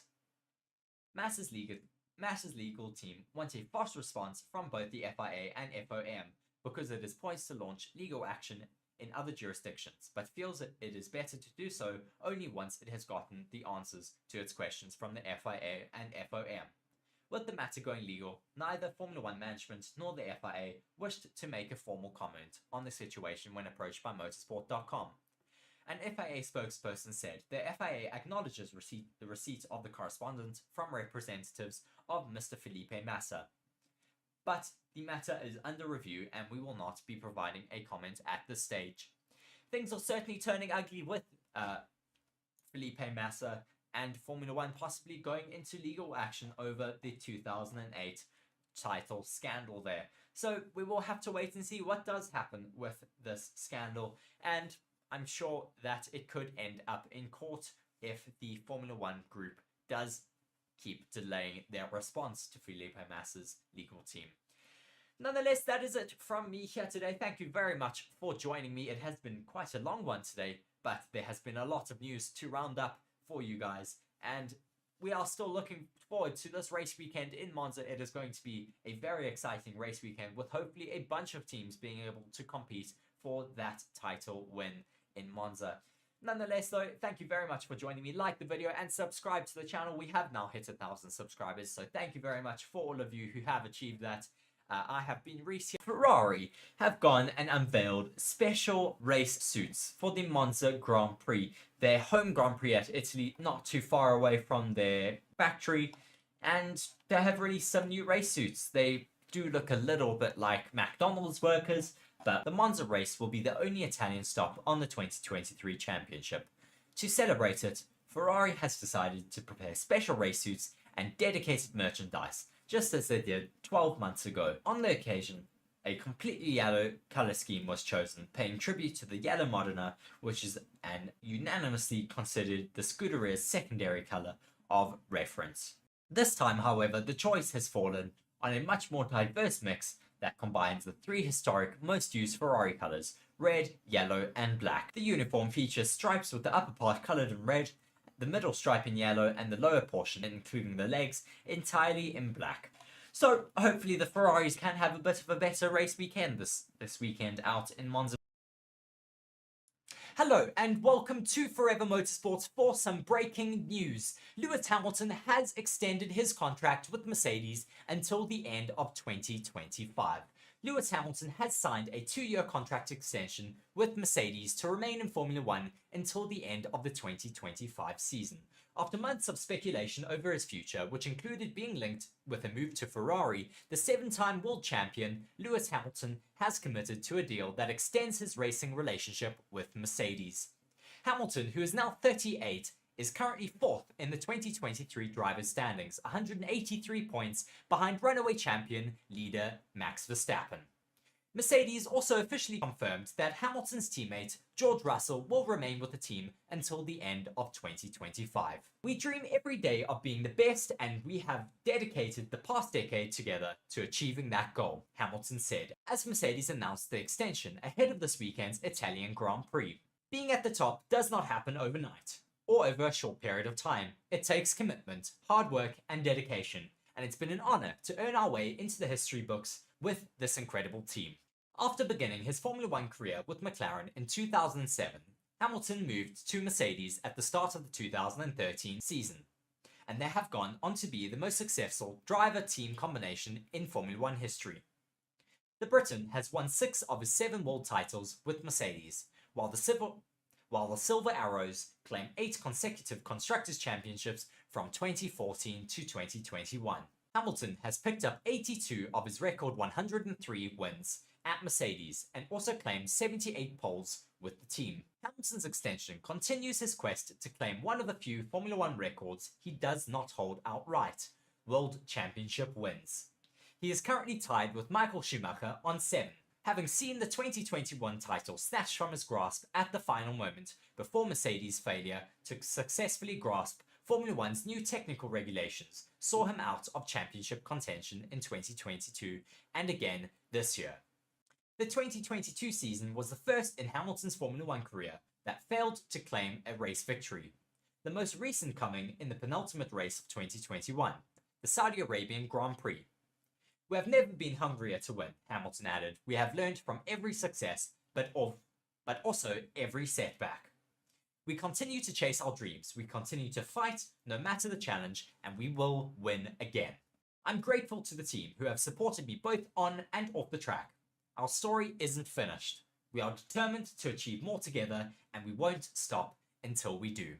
Speaker 2: Massa's legal team wants a fast response from both the FIA and FOM because it is poised to launch legal action in other jurisdictions, but feels that it is better to do so only once it has gotten the answers to its questions from the FIA and FOM. With the matter going legal, neither Formula One management nor the FIA wished to make a formal comment on the situation when approached by Motorsport.com. An FIA spokesperson said the FIA acknowledges the receipt of the correspondence from representatives of Mr. Felipe Massa, but the matter is under review and we will not be providing a comment at this stage. Things are certainly turning ugly with Felipe Massa and Formula One possibly going into legal action over the 2008 title scandal there. So we will have to wait and see what does happen with this scandal, and I'm sure that it could end up in court if the Formula One group does keep delaying their response to Felipe Massa's legal team. Nonetheless, that is it from me here today. Thank you very much for joining me. It has been quite a long one today, but there has been a lot of news to round up for you guys, and we are still looking forward to this race weekend in Monza. It is going to be a very exciting race weekend with hopefully a bunch of teams being able to compete for that title win in Monza. Nonetheless, though, thank you very much for joining me. Like the video and subscribe to the channel. We have now hit 1,000 subscribers, so thank you very much for all of you who have achieved that. I have been Reese here. Ferrari have gone and unveiled special race suits for the Monza Grand Prix, their home Grand Prix at Italy, not too far away from their factory, and they have released some new race suits. They do look a little bit like McDonald's workers, but the Monza race will be the only Italian stop on the 2023 championship. To celebrate it, Ferrari has decided to prepare special race suits and dedicated merchandise, just as they did 12 months ago. On the occasion, a completely yellow color scheme was chosen, paying tribute to the yellow Modena, which is an unanimously considered the Scuderia's secondary color of reference. This time, however, the choice has fallen on a much more diverse mix that combines the three historic most used Ferrari colors, red, yellow, and black. The uniform features stripes with the upper part colored in red, the middle stripe in yellow, and the lower portion, including the legs, entirely in black. So hopefully the Ferraris can have a bit of a better race weekend this weekend out in Monza. Hello and welcome to Forever Motorsports for some breaking news. Lewis Hamilton has extended his contract with Mercedes until the end of 2025. Lewis Hamilton has signed a 2-year contract extension with Mercedes to remain in Formula One until the end of the 2025 season. After months of speculation over his future, which included being linked with a move to Ferrari, the 7-time world champion Lewis Hamilton has committed to a deal that extends his racing relationship with Mercedes. Hamilton, who is now 38, is currently 4th in the 2023 drivers' standings, 183 points behind runaway champion leader Max Verstappen. Mercedes also officially confirmed that Hamilton's teammate George Russell will remain with the team until the end of 2025. We dream every day of being the best, and we have dedicated the past decade together to achieving that goal, Hamilton said, as Mercedes announced the extension ahead of this weekend's Italian Grand Prix. Being at the top does not happen overnight, or over a short period of time. It takes commitment, hard work, and dedication, and it's been an honor to earn our way into the history books with this incredible team. After beginning his Formula One career with McLaren in 2007, Hamilton moved to Mercedes at the start of the 2013 season, and they have gone on to be the most successful driver-team combination in Formula One history. The Briton has won 6 of his 7 world titles with Mercedes, while the Silver Arrows claim 8 consecutive Constructors' Championships from 2014 to 2021. Hamilton has picked up 82 of his record 103 wins at Mercedes and also claimed 78 poles with the team. Hamilton's extension continues his quest to claim one of the few Formula One records he does not hold outright: World Championship wins. He is currently tied with Michael Schumacher on 7, having seen the 2021 title snatched from his grasp at the final moment before Mercedes' failure to successfully grasp Formula One's new technical regulations saw him out of championship contention in 2022 and again this year. The 2022 season was the first in Hamilton's Formula One career that failed to claim a race victory, the most recent coming in the penultimate race of 2021, the Saudi Arabian Grand Prix. We have never been hungrier to win, Hamilton added. We have learned from every success, but also every setback. We continue to chase our dreams, we continue to fight no matter the challenge, and we will win again. I'm grateful to the team who have supported me both on and off the track. Our story isn't finished. We are determined to achieve more together, and we won't stop until we do.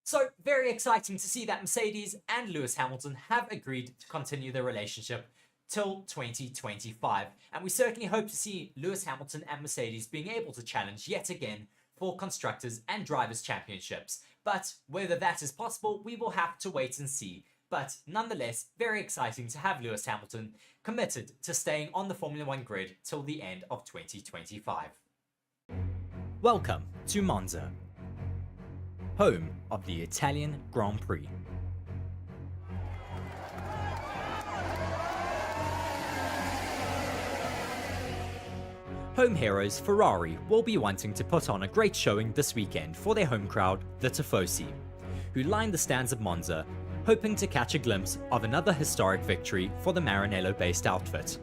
Speaker 2: So, very exciting to see that Mercedes and Lewis Hamilton have agreed to continue their relationship till 2025, and we certainly hope to see Lewis Hamilton and Mercedes being able to challenge yet again for Constructors and Drivers' Championships. But whether that is possible, we will have to wait and see. But nonetheless, very exciting to have Lewis Hamilton committed to staying on the Formula One grid till the end of 2025. Welcome to Monza, home of the Italian Grand Prix. Home heroes Ferrari will be wanting to put on a great showing this weekend for their home crowd, the Tifosi, who line the stands of Monza, hoping to catch a glimpse of another historic victory for the Maranello-based outfit.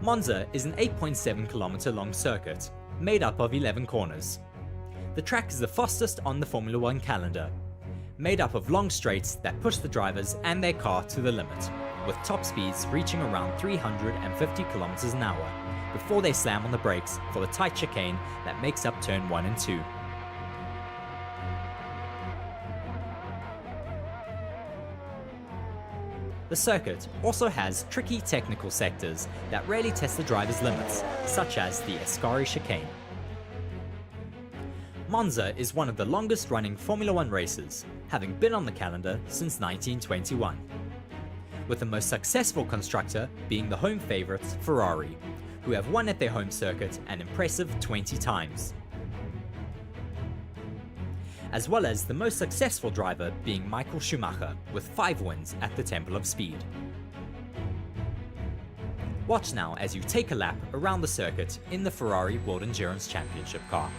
Speaker 2: Monza is an 8.7km long circuit, made up of 11 corners. The track is the fastest on the Formula One calendar, made up of long straights that push the drivers and their car to the limit, with top speeds reaching around 350 km an hour, before they slam on the brakes for the tight chicane that makes up turn 1 and 2. The circuit also has tricky technical sectors that rarely test the driver's limits, such as the Ascari chicane. Monza is one of the longest running Formula One races, having been on the calendar since 1921. With the most successful constructor being the home favourites Ferrari, who have won at their home circuit an impressive 20 times. As well as the most successful driver being Michael Schumacher with 5 wins at the Temple of Speed. Watch now as you take a lap around the circuit in the Ferrari World Endurance Championship car.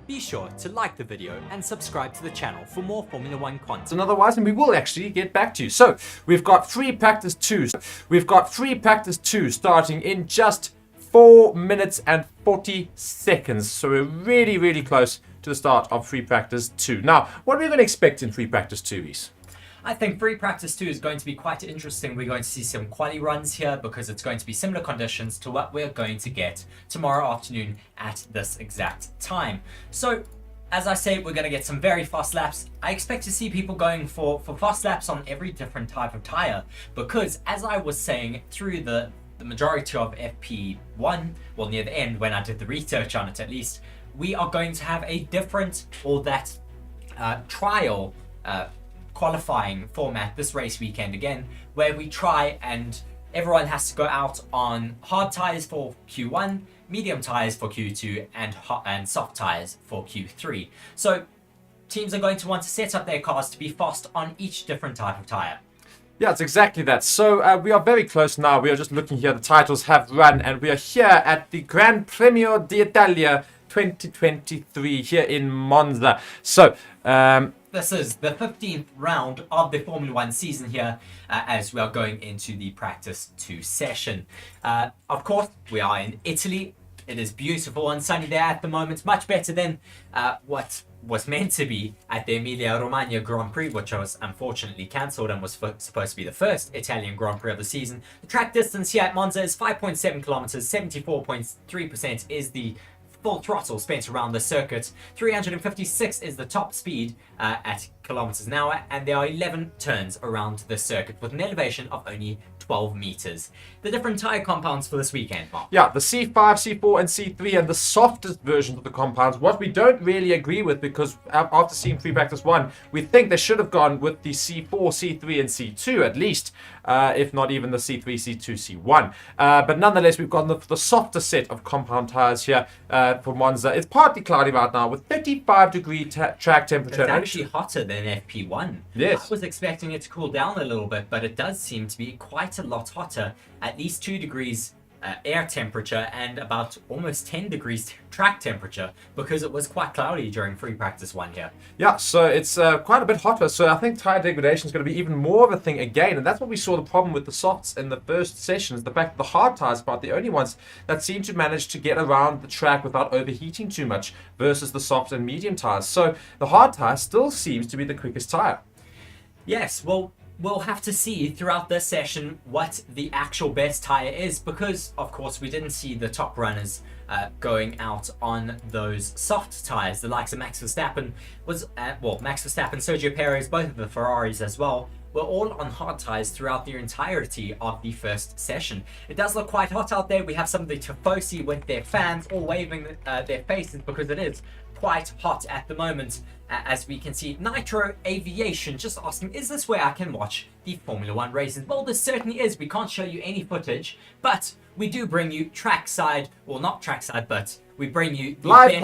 Speaker 2: Be sure to like the video and subscribe to the channel for more Formula One content.
Speaker 1: And otherwise, and we will actually get back to you. So we've got free practice 2. We've got free practice 2 starting in just 4 minutes and 40 seconds. So we're really, really close to the start of free practice 2. Now, what are we going to expect in free practice 2, Reese?
Speaker 2: I think free practice 2 is going to be quite interesting. We're going to see some quali runs here because it's going to be similar conditions to what we're going to get tomorrow afternoon at this exact time. So, as I say, we're going to get some very fast laps. I expect to see people going for fast laps on every different type of tire because, as I was saying, through the majority of FP1, well, near the end when I did the research on it at least, we are going to have a different, or that trial qualifying format this race weekend again, where we try and everyone has to go out on hard tires for Q1, medium tires for Q2, and soft tires for Q3. So teams are going to want to set up their cars to be fast on each different type of tire.
Speaker 1: Yeah, it's exactly that. So we are very close now. We are just looking here. The titles have run, and we are here at the Gran Premio d'Italia 2023 here in Monza. So
Speaker 2: this is the 15th round of the Formula 1 season here as we are going into the practice 2 session. Of course, we are in Italy. It is beautiful and sunny there at the moment, much better than what was meant to be at the Emilia-Romagna Grand Prix, which was unfortunately cancelled and was supposed to be the first Italian Grand Prix of the season. The track distance here at Monza is 5.7 kilometers, 74.3% is the full throttle spent around the circuit. 356 is the top speed at kilometers an hour, and there are 11 turns around the circuit with an elevation of only 12 meters. The different tire compounds for this weekend, Mark.
Speaker 1: Yeah, the C5, C4, and C3, and the softest versions of the compounds. What we don't really agree with, because after seeing free practice 1, we think they should have gone with the C4, C3, and C2 at least, if not even the C3, C2, C1. But nonetheless, we've got the softer set of compound tires here for Monza. It's partly cloudy right now with 35-degree track temperature.
Speaker 2: It's actually hotter than FP1.
Speaker 1: Yes.
Speaker 2: I was expecting it to cool down a little bit, but it does seem to be quite a lot hotter, at least 2 degrees air temperature and about almost 10 degrees track temperature, because it was quite cloudy during free practice 1 here.
Speaker 1: Yeah, so it's quite a bit hotter, so I think tire degradation is going to be even more of a thing again, and that's what we saw the problem with the softs in the first sessions. The fact that the hard tires are the only ones that seem to manage to get around the track without overheating too much versus the soft and medium tires. So the hard tire still seems to be the quickest tire.
Speaker 2: Yes, well, we'll have to see throughout this session what the actual best tire is, because of course we didn't see the top runners going out on those soft tires. The likes of Max Verstappen Max Verstappen, Sergio Perez, both of the Ferraris as well, were all on hard tires throughout the entirety of the first session. It does look quite hot out there. We have some of the Tifosi with their fans all waving their faces because it is quite hot at the moment. As we can see, Nitro Aviation just asking, is this where I can watch the Formula 1 races? Well, this certainly is. We can't show you any footage, but we do bring you trackside, well, not trackside, but we bring you
Speaker 1: live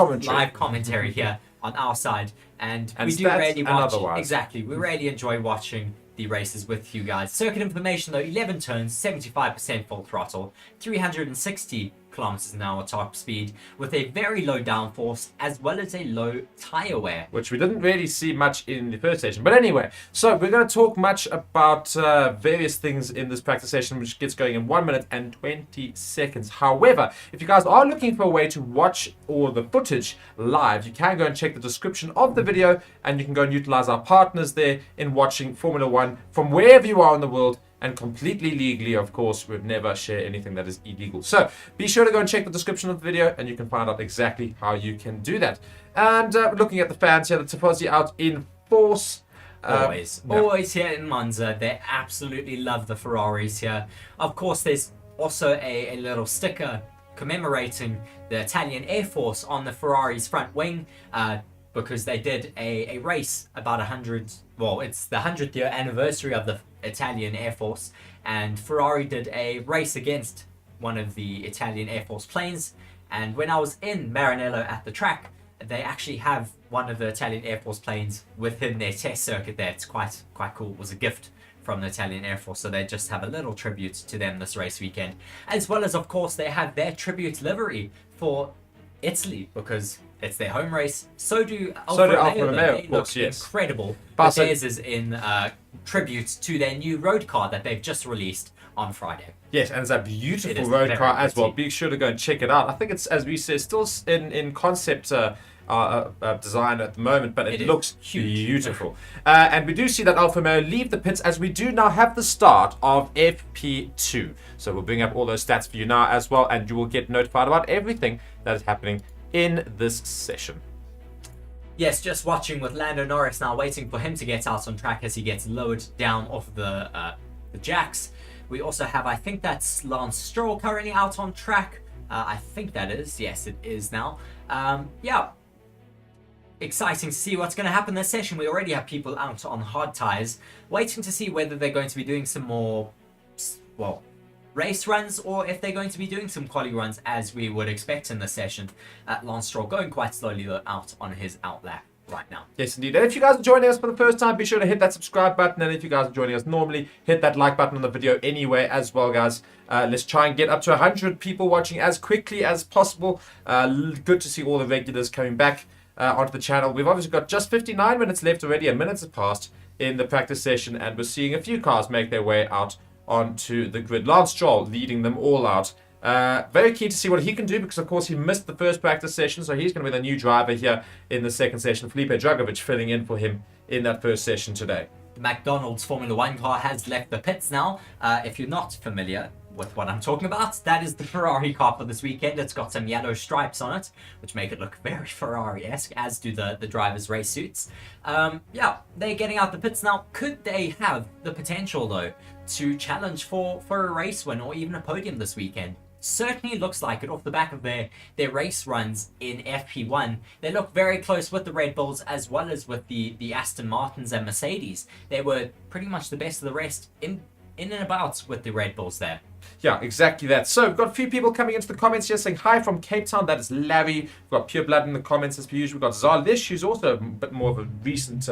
Speaker 2: commentary here on our side, and we do
Speaker 1: stats
Speaker 2: really
Speaker 1: and
Speaker 2: watch.
Speaker 1: otherwise.
Speaker 2: Exactly, we really enjoy watching the races with you guys. Circuit information though: 11 turns, 75% full throttle, 360 kilometers an hour top speed, with a very low downforce as well as a low tire wear,
Speaker 1: which we didn't really see much in the first session. But anyway, so we're going to talk much about various things in this practice session, which gets going in 1 minute and 20 seconds. However, if you guys are looking for a way to watch all the footage live, you can go and check the description of the video, and you can go and utilize our partners there in watching Formula 1 from wherever you are in the world, and completely legally, of course. We'd never share anything that is illegal. So be sure to go and check the description of the video, and you can find out exactly how you can do that. And looking at the fans here, the Tifosi out in force.
Speaker 2: Always here in Monza. They absolutely love the Ferraris here. Of course, there's also a little sticker commemorating the Italian Air Force on the Ferrari's front wing, because they did a race about 100, well, it's the 100th year anniversary of the Italian Air Force, and Ferrari did a race against one of the Italian Air Force planes. And when I was in Maranello at the track, they actually have one of the Italian Air Force planes within their test circuit there. It's quite cool. It was a gift from the Italian Air Force, so they just have a little tribute to them this race weekend, as well as, of course, they have their tribute livery for Italy because it's their home race. So do Alfa Romeo, of course, yes. Incredible. But theirs is in tribute to their new road car that they've just released on Friday.
Speaker 1: Yes, and it's a beautiful road car as well. Be sure to go and check it out. I think it's, as we said, still in concept design at the moment, but it looks
Speaker 2: huge.
Speaker 1: Beautiful. And we do see that Alfa Romeo leave the pits as we do now have the start of FP2. So we'll bring up all those stats for you now as well, and you will get notified about everything that is happening in this session.
Speaker 2: Yes, just watching with Lando Norris now, waiting for him to get out on track as he gets lowered down off the jacks. We also have, I think that's Lance Stroll currently out on track. I think that is. Yes, it is now. Yeah. Exciting to see what's going to happen this session. We already have people out on hard tyres, waiting to see whether they're going to be doing some more, well, race runs, or if they're going to be doing some quali runs as we would expect in the session. Lance Stroll going quite slowly though out on his outlap right now.
Speaker 1: Yes, indeed. And if you guys are joining us for the first time, be sure to hit that subscribe button. And if you guys are joining us normally, hit that like button on the video anyway as well, guys. Let's try and get up to 100 people watching as quickly as possible. Good to see all the regulars coming back onto the channel. We've obviously got just 59 minutes left already. A minute has passed in the practice session, and we're seeing a few cars make their way out onto the grid. Lance Stroll leading them all out. Very keen to see what he can do, because of course he missed the first practice session, so he's going to be the new driver here in the second session. Felipe Drugovich filling in for him in that first session today.
Speaker 2: The McDonald's Formula 1 car has left the pits now. If you're not familiar with what I'm talking about, that is the Ferrari car for this weekend. It's got some yellow stripes on it, which make it look very Ferrari-esque, as do the driver's race suits. Yeah, they're getting out the pits now. Could they have the potential, though, to challenge for a race win or even a podium this weekend? Certainly looks like it off the back of their race runs in FP1. They look very close with the Red Bulls as well as with the Aston Martins and Mercedes. They were pretty much the best of the rest in and about with the Red Bulls there.
Speaker 1: Yeah, exactly that. So we've got a few people coming into the comments here saying hi from Cape Town. That is Larry. We've got Pure Blood in the comments as per usual. We've got Zalish, who's also a bit more of a recent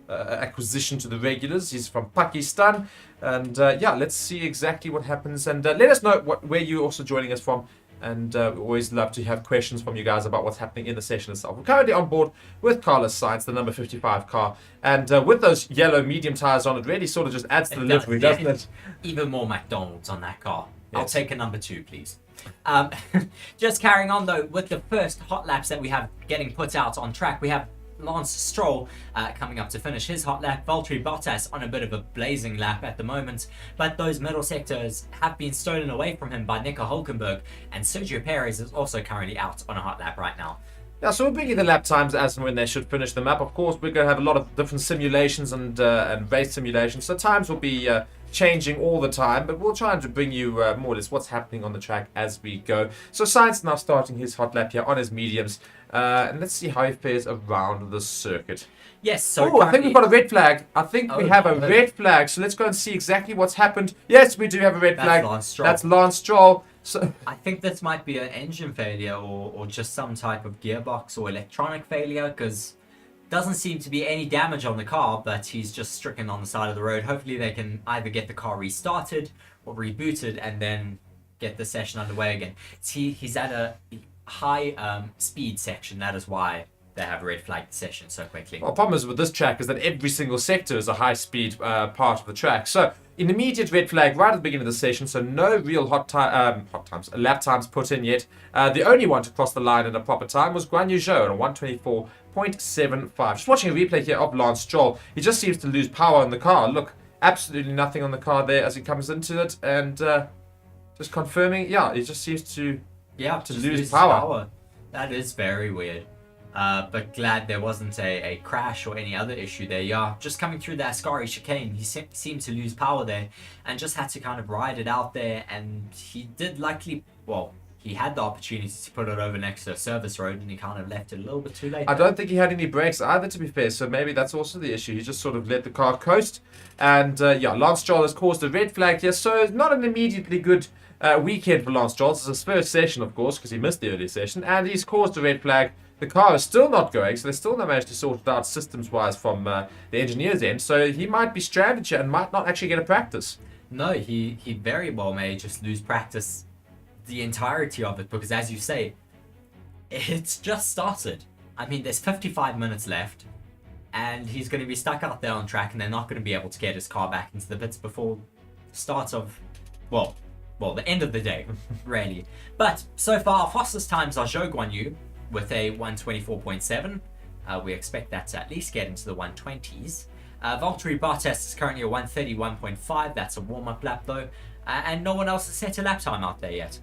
Speaker 1: acquisition to the regulars. He's from Pakistan. And yeah, let's see exactly what happens. And let us know where you're also joining us from. And we always love to have questions from you guys about what's happening in the session itself. We're currently on board with Carlos Sainz, the number 55 car. And with those yellow medium tires on, it really sort of just adds to the livery, doesn't it?
Speaker 2: Even more McDonald's on that car.
Speaker 1: Yes.
Speaker 2: I'll take a number 2, please. Just carrying on, though, with the first hot laps that we have getting put out on track, we have Lance Stroll coming up to finish his hot lap. Valtteri Bottas on a bit of a blazing lap at the moment, but those middle sectors have been stolen away from him by Nico Hulkenberg, and Sergio Perez is also currently out on a hot lap right now.
Speaker 1: Yeah, so we're bringing the lap times as and when they should finish them up. Of course, we're going to have a lot of different simulations and race simulations, so times will be changing all the time, but we'll try to bring you more or less what's happening on the track as we go. So Sainz now starting his hot lap here on his mediums, and let's see how he fares around the circuit.
Speaker 2: Yes, so
Speaker 1: I think we've got a red flag. I think we have a red flag, so let's go and see exactly what's happened. Yes, we do have a red flag. That's Lance Stroll. So
Speaker 2: I think this might be an engine failure or just some type of gearbox or electronic failure, because doesn't seem to be any damage on the car, but he's just stricken on the side of the road. Hopefully they can either get the car restarted or rebooted and then get the session underway again. See, he's at a high speed section. That is why they have red flagged the session so quickly.
Speaker 1: Well, the problem is with this track is that every single sector is a high speed part of the track. So an immediate red flag right at the beginning of the session, so no real lap times put in yet. The only one to cross the line in a proper time was Guan Yu Zhou at a 124.75. Just watching a replay here of Lance Stroll, he just seems to lose power in the car. Look, absolutely nothing on the car there as he comes into it, and just confirming, yeah, he just seems to lose power.
Speaker 2: That is very weird. But glad there wasn't a crash or any other issue there. Yeah, just coming through that Ascari chicane, he seemed to lose power there and just had to kind of ride it out there. And he did luckily, well, he had the opportunity to put it over next to a service road, and he kind of left it a little bit too late.
Speaker 1: I don't think he had any brakes either, to be fair, so maybe that's also the issue. He just sort of let the car coast. And yeah, Lance Stroll has caused a red flag here, so it's not an immediately good weekend for Lance Stroll. It's his first session, of course, because he missed the earlier session, and he's caused a red flag. The car is still not going, so they still not managed to sort it out systems-wise from the engineer's end. So he might be stranded here and might not actually get a practice.
Speaker 2: No, he very well may just lose practice the entirety of it, because as you say, it's just started. I mean, there's 55 minutes left, and he's going to be stuck out there on track, and they're not going to be able to get his car back into the pits before start of, well, the end of the day, really. But so far, fastest times are Zhou Guanyu with a 124.7. We expect that to at least get into the 120s. Valtteri Bottas is currently a 131.5. That's a warm-up lap though, and no one else has set a lap time out there yet.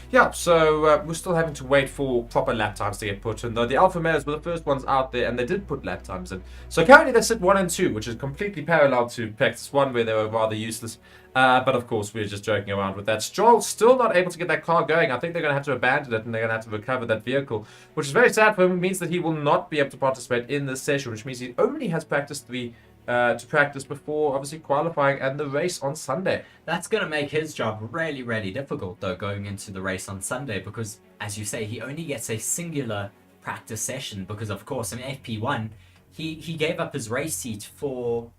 Speaker 1: Yeah, so we're still having to wait for proper lap times to get put in, though the Alfa Romeos were the first ones out there and they did put lap times in. So currently they sit 1 and 2, which is completely parallel to practice 1 where they were rather useless. But of course, we're just joking around with that. Stroll still not able to get that car going. I think they're going to have to abandon it and they're going to have to recover that vehicle, which is very sad for him. It means that he will not be able to participate in this session, which means he only has practice 3 to practice before obviously qualifying and the race on Sunday.
Speaker 2: That's going to make his job really, really difficult though, going into the race on Sunday, because as you say, he only gets a singular practice session because of course in FP1 he gave up his race seat for,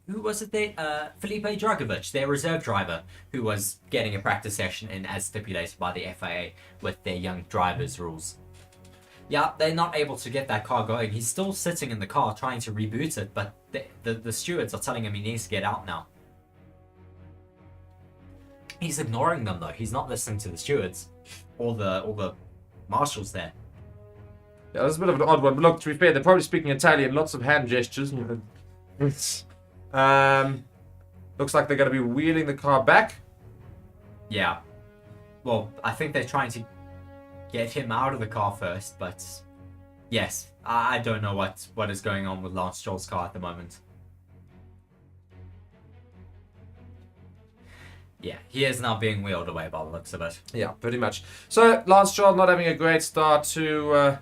Speaker 2: who was it there? Felipe Dragovic, their reserve driver, who was getting a practice session in as stipulated by the FIA with their young drivers rules. Yeah, they're not able to get that car going. He's still sitting in the car trying to reboot it, but the stewards are telling him he needs to get out now. He's ignoring them though. He's not listening to the stewards or the marshals there.
Speaker 1: Yeah, that's a bit of an odd one. But look, to be fair, they're probably speaking Italian. Lots of hand gestures. Looks like they're going to be wheeling the car back.
Speaker 2: Yeah. Well, I think they're trying to get him out of the car first, but yes, I don't know what is going on with Lance Stroll's car at the moment. Yeah, he is now being wheeled away by the looks of it.
Speaker 1: Yeah, pretty much. So, Lance Stroll not having a great start to...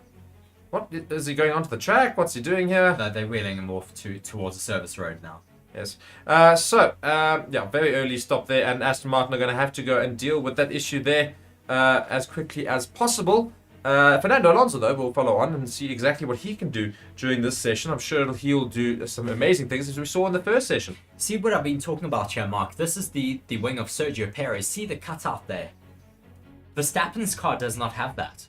Speaker 1: what? Is he going onto the track? What's he doing here?
Speaker 2: They're wheeling him off towards the service road now.
Speaker 1: Yes. Yeah, very early stop there, and Aston Martin are going to have to go and deal with that issue there as quickly as possible. Fernando Alonso, though, will follow on and see exactly what he can do during this session. I'm sure he'll do some amazing things as we saw in the first session.
Speaker 2: See what I've been talking about here, Mark? This is the wing of Sergio Perez. See the cutout there? Verstappen's car does not have that.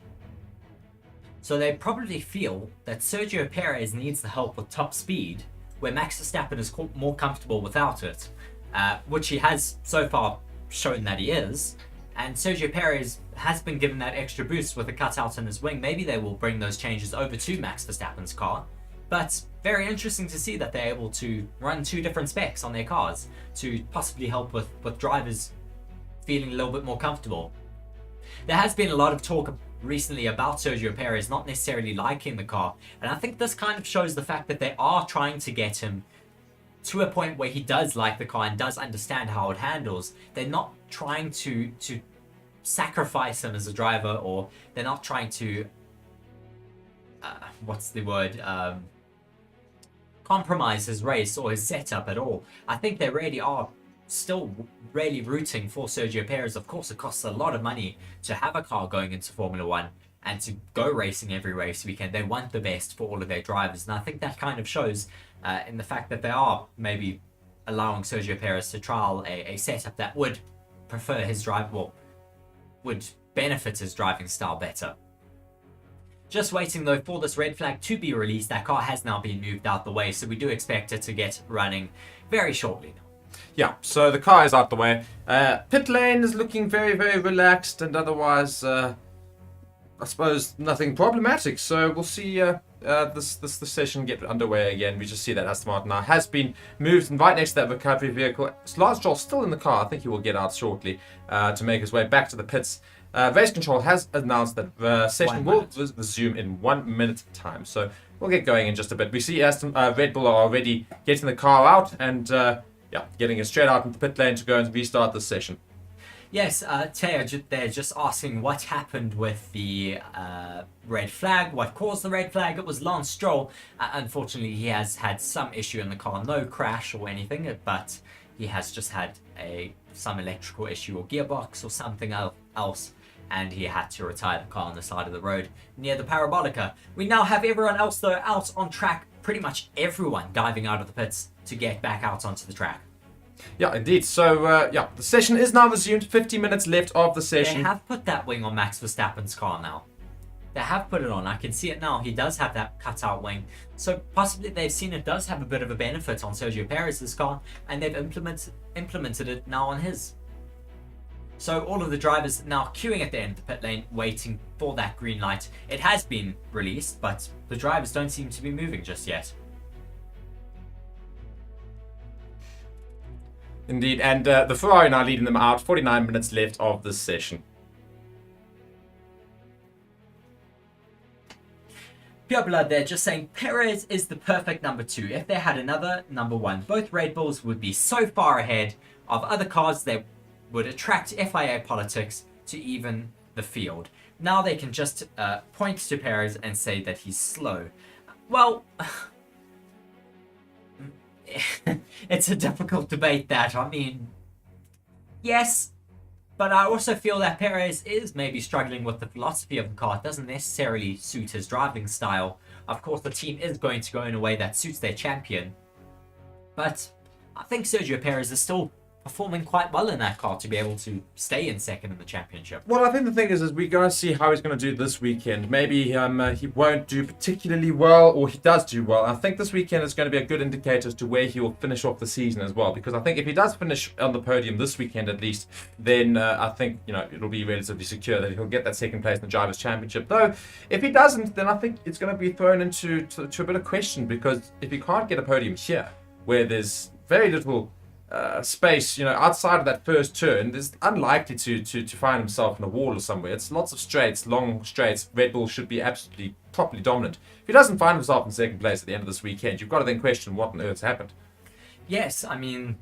Speaker 2: So they probably feel that Sergio Perez needs the help with top speed, where Max Verstappen is more comfortable without it, which he has so far shown that he is. And Sergio Perez has been given that extra boost with a cutout in his wing. Maybe they will bring those changes over to Max Verstappen's car. But very interesting to see that they're able to run 2 different specs on their cars to possibly help with drivers feeling a little bit more comfortable. There has been a lot of talk recently about Sergio Perez not necessarily liking the car. And I think this kind of shows the fact that they are trying to get him to a point where he does like the car and does understand how it handles. They're not trying to sacrifice him as a driver, or they're not trying to compromise his race or his setup at all. I think they really are still really rooting for Sergio Perez. Of course, it costs a lot of money to have a car going into Formula 1 and to go racing every race weekend. They want the best for all of their drivers, and I think that kind of shows in the fact that they are maybe allowing Sergio Perez to trial a setup that would prefer his drive, well, would benefit his driving style better. Just waiting though for this red flag to be released. That car has now been moved out the way, so we do expect it to get running very shortly now.
Speaker 1: Yeah, so the car is out the way. Pit lane is looking very, very relaxed, and otherwise, I suppose, nothing problematic. So we'll see this session get underway again. We just see that Aston Martin now has been moved and right next to that recovery vehicle. Lance Stroll still in the car. I think he will get out shortly to make his way back to the pits. Race Control has announced that the session will resume in 1 minute time. So we'll get going in just a bit. We see Red Bull are already getting the car out and getting it straight out into the pit lane to go and restart the session.
Speaker 2: Yes, Teo, they're just asking what happened with the red flag, what caused the red flag. It was Lance Stroll. Unfortunately, he has had some issue in the car, no crash or anything, but he has just had some electrical issue or gearbox or something else, and he had to retire the car on the side of the road near the Parabolica. We now have everyone else, though, out on track, pretty much everyone diving out of the pits to get back out onto the track.
Speaker 1: Yeah, indeed. So, the session is now resumed. 50 minutes left of the session.
Speaker 2: They have put that wing on Max Verstappen's car now. They have put it on. I can see it now. He does have that cutout wing. So possibly they've seen it does have a bit of a benefit on Sergio Perez's car, and they've implemented it now on his. So all of the drivers now queuing at the end of the pit lane, waiting for that green light. It has been released, but the drivers don't seem to be moving just yet.
Speaker 1: Indeed, and the Ferrari now leading them out. 49 minutes left of this session.
Speaker 2: Pure Blood there just saying Perez is the perfect number 2. If they had another number 1, both Red Bulls would be so far ahead of other cars they would attract FIA politics to even the field. Now they can just point to Perez and say that he's slow. Well, it's a difficult debate that. I mean, yes, but I also feel that Perez is maybe struggling with the philosophy of the car. It doesn't necessarily suit his driving style. Of course, the team is going to go in a way that suits their champion. But I think Sergio Perez is still performing quite well in that car to be able to stay in second in the championship.
Speaker 1: Well, I think the thing is we're going to see how he's going to do this weekend. Maybe he won't do particularly well, or he does do well. I think this weekend is going to be a good indicator as to where he will finish off the season as well. Because I think if he does finish on the podium this weekend at least, then I think it'll be relatively secure that he'll get that second place in the Drivers' Championship. Though, if he doesn't, then I think it's going to be thrown into a bit of question. Because if he can't get a podium here, where there's very little space, outside of that first turn, there's unlikely to find himself in a wall or somewhere. It's lots of straights, long straights. Red Bull should be absolutely properly dominant. If he doesn't find himself in second place at the end of this weekend, you've got to then question what on earth's happened.
Speaker 2: Yes, I mean,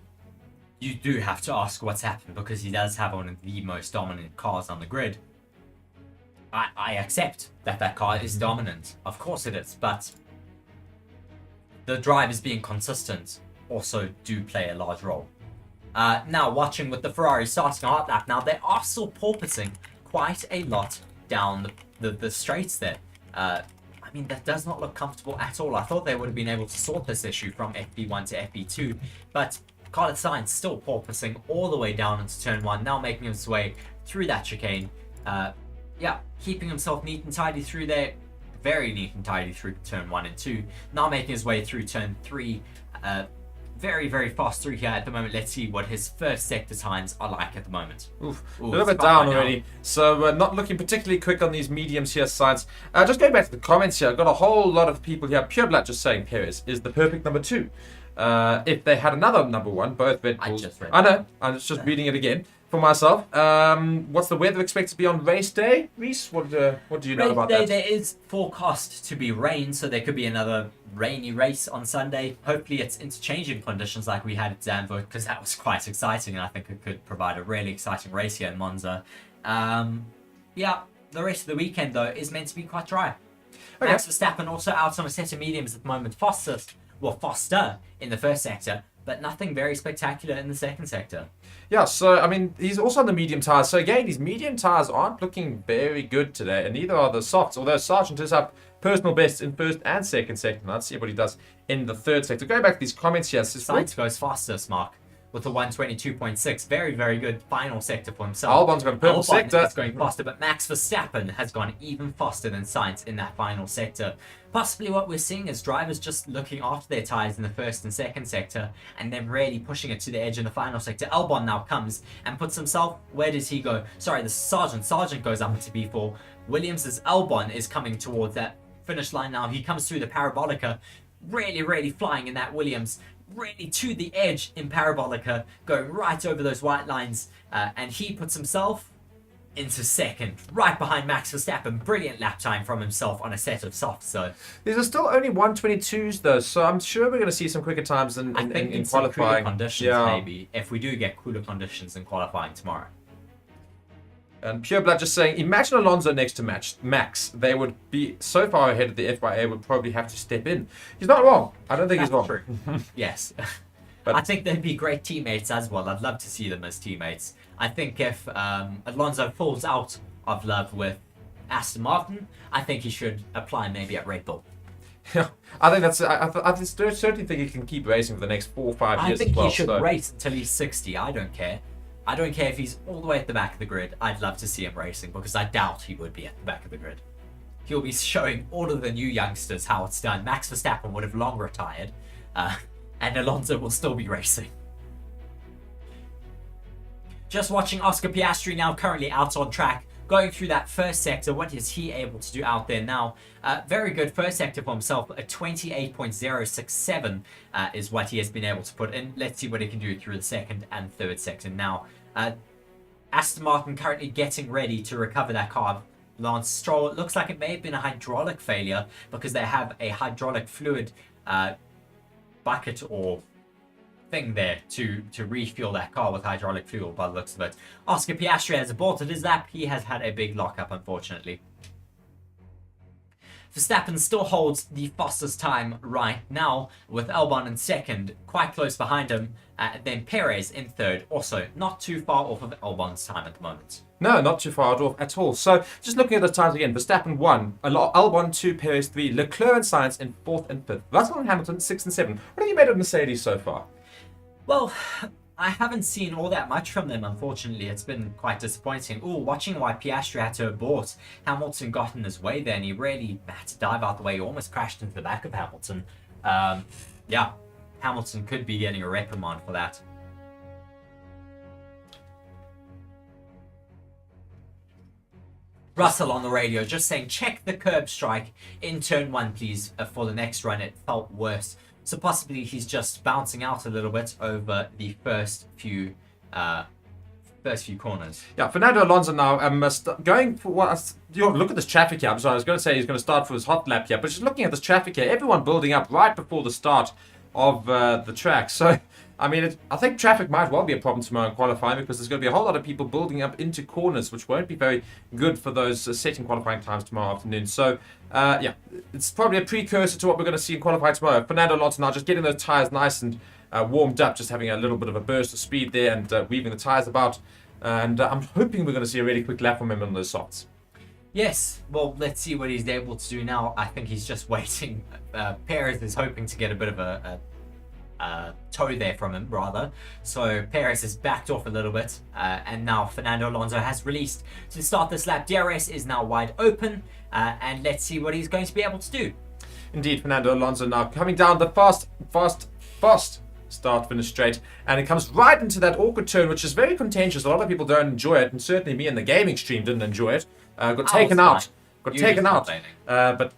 Speaker 2: you do have to ask what's happened because he does have one of the most dominant cars on the grid. I accept that car is dominant. Of course it is, but the drivers being consistent also do play a large role. Now, watching with the Ferrari starting a hot lap, now they are still porpoising quite a lot down the straights there. I mean, that does not look comfortable at all. I thought they would have been able to sort this issue from FP1 to FP2, but Carlos Sainz still porpoising all the way down into turn 1, now making his way through that chicane. Yeah, keeping himself neat and tidy through there. Very neat and tidy through turn 1 and 2. Now making his way through turn 3. Very, very fast through here at the moment. Let's see what his first sector times are like at the moment.
Speaker 1: Ooh, a little bit down already. So not looking particularly quick on these mediums here, Sainz. Just going back to the comments here, I've got a whole lot of people here. Pure Blood just saying Perez is the perfect number 2. If they had another number 1, both Red Bulls. I know. I'm just reading it again for myself. What's the weather expected to be on race day, Reese? What do you know about that?
Speaker 2: There is forecast to be rain, so there could be another rainy race on Sunday. Hopefully it's interchanging conditions like we had at Zandvoort, because that was quite exciting, and I think it could provide a really exciting race here in Monza. Yeah, the rest of the weekend, though, is meant to be quite dry. Okay. Max Verstappen also out on a set of mediums at the moment. Faster in the first sector, but nothing very spectacular in the second sector.
Speaker 1: Yeah, so, I mean, he's also on the medium tyres. So, again, these medium tyres aren't looking very good today, and neither are the softs, although Sargent is up personal bests in first and second sector. Now, let's see what he does in the third sector. Going back to these comments here.
Speaker 2: Sainz goes fastest, Mark, with a 122.6. Very, very good final sector for himself.
Speaker 1: Albon's got a purple sector.
Speaker 2: Is going faster, but Max Verstappen has gone even faster than Sainz in that final sector. Possibly what we're seeing is drivers just looking after their tyres in the first and second sector and then really pushing it to the edge in the final sector. Albon now comes and puts himself... Where does he go? Sorry, the Sargent. Sargent goes up into B4. Williams' Albon is coming towards that finish line now. He comes through the Parabolica, really, really flying in that Williams, really to the edge in Parabolica, going right over those white lines, and he puts himself into second, right behind Max Verstappen. Brilliant lap time from himself on a set of softs, though.
Speaker 1: These are still only 122s, though, so I'm sure we're going to see some quicker times in qualifying.
Speaker 2: Cooler conditions, maybe, if we do get cooler conditions in qualifying tomorrow.
Speaker 1: And Pure Blood just saying, imagine Alonso next to Max. They would be so far ahead of the FIA, would probably have to step in. He's not wrong. I don't think he's wrong.
Speaker 2: True. Yes. But I think they'd be great teammates as well. I'd love to see them as teammates. I think if Alonso falls out of love with Aston Martin, I think he should apply maybe at Red Bull.
Speaker 1: Yeah, I think that's. I certainly think he can keep racing for the next 4 or 5 years.
Speaker 2: I think he should race until he's 60. I don't care. I don't care if he's all the way at the back of the grid. I'd love to see him racing because I doubt he would be at the back of the grid. He'll be showing all of the new youngsters how it's done. Max Verstappen would have long retired, and Alonso will still be racing. Just watching Oscar Piastri now currently out on track. Going through that first sector, what is he able to do out there now? Very good first sector for himself. A 28.067 is what he has been able to put in. Let's see what he can do through the second and third sector now. Aston Martin currently getting ready to recover that car. Lance Stroll, it looks like it may have been a hydraulic failure because they have a hydraulic fluid bucket or thing there to refuel that car with hydraulic fuel by the looks of it. Oscar Piastri has aborted his lap. He has had a big lockup, unfortunately. Verstappen still holds the fastest time right now with Albon in second, quite close behind him. Then Perez in third, also not too far off of Albon's time at the moment.
Speaker 1: No, not too far off at all. So, just looking at the times again, Verstappen 1, Albon 2, Perez 3, Leclerc and Sainz in 4th and 5th. Russell and Hamilton 6 and 7. What have you made of Mercedes so far?
Speaker 2: Well, I haven't seen all that much from them, unfortunately. It's been quite disappointing. Ooh, watching why Piastri had to abort. Hamilton got in his way there, and he really had to dive out the way. He almost crashed into the back of Hamilton. Yeah, Hamilton could be getting a reprimand for that. Russell on the radio just saying, check the curb strike in turn 1, please, for the next run. It felt worse. So possibly he's just bouncing out a little bit over the first few corners.
Speaker 1: Yeah, Fernando Alonso now going for what? Look at this traffic here. I'm sorry, I was going to say he's going to start for his hot lap here, but just looking at this traffic here, everyone building up right before the start of the track. So, I mean, I think traffic might well be a problem tomorrow in qualifying because there's going to be a whole lot of people building up into corners, which won't be very good for those setting qualifying times tomorrow afternoon. So, yeah, it's probably a precursor to what we're going to see in qualifying tomorrow. Fernando Alonso now just getting those tyres nice and warmed up, just having a little bit of a burst of speed there and weaving the tyres about. And I'm hoping we're going to see a really quick lap from him on those softs.
Speaker 2: Yes, well, let's see what he's able to do now. I think he's just waiting. Perez is hoping to get a bit of a toe there from him, rather. So Perez has backed off a little bit, and now Fernando Alonso has released to start this lap. DRS is now wide open, and let's see what he's going to be able to do.
Speaker 1: Indeed, Fernando Alonso now coming down the fast start, finish straight, and it comes right into that awkward turn, which is very contentious. A lot of people don't enjoy it, and certainly me in the gaming stream didn't enjoy it. Got taken out.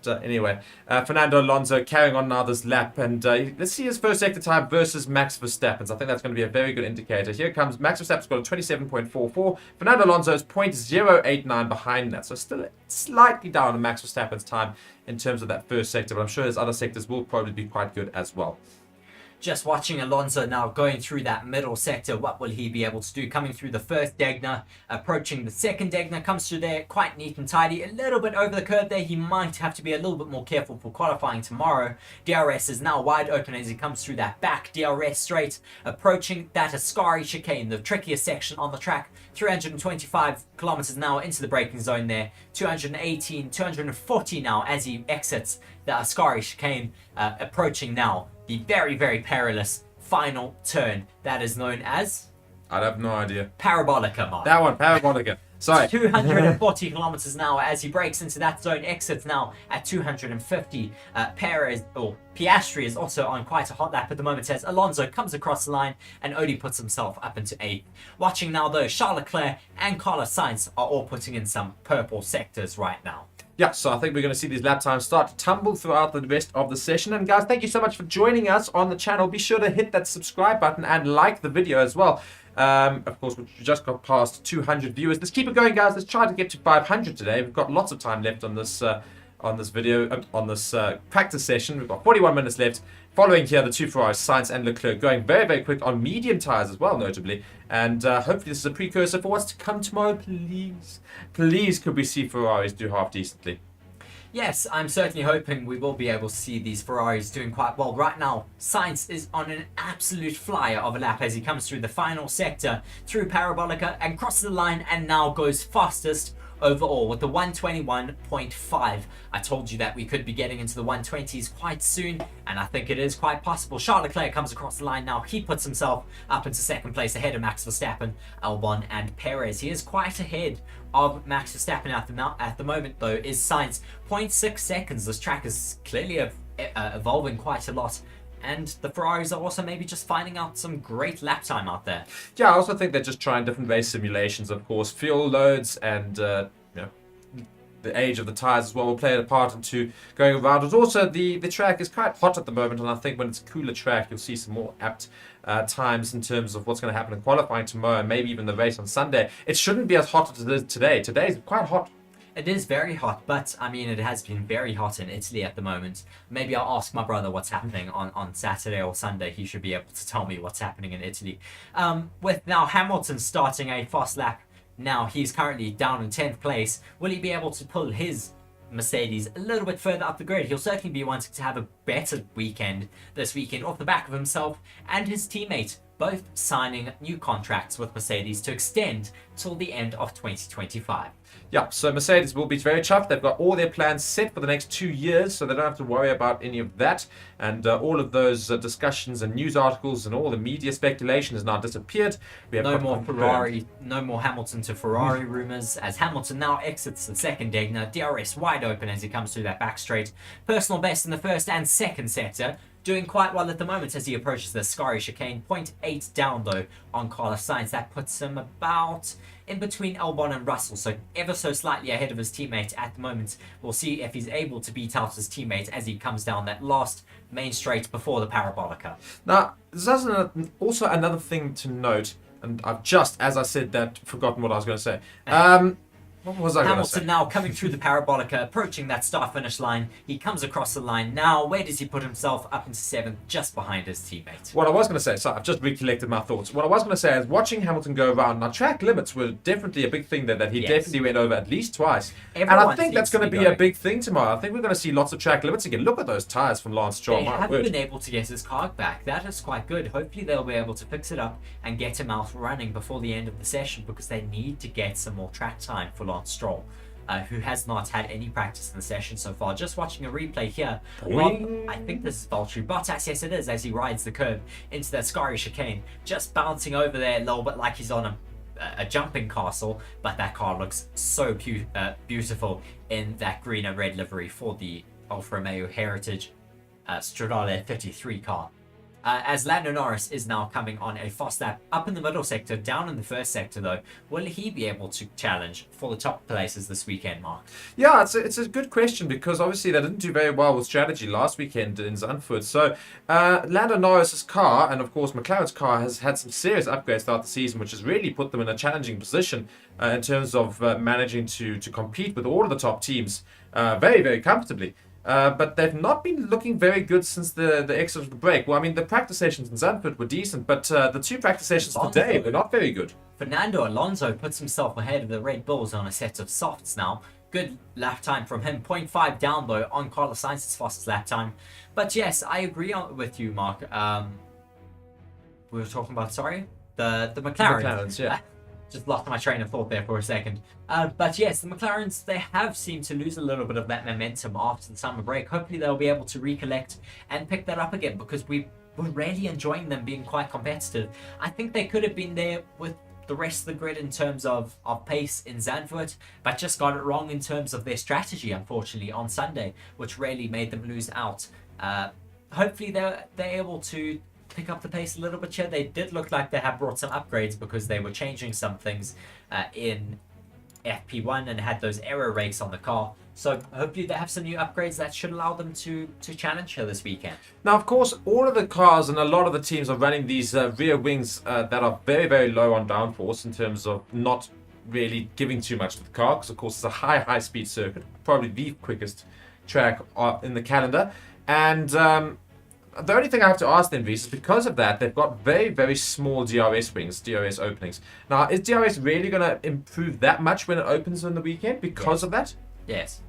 Speaker 1: Anyway, Fernando Alonso carrying on now this lap, and let's see his first sector time versus Max Verstappen's. I think that's going to be a very good indicator. Here comes Max Verstappen's got a 27.44. Fernando Alonso's 0.089 behind that, so still slightly down on Max Verstappen's time in terms of that first sector, but I'm sure his other sectors will probably be quite good as well.
Speaker 2: Just watching Alonso now going through that middle sector. What will he be able to do? Coming through the first Degner, approaching the second Degner, comes through there quite neat and tidy. A little bit over the curve there. He might have to be a little bit more careful for qualifying tomorrow. DRS is now wide open as he comes through that back DRS straight, approaching that Ascari chicane, the trickiest section on the track. 325 kilometers now into the braking zone there. 218, 240 now as he exits the Ascari chicane, approaching now the very, very perilous final turn that is known as...
Speaker 1: I have no idea.
Speaker 2: Parabolica, Mark.
Speaker 1: That one, Parabolica. Sorry.
Speaker 2: 240 kilometers now as he breaks into that zone, exits now at 250. Piastri is also on quite a hot lap at the moment as Alonso comes across the line and only puts himself up into 8th. Watching now though, Charles Leclerc and Carlos Sainz are all putting in some purple sectors right now.
Speaker 1: Yeah, so I think we're going to see these lap times start to tumble throughout the rest of the session. And guys, thank you so much for joining us on the channel. Be sure to hit that subscribe button and like the video as well. Of course, we just got past 200 viewers. Let's keep it going, guys. Let's try to get to 500 today. We've got lots of time left on this practice session. We've got 41 minutes left. Following here, the two Ferraris, Sainz and Leclerc, going very, very quick on medium tyres as well, notably. And hopefully this is a precursor for what's to come tomorrow. Please could we see Ferraris do half decently?
Speaker 2: Yes, I'm certainly hoping we will be able to see these Ferraris doing quite well. Right now, Sainz is on an absolute flyer of a lap as he comes through the final sector, through Parabolica and crosses the line and now goes fastest overall with the 121.5. I told you that we could be getting into the 120s quite soon, and I think it is quite possible. Charles Leclerc comes across the line now. He puts himself up into second place ahead of Max Verstappen, Albon and Perez. He is quite ahead of Max Verstappen at the moment though is Sainz. 0.6 seconds. This track is clearly evolving quite a lot And the Ferraris are also maybe just finding out some great lap time out there.
Speaker 1: Yeah, I also think they're just trying different race simulations, of course. Fuel loads and the age of the tires as well will play a part into going around. But also, the track is quite hot at the moment, and I think when it's a cooler track, you'll see some more apt times in terms of what's going to happen in qualifying tomorrow, and maybe even the race on Sunday. It shouldn't be as hot as it is today. Today is quite hot.
Speaker 2: It is very hot, but I mean, it has been very hot in Italy at the moment. Maybe I'll ask my brother what's happening on Saturday or Sunday. He should be able to tell me what's happening in Italy. With now Hamilton starting a fast lap, now he's currently down in 10th place. Will he be able to pull his Mercedes a little bit further up the grid? He'll certainly be wanting to have a better weekend this weekend off the back of himself and his teammate, both signing new contracts with Mercedes to extend till the end of 2025.
Speaker 1: Yeah, so Mercedes will be very chuffed. They've got all their plans set for the next 2 years, so they don't have to worry about any of that. And all of those discussions and news articles and all the media speculation has now disappeared. We have
Speaker 2: no more Ferrari, no more Hamilton to Ferrari rumors, as Hamilton now exits the second day. Now DRS wide open as he comes through that back straight. Personal best in the first and second sector. Doing quite well at the moment as he approaches the Scari chicane. 0.8 down though on Carlos Sainz. That puts him about in between Albon and Russell, so ever so slightly ahead of his teammate at the moment. We'll see if he's able to beat out his teammate as he comes down that last main straight before the Parabolica.
Speaker 1: Now, there's also another thing to note, and I've just, as I said that, forgotten what I was going to say. What was I going to say?
Speaker 2: Hamilton now coming through the Parabolica, approaching that start-finish line. He comes across the line. Now, where does he put himself? Up into 7th, just behind his teammate.
Speaker 1: What I was going to say, so I've just recollected my thoughts. What I was going to say is watching Hamilton go around, now track limits were definitely a big thing there that he definitely went over at least twice.
Speaker 2: Everyone
Speaker 1: and I think that's going to be a big thing tomorrow. I think we're going to see lots of track limits again. Look at those tyres from Lance Stroll.
Speaker 2: They haven't been able to get his car back. That is quite good. Hopefully they'll be able to fix it up and get him out running before the end of the session, because they need to get some more track time for Lance Stroll. Who has not had any practice in the session so far. Just watching a replay here. I think this is Valtteri Bottas. Yes, it is, as he rides the curb into that Scari chicane. Just bouncing over there a little bit like he's on a jumping castle. But that car looks so beautiful in that green and red livery for the Alfa Romeo Heritage Stradale 53 car. As Lando Norris is now coming on a fast lap up in the middle sector, down in the first sector though. Will he be able to challenge for the top places this weekend, Mark?
Speaker 1: Yeah, it's a good question, because obviously they didn't do very well with strategy last weekend in Zandvoort. So Lando Norris's car, and of course McLaren's car, has had some serious upgrades throughout the season, which has really put them in a challenging position in terms of managing to compete with all of the top teams very, very comfortably. But they've not been looking very good since the exit of the break. Well, I mean, the practice sessions in Zandvoort were decent, but the 2 practice sessions today were not very good.
Speaker 2: Fernando Alonso puts himself ahead of the Red Bulls on a set of softs now. Good lap time from him. 0.5 down though on Carlos Sainz's fastest lap time. But yes, I agree with you, Mark. We were talking about, the McLarens,
Speaker 1: yeah.
Speaker 2: Just lost my train of thought there for a second. But yes, the McLarens, they have seemed to lose a little bit of that momentum after the summer break. Hopefully they'll be able to recollect and pick that up again, because we were really enjoying them being quite competitive. I think they could have been there with the rest of the grid in terms of pace in Zandvoort, but just got it wrong in terms of their strategy, unfortunately, on Sunday, which really made them lose out. Hopefully they're able to pick up the pace a little bit here. They did look like they have brought some upgrades, because they were changing some things in FP1 and had those error rates on the car. So hopefully they have some new upgrades that should allow them to challenge her this weekend.
Speaker 1: Now, of course, all of the cars and a lot of the teams are running these rear wings that are very, very low on downforce in terms of not really giving too much to the car, because of course it's a high speed circuit, probably the quickest track in the calendar. And the only thing I have to ask then, V's, is because of that, they've got very, very small DRS wings, DRS openings. Now, is DRS really going to improve that much when it opens on the weekend because of that?
Speaker 2: Yes.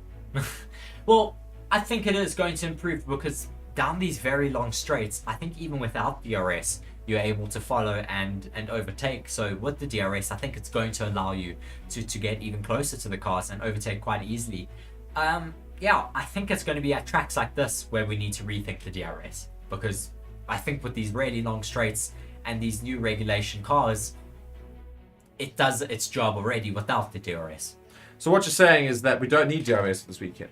Speaker 2: Well, I think it is going to improve, because down these very long straights, I think even without DRS, you're able to follow and overtake. So with the DRS, I think it's going to allow you to get even closer to the cars and overtake quite easily. Yeah, I think it's going to be at tracks like this where we need to rethink the DRS. Because I think with these really long straights and these new regulation cars, it does its job already without the DRS.
Speaker 1: So what you're saying is that we don't need DRS this weekend?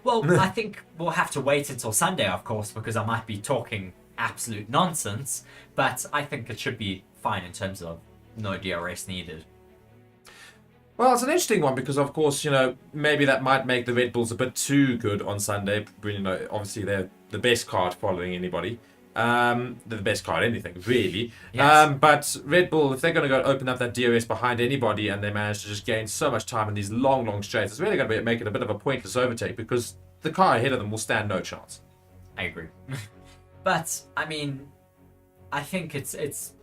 Speaker 2: Well, I think we'll have to wait until Sunday, of course, because I might be talking absolute nonsense. But I think it should be fine in terms of no DRS needed.
Speaker 1: Well, it's an interesting one because, of course, maybe that might make the Red Bulls a bit too good on Sunday. Obviously they're the best card following anybody. They're the best card anything, really.
Speaker 2: Yes.
Speaker 1: But Red Bull, if they're going to go open up that DRS behind anybody and they manage to just gain so much time in these long, long straights, it's really going to make it a bit of a pointless overtake because the car ahead of them will stand no chance.
Speaker 2: I agree. But, I mean, I think it's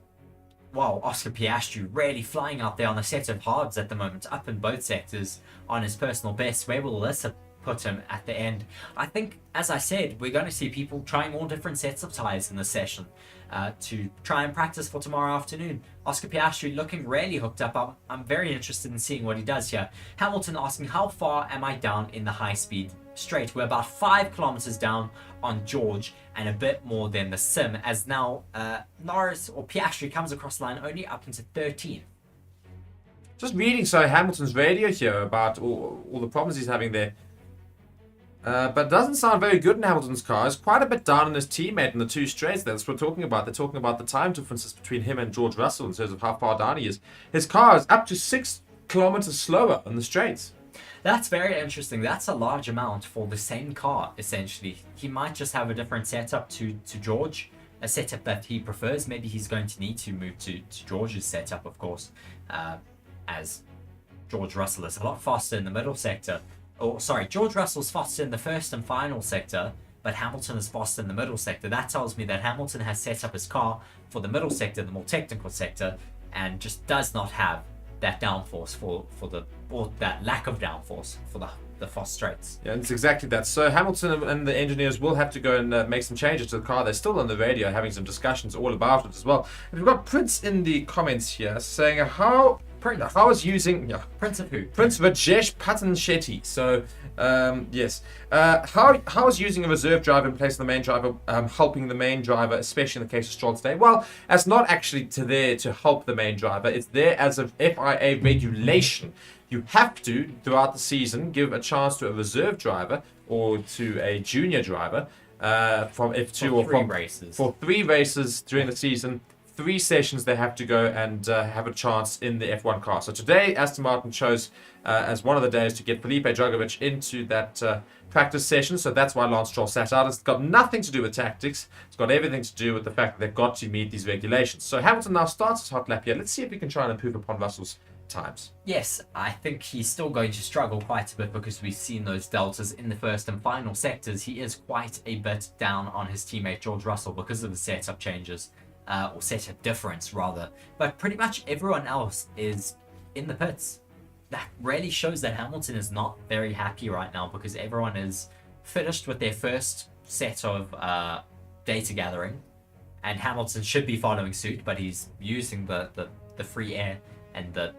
Speaker 2: wow, Oscar Piastri really flying out there on a set of hards at the moment, up in both sectors on his personal best. Where will this put him at the end? I think, as I said, we're going to see people trying all different sets of tyres in this session to try and practice for tomorrow afternoon. Oscar Piastri looking really hooked up. I'm very interested in seeing what he does here. Hamilton asking, how far am I down in the high-speed straight? We're about 5 kilometers down on George and a bit more than the sim, as now Norris or Piastri comes across the line only up into 13.
Speaker 1: Just reading Hamilton's radio here about all the problems he's having there. But it doesn't sound very good in Hamilton's car. It's quite a bit down on his teammate in the two straights. That's what we're talking about. They're talking about the time differences between him and George Russell in terms of how far down he is. His car is up to 6 kilometers slower on the straights.
Speaker 2: That's very interesting. That's a large amount for the same car, essentially. He might just have a different setup to George, a setup that he prefers. Maybe he's going to need to move to George's setup, of course, as George Russell is a lot faster in the middle sector. George Russell's faster in the first and final sector, but Hamilton is faster in the middle sector. That tells me that Hamilton has set up his car for the middle sector, the more technical sector, and just does not have that downforce or that lack of downforce for the fast straights.
Speaker 1: Yeah, and it's exactly that. So Hamilton and the engineers will have to go and make some changes to the car. They're still on the radio having some discussions all about it as well. And we've got Prince in the comments here saying how is using
Speaker 2: Prince of who?
Speaker 1: Prince Vajesh Patan-Shetty. So yes, how is using a reserve driver in place of the main driver helping the main driver, especially in the case of Stroll today? Well, it's not actually there to help the main driver. It's there as a FIA regulation. You have to, throughout the season, give a chance to a reserve driver or to a junior driver from F2 or from
Speaker 2: races.
Speaker 1: For 3 races during the season. 3 sessions they have to go and have a chance in the F1 car. So today, Aston Martin chose as one of the days to get Felipe Drugovich into that practice session. So that's why Lance Stroll sat out. It's got nothing to do with tactics. It's got everything to do with the fact that they've got to meet these regulations. So Hamilton now starts his hot lap here. Let's see if we can try and improve upon Russell's times.
Speaker 2: Yes, I think he's still going to struggle quite a bit because we've seen those deltas in the first and final sectors. He is quite a bit down on his teammate George Russell because of the setup changes. Or setup difference rather, but pretty much everyone else is in the pits. That really shows that Hamilton is not very happy right now because everyone is finished with their first set of data gathering, and Hamilton should be following suit, but he's using the free air and the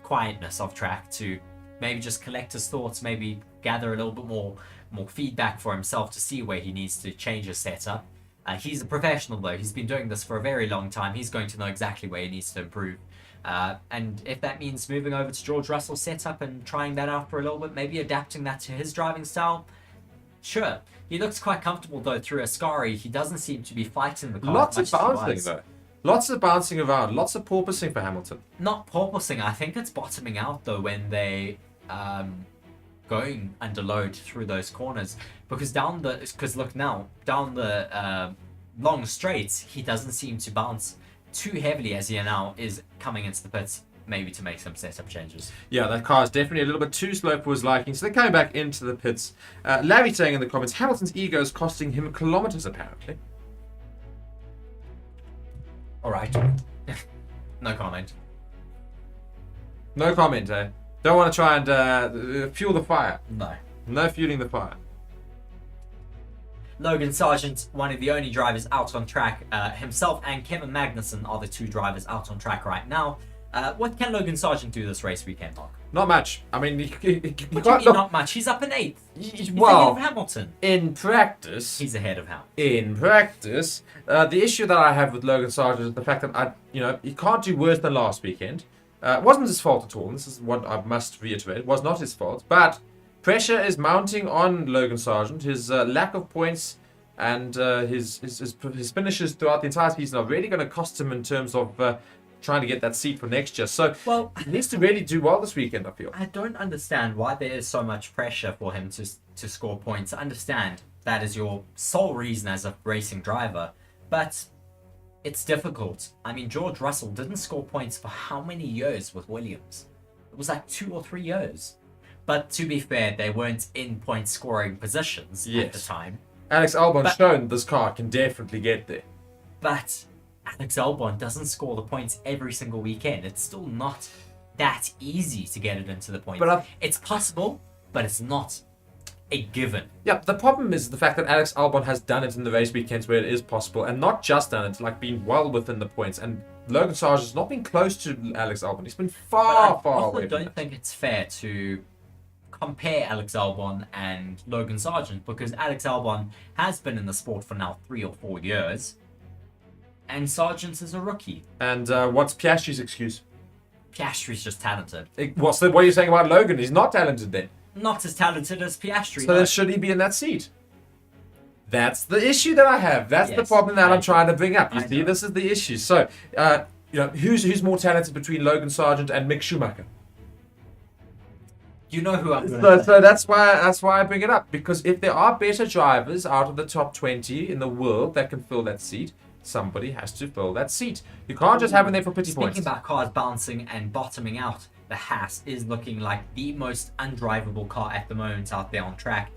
Speaker 2: quietness of track to maybe just collect his thoughts, maybe gather a little bit more feedback for himself to see where he needs to change his setup. He's a professional though. He's been doing this for a very long time. He's going to know exactly where he needs to improve. And if that means moving over to George Russell's setup and trying that out for a little bit, maybe adapting that to his driving style, sure. He looks quite comfortable though through Ascari. He doesn't seem to be fighting the car.
Speaker 1: Lots of bouncing though. Lots of bouncing around. Lots of porpoising for Hamilton.
Speaker 2: Not porpoising. I think it's bottoming out though when they going under load through those corners, because look now down the long straights he doesn't seem to bounce too heavily as he now is coming into the pits, maybe to make some setup changes.
Speaker 1: Yeah, that car is definitely a little bit too slow for his liking, so they're coming back into the pits. Larry saying in the comments, Hamilton's ego is costing him kilometers apparently.
Speaker 2: Alright. No comment.
Speaker 1: No comment, eh? Don't want to try and fuel the fire.
Speaker 2: No.
Speaker 1: No fueling the fire.
Speaker 2: Logan Sargent, one of the only drivers out on track. Himself and Kevin Magnussen are the 2 drivers out on track right now. What can Logan Sargent do this race weekend, Mark?
Speaker 1: Not much. I mean,
Speaker 2: what do you mean not much? He's up in 8th. He's ahead of Hamilton.
Speaker 1: In practice...
Speaker 2: He's ahead of Hamilton.
Speaker 1: In practice, the issue that I have with Logan Sargent is the fact that, he can't do worse than last weekend. It wasn't his fault at all. This is what I must reiterate. It was not his fault. But pressure is mounting on Logan Sargent. His lack of points and his finishes throughout the entire season are really going to cost him in terms of trying to get that seat for next year. So he needs to really do well this weekend, I feel.
Speaker 2: I don't understand why there is so much pressure for him to score points. I understand that is your sole reason as a racing driver, but it's difficult. I mean, George Russell didn't score points for how many years with Williams? It was like 2 or 3 years. But to be fair, they weren't in point scoring positions at the time.
Speaker 1: Alex Albon's shown this car can definitely get there.
Speaker 2: But Alex Albon doesn't score the points every single weekend. It's still not that easy to get it into the points. But it's possible, but it's not a given.
Speaker 1: Yeah, the problem is the fact that Alex Albon has done it in the race weekends where it is possible, and not just done it, like been well within the points. And Logan Sargent has not been close to Alex Albon. He's been far away.
Speaker 2: I don't think it's fair to compare Alex Albon and Logan Sargent, because Alex Albon has been in the sport for now 3 or 4 years, and Sargent is a rookie.
Speaker 1: And what's Piastri's excuse?
Speaker 2: Piastri's just talented.
Speaker 1: What are you saying about Logan? He's not talented then.
Speaker 2: Not as talented as Piastri.
Speaker 1: So then should he be in that seat? That's the issue that I have. That's the problem that I'm trying to bring up. You see, this is the issue. So, who's more talented between Logan Sargent and Mick Schumacher?
Speaker 2: You know who I'm going to say.
Speaker 1: So that's why I bring it up, because if there are better drivers out of the top 20 in the world that can fill that seat, somebody has to fill that seat. You can't just have them there for pity points.
Speaker 2: Speaking about cars bouncing and bottoming out, the Haas is looking like the most undrivable car at the moment out there on track.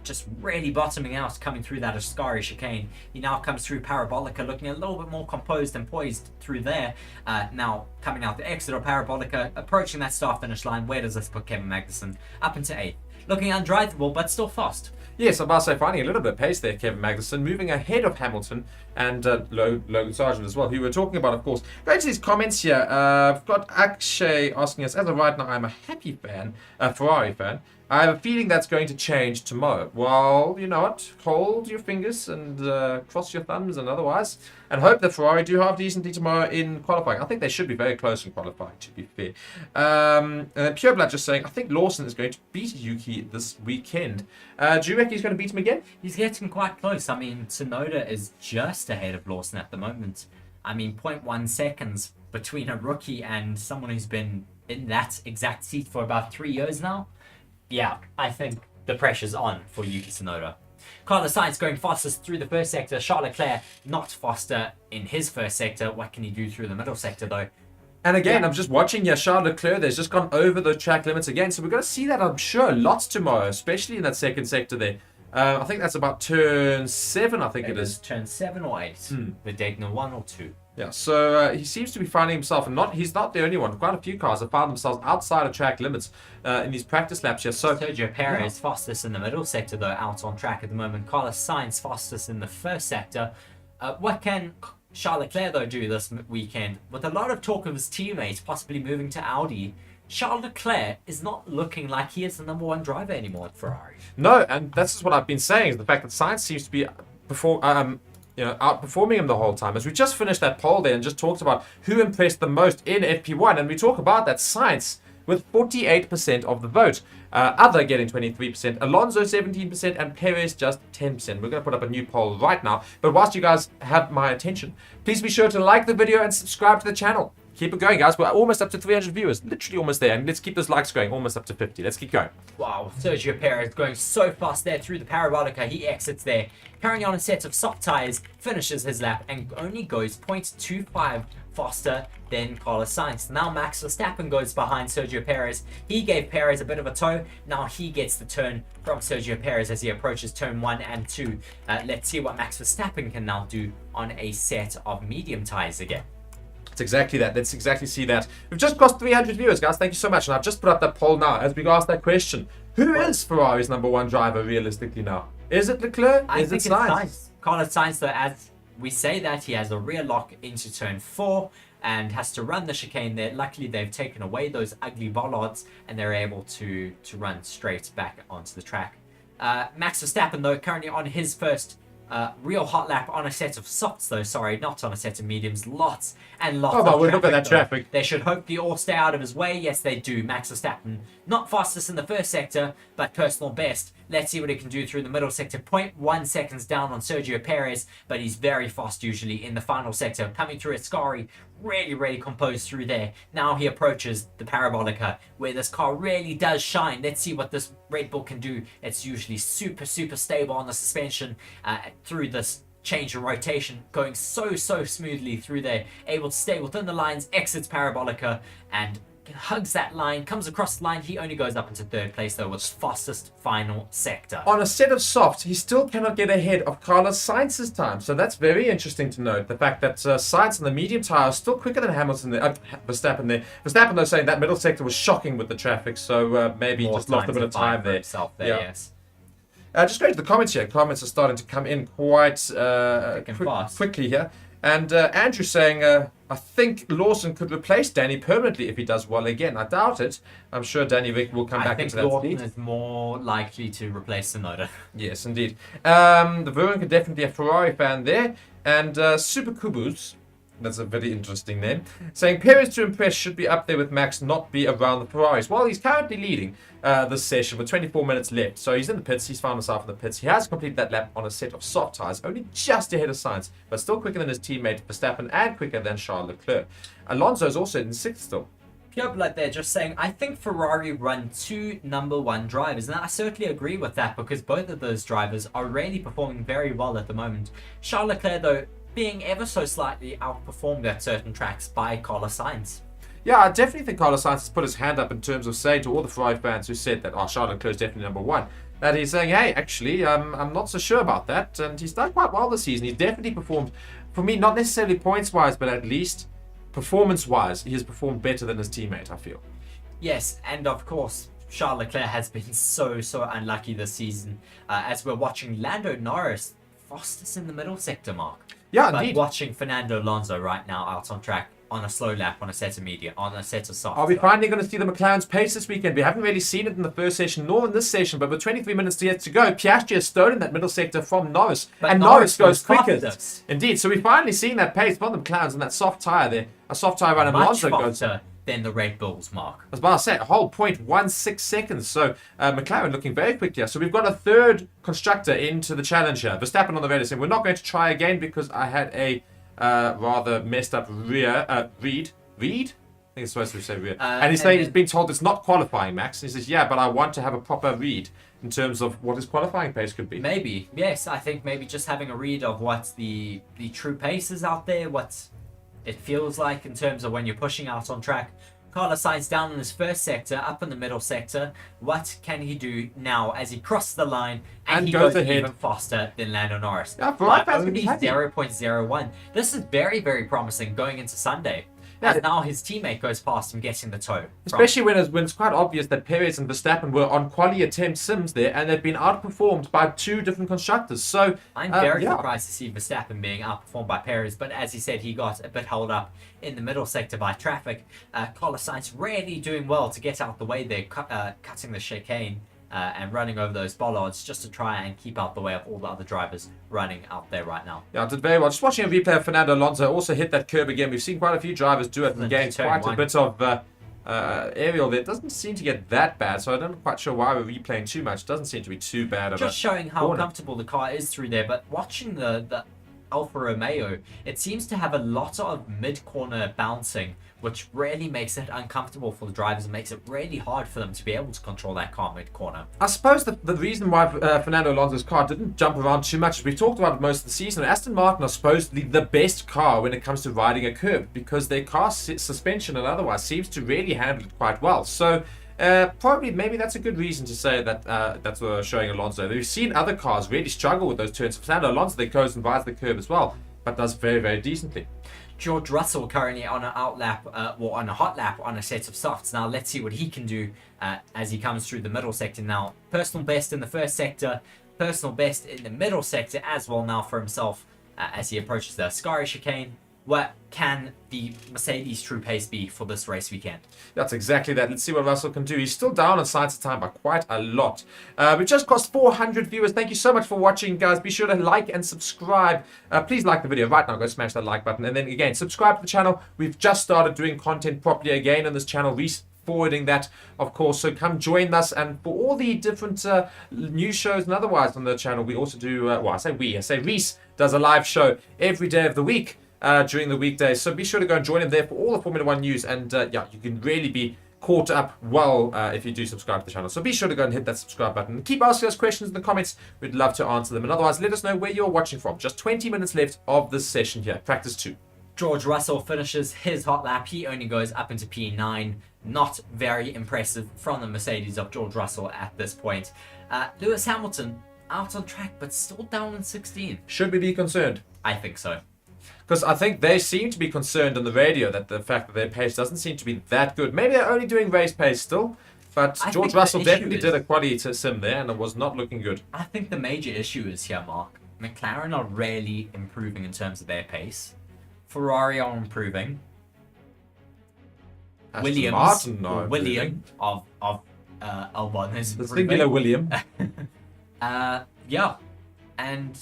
Speaker 2: Just really bottoming out, coming through that Ascari chicane. He now comes through Parabolica, looking a little bit more composed and poised through there. Now coming out the exit of Parabolica, approaching that start finish line. Where does this put Kevin Magnussen? Up into 8th. Looking undrivable, but still fast.
Speaker 1: Yes, I'm about to say finding a little bit of pace there, Kevin Magnussen, moving ahead of Hamilton and Logan Sargent as well, who we're talking about, of course. Going to these comments here, I've got Akshay asking us, as of right now, I'm a happy fan, a Ferrari fan. I have a feeling that's going to change tomorrow. Well, you know what? Hold your fingers and cross your thumbs and otherwise, and hope that Ferrari do half decently tomorrow in qualifying. I think they should be very close in qualifying, to be fair. And then Pureblood just saying, I think Lawson is going to beat Yuki this weekend. Do you reckon he's going to beat him again?
Speaker 2: He's getting quite close. I mean, Tsunoda is just ahead of Lawson at the moment. I mean, 0.1 seconds between a rookie and someone who's been in that exact seat for about 3 years now. Yeah, I think the pressure's on for Yuki Tsunoda. Carlos Sainz going fastest through the first sector. Charles Leclerc not faster in his first sector. What can he do through the middle sector though?
Speaker 1: And again, I'm just watching here, Charles Leclerc, there's just gone over the track limits again. So we're going to see that, I'm sure, lots tomorrow, especially in that second sector there. I think that's about turn 7, I think it is.
Speaker 2: Turn 7 or 8. The Degner 1 or 2.
Speaker 1: Yeah, so he seems to be finding himself, and he's not the only one. Quite a few cars have found themselves outside of track limits in these practice laps here. So
Speaker 2: Sergio Perez fastest in the middle sector, though, out on track at the moment. Carlos Sainz fastest in the first sector. What can Charles Leclerc, though, do this weekend? With a lot of talk of his teammates possibly moving to Audi, Charles Leclerc is not looking like he is the number 1 driver anymore at Ferrari.
Speaker 1: No, and that's just what I've been saying, is the fact that Sainz seems to be outperforming him the whole time. As we just finished that poll there and just talked about who impressed the most in FP1, and we talk about that Sainz with 48% of the vote. Other getting 23%, Alonso 17%, and Perez just 10%. We're going to put up a new poll right now. But whilst you guys have my attention, please be sure to like the video and subscribe to the channel. Keep it going, guys. We're almost up to 300 viewers. Literally almost there. And let's keep those likes going. Almost up to 50. Let's keep going.
Speaker 2: Wow. Sergio Perez going so fast there through the Parabolica. He exits there. Carrying on a set of soft tires. Finishes his lap and only goes 0.25 faster than Carlos Sainz. Now Max Verstappen goes behind Sergio Perez. He gave Perez a bit of a tow. Now he gets the turn from Sergio Perez as he approaches turn 1 and 2. Let's see what Max Verstappen can now do on a set of medium tires again.
Speaker 1: It's exactly that. Let's exactly see that. We've just crossed 300 viewers, guys. Thank you so much. And I've just put up that poll now as we ask that question. Who is Ferrari's number 1 driver realistically now? Is it Leclerc?
Speaker 2: I think
Speaker 1: it
Speaker 2: it's Sainz. Carlos Sainz, though, as we say that, he has a rear lock into turn 4 and has to run the chicane there. Luckily, they've taken away those ugly bollards and they're able to run straight back onto the track. Max Verstappen, though, currently on his first Real hot lap on a set of softs, though. Sorry, not on a set of mediums. Lots and lots
Speaker 1: Oh,
Speaker 2: of
Speaker 1: but
Speaker 2: traffic.
Speaker 1: look at that traffic.
Speaker 2: They should hopefully all stay out of his way. Yes, they do. Max Verstappen, not fastest in the first sector, but personal best. Let's see what he can do through the middle sector. 0.1 seconds down on Sergio Perez, but he's very fast usually in the final sector. Coming through Ascari, really composed through there. Now he approaches the Parabolica, where this car really does shine. Let's see what this Red Bull can do. It's usually super stable on the suspension through this change in rotation, going so smoothly through there, able to stay within the lines, exits Parabolica, and hugs that line, comes across the line. He only goes up into third place, though, with fastest final sector.
Speaker 1: On a set of softs, he still cannot get ahead of Carlos Sainz's time. So that's very interesting to note. The fact that Sainz on the medium tire is still quicker than Hamilton there, Verstappen there. Verstappen, though, saying that middle sector was shocking with the traffic, so maybe he just lost a bit of time there.
Speaker 2: Himself there, yes.
Speaker 1: Just going to the comments here. Comments are starting to come in quite quickly here. And Andrew saying, I think Lawson could replace Danny permanently if he does well again. I doubt it. I'm sure Danny Rick will come back into that.
Speaker 2: I think Lawson is more likely to replace Tsunoda.
Speaker 1: Yes, indeed. The Bruin could definitely a Ferrari fan there. And Super Kubus, that's a very interesting name, saying Perez to impress should be up there with Max, not be around the Ferraris. Well, he's currently leading this session with 24 minutes left. So he's in the pits. He's found himself in the pits. He has completed that lap on a set of soft tyres, only just ahead of Sainz, but still quicker than his teammate Verstappen and quicker than Charles Leclerc. Alonso is also in sixth still.
Speaker 2: Pure Blood there just saying, I think Ferrari run 2 number 1 drivers, and I certainly agree with that because both of those drivers are really performing very well at the moment. Charles Leclerc, though, being ever so slightly outperformed at certain tracks by Carlos Sainz.
Speaker 1: Yeah, I definitely think Carlos Sainz has put his hand up in terms of saying to all the Ferrari fans who said that Charles Leclerc is definitely number 1, that he's saying, hey, actually, I'm not so sure about that, and he's done quite well this season. He's definitely performed, for me, not necessarily points-wise, but at least performance-wise, he has performed better than his teammate, I feel.
Speaker 2: Yes, and of course, Charles Leclerc has been so unlucky this season, as we're watching Lando Norris fastest in the middle sector, Mark.
Speaker 1: Yeah,
Speaker 2: but
Speaker 1: indeed.
Speaker 2: Watching Fernando Alonso right now out on track on a slow lap, on a set of medium, on a set of soft.
Speaker 1: Are we finally going to see the McLaren's pace this weekend? We haven't really seen it in the first session, nor in this session, but with 23 minutes yet to go, Piastri has stolen that middle sector from Norris,
Speaker 2: but
Speaker 1: and Norris goes quicker.
Speaker 2: Indeed,
Speaker 1: so we've finally seen that pace from the McLaren's and that soft tyre there. A soft tyre run, and Alonso goes
Speaker 2: than the Red Bulls, Mark.
Speaker 1: I was about to say, a whole 0.16 seconds. So McLaren looking very quick here. So we've got a third constructor into the challenge here. Verstappen on the radio saying, we're not going to try again because I had a rather messed up read? I think it's supposed to say rear. And he's saying he's been told it's not qualifying, Max. And he says, yeah, but I want to have a proper read in terms of what his qualifying pace could be.
Speaker 2: Maybe, yes. I think maybe just having a read of what the true pace is out there, what it feels like in terms of when you're pushing out on track. Carlos Sainz down in his first sector, up in the middle sector. What can he do now as he crosses the line and he goes ahead even faster than Lando Norris?
Speaker 1: Yeah,
Speaker 2: only 0.01. This is very promising going into Sunday. Yeah. As now his teammate goes past him getting the toe.
Speaker 1: Especially when it's quite obvious that Perez and Verstappen were on quali attempt sims there and they've been outperformed by 2 different constructors. So
Speaker 2: I'm very surprised to see Verstappen being outperformed by Perez, but as he said, he got a bit held up in the middle sector by traffic. Carlos Sainz really doing well to get out the way there, cutting the chicane. And running over those bollards just to try and keep out the way of all the other drivers running out there right now.
Speaker 1: Yeah, did very well. Just watching a replay of Fernando Alonso also hit that curb again. We've seen quite a few drivers do it and gain quite a bit of aerial there. It doesn't seem to get that bad, so I'm not quite sure why we're replaying too much. It doesn't seem to be too bad.
Speaker 2: Just showing how comfortable the car is through there, but watching the Alfa Romeo, it seems to have a lot of mid-corner bouncing, which really makes it uncomfortable for the drivers and makes it really hard for them to be able to control that car mid-corner.
Speaker 1: I suppose the reason why Fernando Alonso's car didn't jump around too much, we've talked about it most of the season, Aston Martin are supposedly the best car when it comes to riding a curb because their car suspension and otherwise seems to really handle it quite well. So probably maybe that's a good reason to say that that's what showing Alonso. We've seen other cars really struggle with those turns. Fernando Alonso, they goes and rides the curb as well, but does very decently.
Speaker 2: George Russell currently on an on a hot lap on a set of softs. Now let's see what he can do as he comes through the middle sector now. Personal best in the first sector, personal best in the middle sector as well now for himself as he approaches the Ascari chicane. what can the Mercedes true pace be for this race weekend?
Speaker 1: That's exactly that. Let's see what Russell can do. He's still down on Science of Time by quite a lot. We just crossed 400 viewers. Thank you so much for watching, guys. Be sure to like and subscribe. Please like the video right now. Go smash that like button. And then again, subscribe to the channel. We've just started doing content properly again on this channel. Forwarding that, of course, so come join us. And for all the different news shows and otherwise on the channel, we also do I say Reese does a live show every day of the week during the weekdays, so be sure to go and join him there for all the Formula 1 news. And yeah, you can really be caught up well if you do subscribe to the channel. So be sure to go and hit that subscribe button and keep asking us questions in the comments. We'd love to answer them. And otherwise, let us know where you're watching from. Just 20 minutes left of this session here, practice 2.
Speaker 2: George Russell finishes his hot lap. He only goes up into P9. Not very impressive from the Mercedes of George Russell at this point. Lewis Hamilton out on track, but still down in 16.
Speaker 1: Should we be concerned?
Speaker 2: I think so.
Speaker 1: Because I think they seem to be concerned on the radio that the fact that their pace doesn't seem to be that good. Maybe they're only doing race pace still, but George Russell definitely did a quality sim there, and it was not looking good.
Speaker 2: I think the major issue is here, Mark. McLaren are really improving in terms of their pace. Ferrari are improving. William of Albon is
Speaker 1: the singular William.
Speaker 2: Yeah, and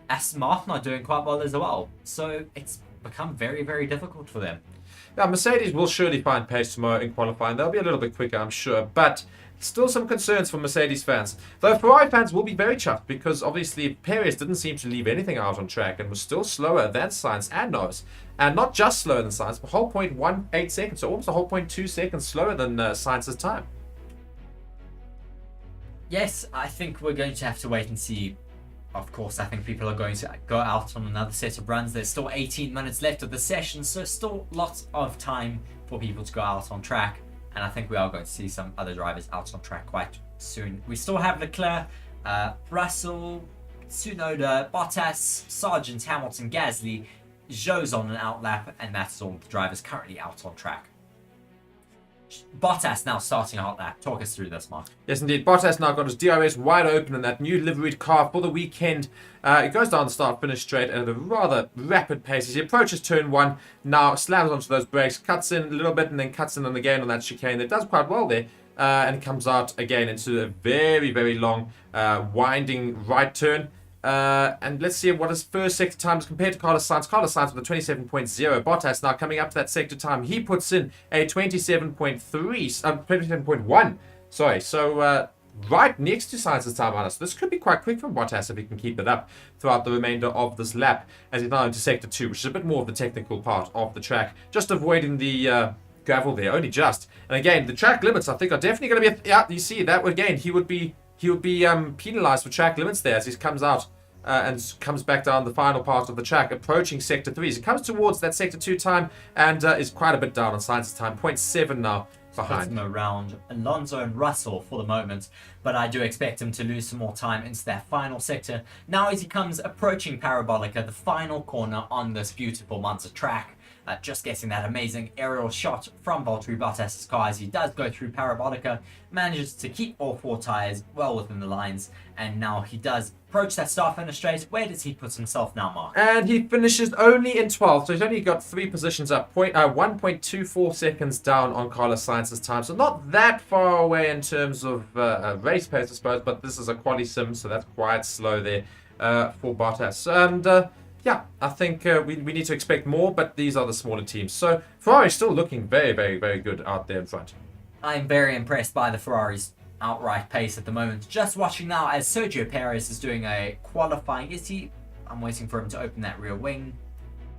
Speaker 2: Aston Martin are doing quite well as well. So it's become very, very difficult for them.
Speaker 1: Now, Mercedes will surely find pace tomorrow in qualifying. They'll be a little bit quicker, I'm sure, but still some concerns for Mercedes fans. Though Ferrari fans will be very chuffed because obviously Perez didn't seem to leave anything out on track and was still slower than Sainz and Norris. And not just slower than Sainz, but a whole 0.18 seconds, so almost a whole 0.2 seconds slower than Sainz's time.
Speaker 2: Yes, I think we're going to have to wait and see. Of course, I think people are going to go out on another set of runs. There's still 18 minutes left of the session, so still lots of time for people to go out on track. And I think we are going to see some other drivers out on track quite soon. We still have Leclerc, Russell, Tsunoda, Bottas, Sargent, Hamilton, Gasly, Zhou's on an outlap, and that's all the drivers currently out on track. Bottas now starting a hot lap. Talk us through this, Mark.
Speaker 1: Yes, indeed. Bottas now got his DRS wide open in that new liveried car for the weekend. It goes down the start-finish straight at a rather rapid pace as he approaches turn 1. Now slams onto those brakes, cuts in a little bit, and then cuts in again on that chicane. It does quite well there. And comes out again into a very, very long, winding right turn. And let's see what his first sector time is compared to Carlos Sainz. Carlos Sainz with a 27.0. Bottas now coming up to that sector time. He puts in a 27.1. Sorry, so right next to Sainz's time on us. This could be quite quick from Bottas if he can keep it up throughout the remainder of this lap as he's now into sector 2, which is a bit more of the technical part of the track. Just avoiding the gravel there, only just. And again, the track limits I think are definitely going to be. Yeah, you see that again. He would be penalised for track limits there as he comes out and comes back down the final part of the track, approaching sector 3. As he comes towards that sector 2 time and is quite a bit down on Sainz's time, 0.7 now behind.
Speaker 2: Him around Alonso and Russell for the moment, but I do expect him to lose some more time into that final sector. Now as he comes approaching Parabolica, the final corner on this beautiful Monza track. Just getting that amazing aerial shot from Valtteri Bottas' car as he does go through Parabolica, manages to keep all 4 tyres well within the lines, and now he does approach that start-finish straight. Where does he put himself now, Mark?
Speaker 1: And he finishes only in 12th, so he's only got 3 positions up, 1.24 seconds down on Carlos Sainz's time, so not that far away in terms of race pace, I suppose, but this is a quali sim, so that's quite slow there for Bottas. And yeah, I think we need to expect more, but these are the smaller teams. So Ferrari's still looking very, very, very good out there in front.
Speaker 2: I'm very impressed by the Ferrari's outright pace at the moment. Just watching now as Sergio Perez is doing a qualifying. I'm waiting for him to open that rear wing.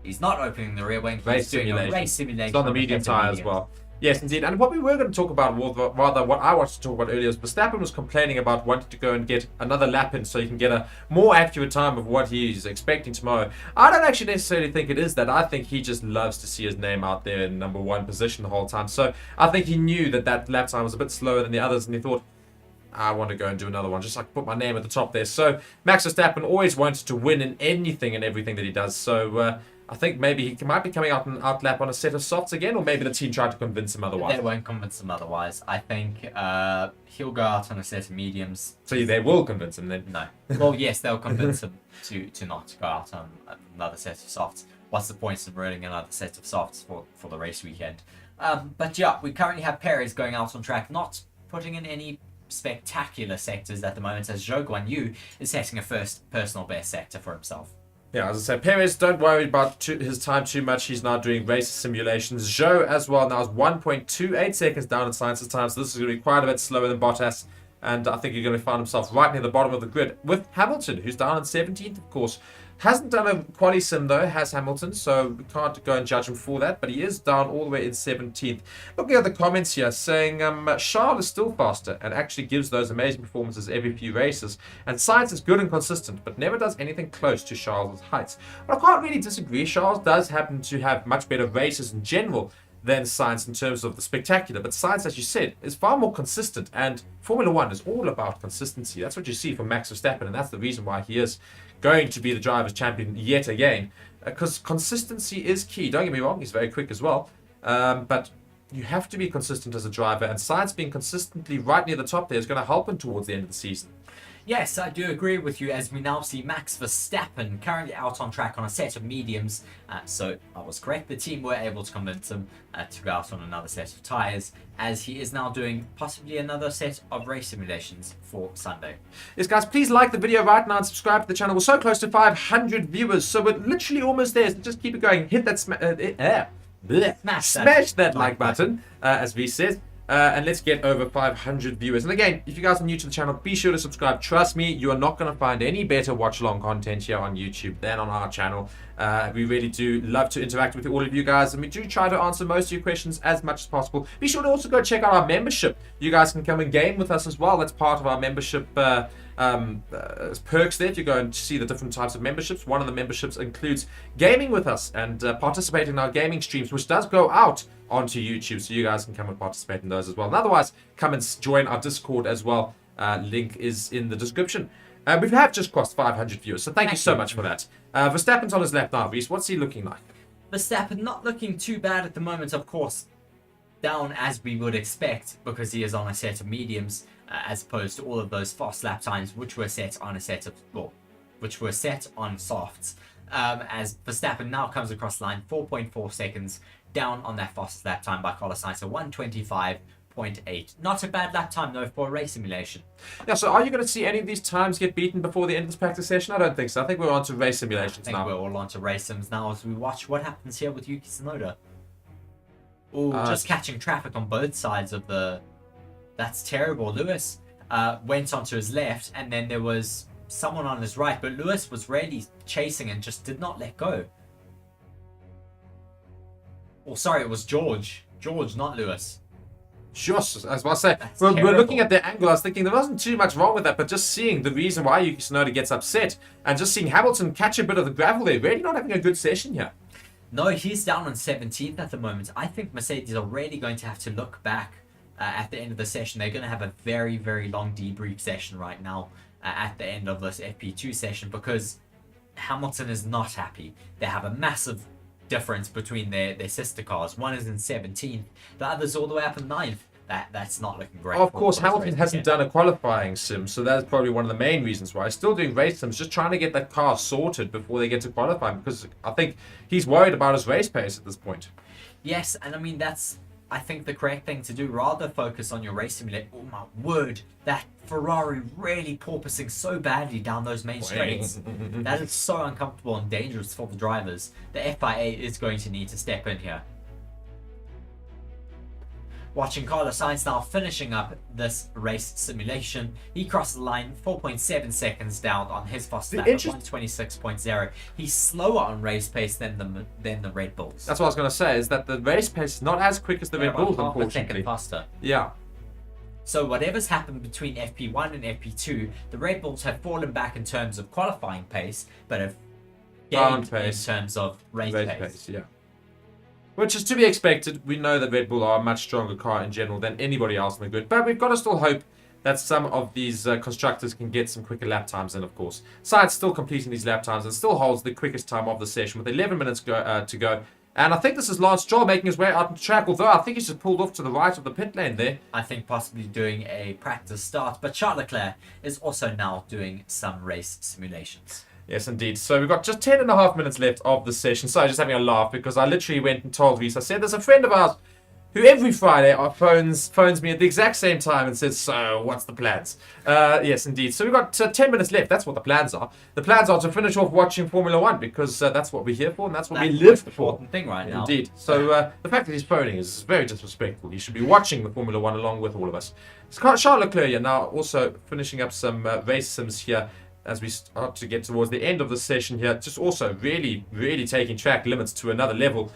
Speaker 2: He's not opening the rear wing. He's doing a race simulation.
Speaker 1: It's on the medium tyre as well. Yes, indeed. And what we were going to talk about, rather what I wanted to talk about earlier, is Verstappen was complaining about wanting to go and get another lap in so he can get a more accurate time of what he's expecting tomorrow. I don't actually necessarily think it is that. I think he just loves to see his name out there in number 1 position the whole time. So I think he knew that lap time was a bit slower than the others, and he thought, I want to go and do another one, just like put my name at the top there. So Max Verstappen always wants to win in anything and everything that he does. So I think maybe he might be coming out and outlap on a set of softs again, or maybe the team tried to convince him otherwise.
Speaker 2: They won't convince him otherwise. I think he'll go out on a set of mediums.
Speaker 1: So they will convince him then?
Speaker 2: No. Well, yes, they'll convince him to not go out on another set of softs. what's the point of running another set of softs for the race weekend? But yeah, we currently have Perez going out on track, not putting in any spectacular sectors at the moment, as Zhou Guanyu is setting a first personal best sector for himself.
Speaker 1: Yeah, as I say, Perez, don't worry about his time too much. He's now doing race simulations. Zhou as well now is 1.28 seconds down in Science's time, so this is going to be quite a bit slower than Bottas. And I think you're going to find himself right near the bottom of the grid with Hamilton, who's down in 17th, of course. Hasn't done a quali sim though, has Hamilton, so we can't go and judge him for that, but he is down all the way in 17th. Looking at the comments here, saying Charles is still faster and actually gives those amazing performances every few races. And Sainz is good and consistent, but never does anything close to Charles' heights. But I can't really disagree. Charles does happen to have much better races in general than Sainz in terms of the spectacular. But Sainz, as you said, is far more consistent. And Formula One is all about consistency. That's what you see from Max Verstappen, and that's the reason why he is going to be the driver's champion yet again. Because consistency is key. Don't get me wrong, he's very quick as well. But you have to be consistent as a driver. And Sainz being consistently right near the top there is going to help him towards the end of the season.
Speaker 2: Yes, I do agree with you, as we now see Max Verstappen currently out on track on a set of mediums. So I was correct, the team were able to convince him to go out on another set of tyres, as he is now doing possibly another set of race simulations for Sunday.
Speaker 1: Yes, guys, please like the video right now and subscribe to the channel. We're so close to 500 viewers, so we're literally almost there. So just keep it going. Hit that smash that like button, as V says. And let's get over 500 viewers. And again, if you guys are new to the channel, be sure to subscribe. Trust me, you are not going to find any better watch-along content here on YouTube than on our channel. We really do love to interact with all of you guys, and we do try to answer most of your questions as much as possible. Be sure to also go check out our membership. You guys can come and game with us as well. That's part of our membership perks there. If you go and see the different types of memberships, one of the memberships includes gaming with us and participating in our gaming streams, which does go out onto YouTube, so you guys can come and participate in those as well. And otherwise, come and join our Discord as well. Link is in the description. We have just crossed 500 viewers, so thank you so much for that. Verstappen's on his left now, Reese. What's he looking like?
Speaker 2: Verstappen not looking too bad at the moment, of course. Down as we would expect, because he is on a set of mediums, as opposed to all of those fast lap times, which were set on a set of, well, which were set on softs. As Verstappen now comes across the line, 4.4 seconds down on that fastest lap time by Carlos Sainz, so 1:25.8. Not a bad lap time though for a race simulation.
Speaker 1: Yeah, so are you going to see any of these times get beaten before the end of this practice session? I don't think so. I think we're on to race simulations now.
Speaker 2: I think we're all on to race sims now as we watch what happens here with Yuki Tsunoda. Oh, just catching traffic on both sides of the... That's terrible. Lewis went onto his left, and then there was someone on his right, but Lewis was really chasing and just did not let go. Oh, sorry, it was George. George, not Lewis.
Speaker 1: Just, as I say, we're looking at the angle. I was thinking there wasn't too much wrong with that, but just seeing the reason why Yuki Tsunoda gets upset and just seeing Hamilton catch a bit of the gravel there, really not having a good session here.
Speaker 2: No, he's down on 17th at the moment. I think Mercedes are really going to have to look back at the end of the session. They're going to have a very, very long debrief session right now at the end of this FP2 session, because Hamilton is not happy. They have a massive difference between their sister cars. One is in 17th, the other's all the way up in 9th. That's not looking great.
Speaker 1: Of course, Hamilton hasn't done a qualifying sim, so that's probably one of the main reasons why. He's still doing race sims, just trying to get that car sorted before they get to qualifying, because I think he's worried about his race pace at this point.
Speaker 2: Yes, and I mean, that's, I think, the correct thing to do. Rather focus on your race simulator. Oh my word, that Ferrari really porpoising so badly down those main straights. That is so uncomfortable and dangerous for the drivers. The FIA is going to need to step in here. Watching Carlos Sainz now finishing up this race simulation. He crossed the line 4.7 seconds down on his fast lap at 1:26.0. He's slower on race pace than the Red Bulls.
Speaker 1: That's what I was going to say, is that the race pace is not as quick as the Red Bulls,
Speaker 2: half
Speaker 1: unfortunately.
Speaker 2: a second faster.
Speaker 1: Yeah.
Speaker 2: So whatever's happened between FP1 and FP2, the Red Bulls have fallen back in terms of qualifying pace, but have gained in terms of race pace.
Speaker 1: Yeah. Which is to be expected. We know that Red Bull are a much stronger car in general than anybody else in the grid. But we've got to still hope that some of these constructors can get some quicker lap times in, of course. Sainz still completing these lap times and still holds the quickest time of the session with 11 minutes to go. And I think this is Lance Stroll making his way out on the track, although I think he's just pulled off to the right of the pit lane there.
Speaker 2: I think possibly doing a practice start. But Charles Leclerc is also now doing some race simulations.
Speaker 1: Yes, indeed. So we've got just 10.5 minutes left of the session. So just having a laugh because I literally went and told Reese, I said, there's a friend of ours who every Friday phones me at the exact same time and says, so what's the plans? Yes, indeed. So we've got 10 minutes left. That's what the plans are. The plans are to finish off watching Formula One because that's what we're here for and that's what we live for.
Speaker 2: Important thing right now.
Speaker 1: Indeed. So the fact that he's phoning is very disrespectful. He should be watching the Formula One along with all of us. It's Charles Leclerc here now also finishing up some race sims here as we start to get towards the end of the session here. Just also really, really taking track limits to another level.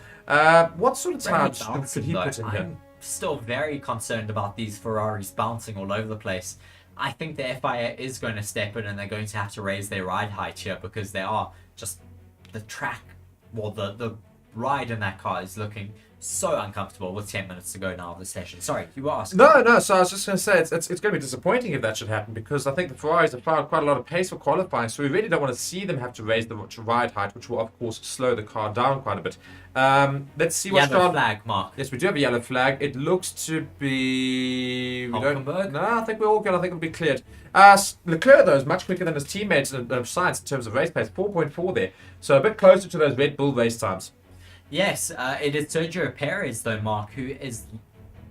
Speaker 1: What sort of time could he put in here?
Speaker 2: I'm still very concerned about these Ferraris bouncing all over the place. I think the FIA is going to step in and they're going to have to raise their ride height here because they are just the track, well, the ride in that car is looking so uncomfortable with 10 minutes to go now of the session. Sorry, you were asking.
Speaker 1: No. So I was just going to say it's going to be disappointing if that should happen because I think the Ferraris have found quite a lot of pace for qualifying. So we really don't want to see them have to raise the ride height, which will of course slow the car down quite a bit. Let's see what
Speaker 2: yellow flag, Mark.
Speaker 1: Yes, we do have a yellow flag. It looks to be.
Speaker 2: Hulkenberg?
Speaker 1: No, I think we're all good. I think it'll be cleared. Leclerc though is much quicker than his teammates of Sainz in terms of race pace, 4.4 there. So a bit closer to those Red Bull race times.
Speaker 2: Yes, it is Sergio Perez, though, Mark, who is...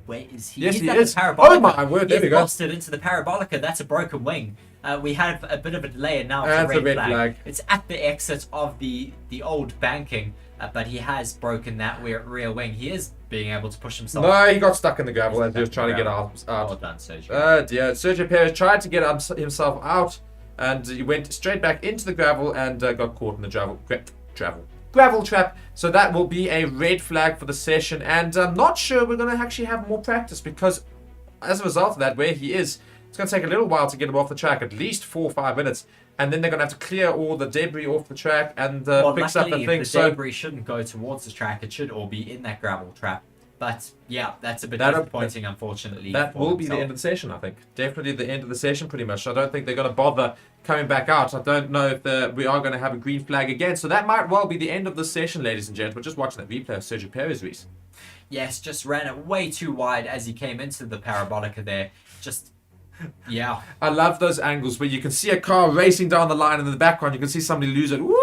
Speaker 2: Where is he?
Speaker 1: Yes,
Speaker 2: He's
Speaker 1: he
Speaker 2: at
Speaker 1: is.
Speaker 2: The Parabolica.
Speaker 1: Oh, my word, there we go.
Speaker 2: He's lost it into the Parabolica. That's a broken wing. We have a bit of a delay, and now
Speaker 1: That's
Speaker 2: it's
Speaker 1: a red flag.
Speaker 2: It's at the exit of the old banking, but he has broken that rear wing. He is being able to push himself.
Speaker 1: No, he got stuck in the gravel as he was trying to get out.
Speaker 2: Well done, Sergio.
Speaker 1: Dear. Sergio Perez tried to get himself out, and he went straight back into the gravel and got caught in the gravel trap. So that will be a red flag for the session, and I'm not sure we're going to actually have more practice because as a result of that, where he is, it's going to take a little while to get him off the track, at least 4 or 5 minutes, and then they're going to have to clear all the debris off the track and fix up the thing.
Speaker 2: The debris shouldn't go towards the track. It should all be in that gravel trap. But yeah, that's a bit disappointing, unfortunately.
Speaker 1: That will be the end of the session, I think. Definitely the end of the session, pretty much. I don't think they're going to bother coming back out. I don't know if we are going to have a green flag again. So that might well be the end of the session, ladies and gentlemen. Just watching that replay of Sergio Perez, Reese.
Speaker 2: Yes, just ran it way too wide as he came into the Parabolica there. Just... yeah.
Speaker 1: I love those angles where you can see a car racing down the line and in the background you can see somebody lose it. Whee!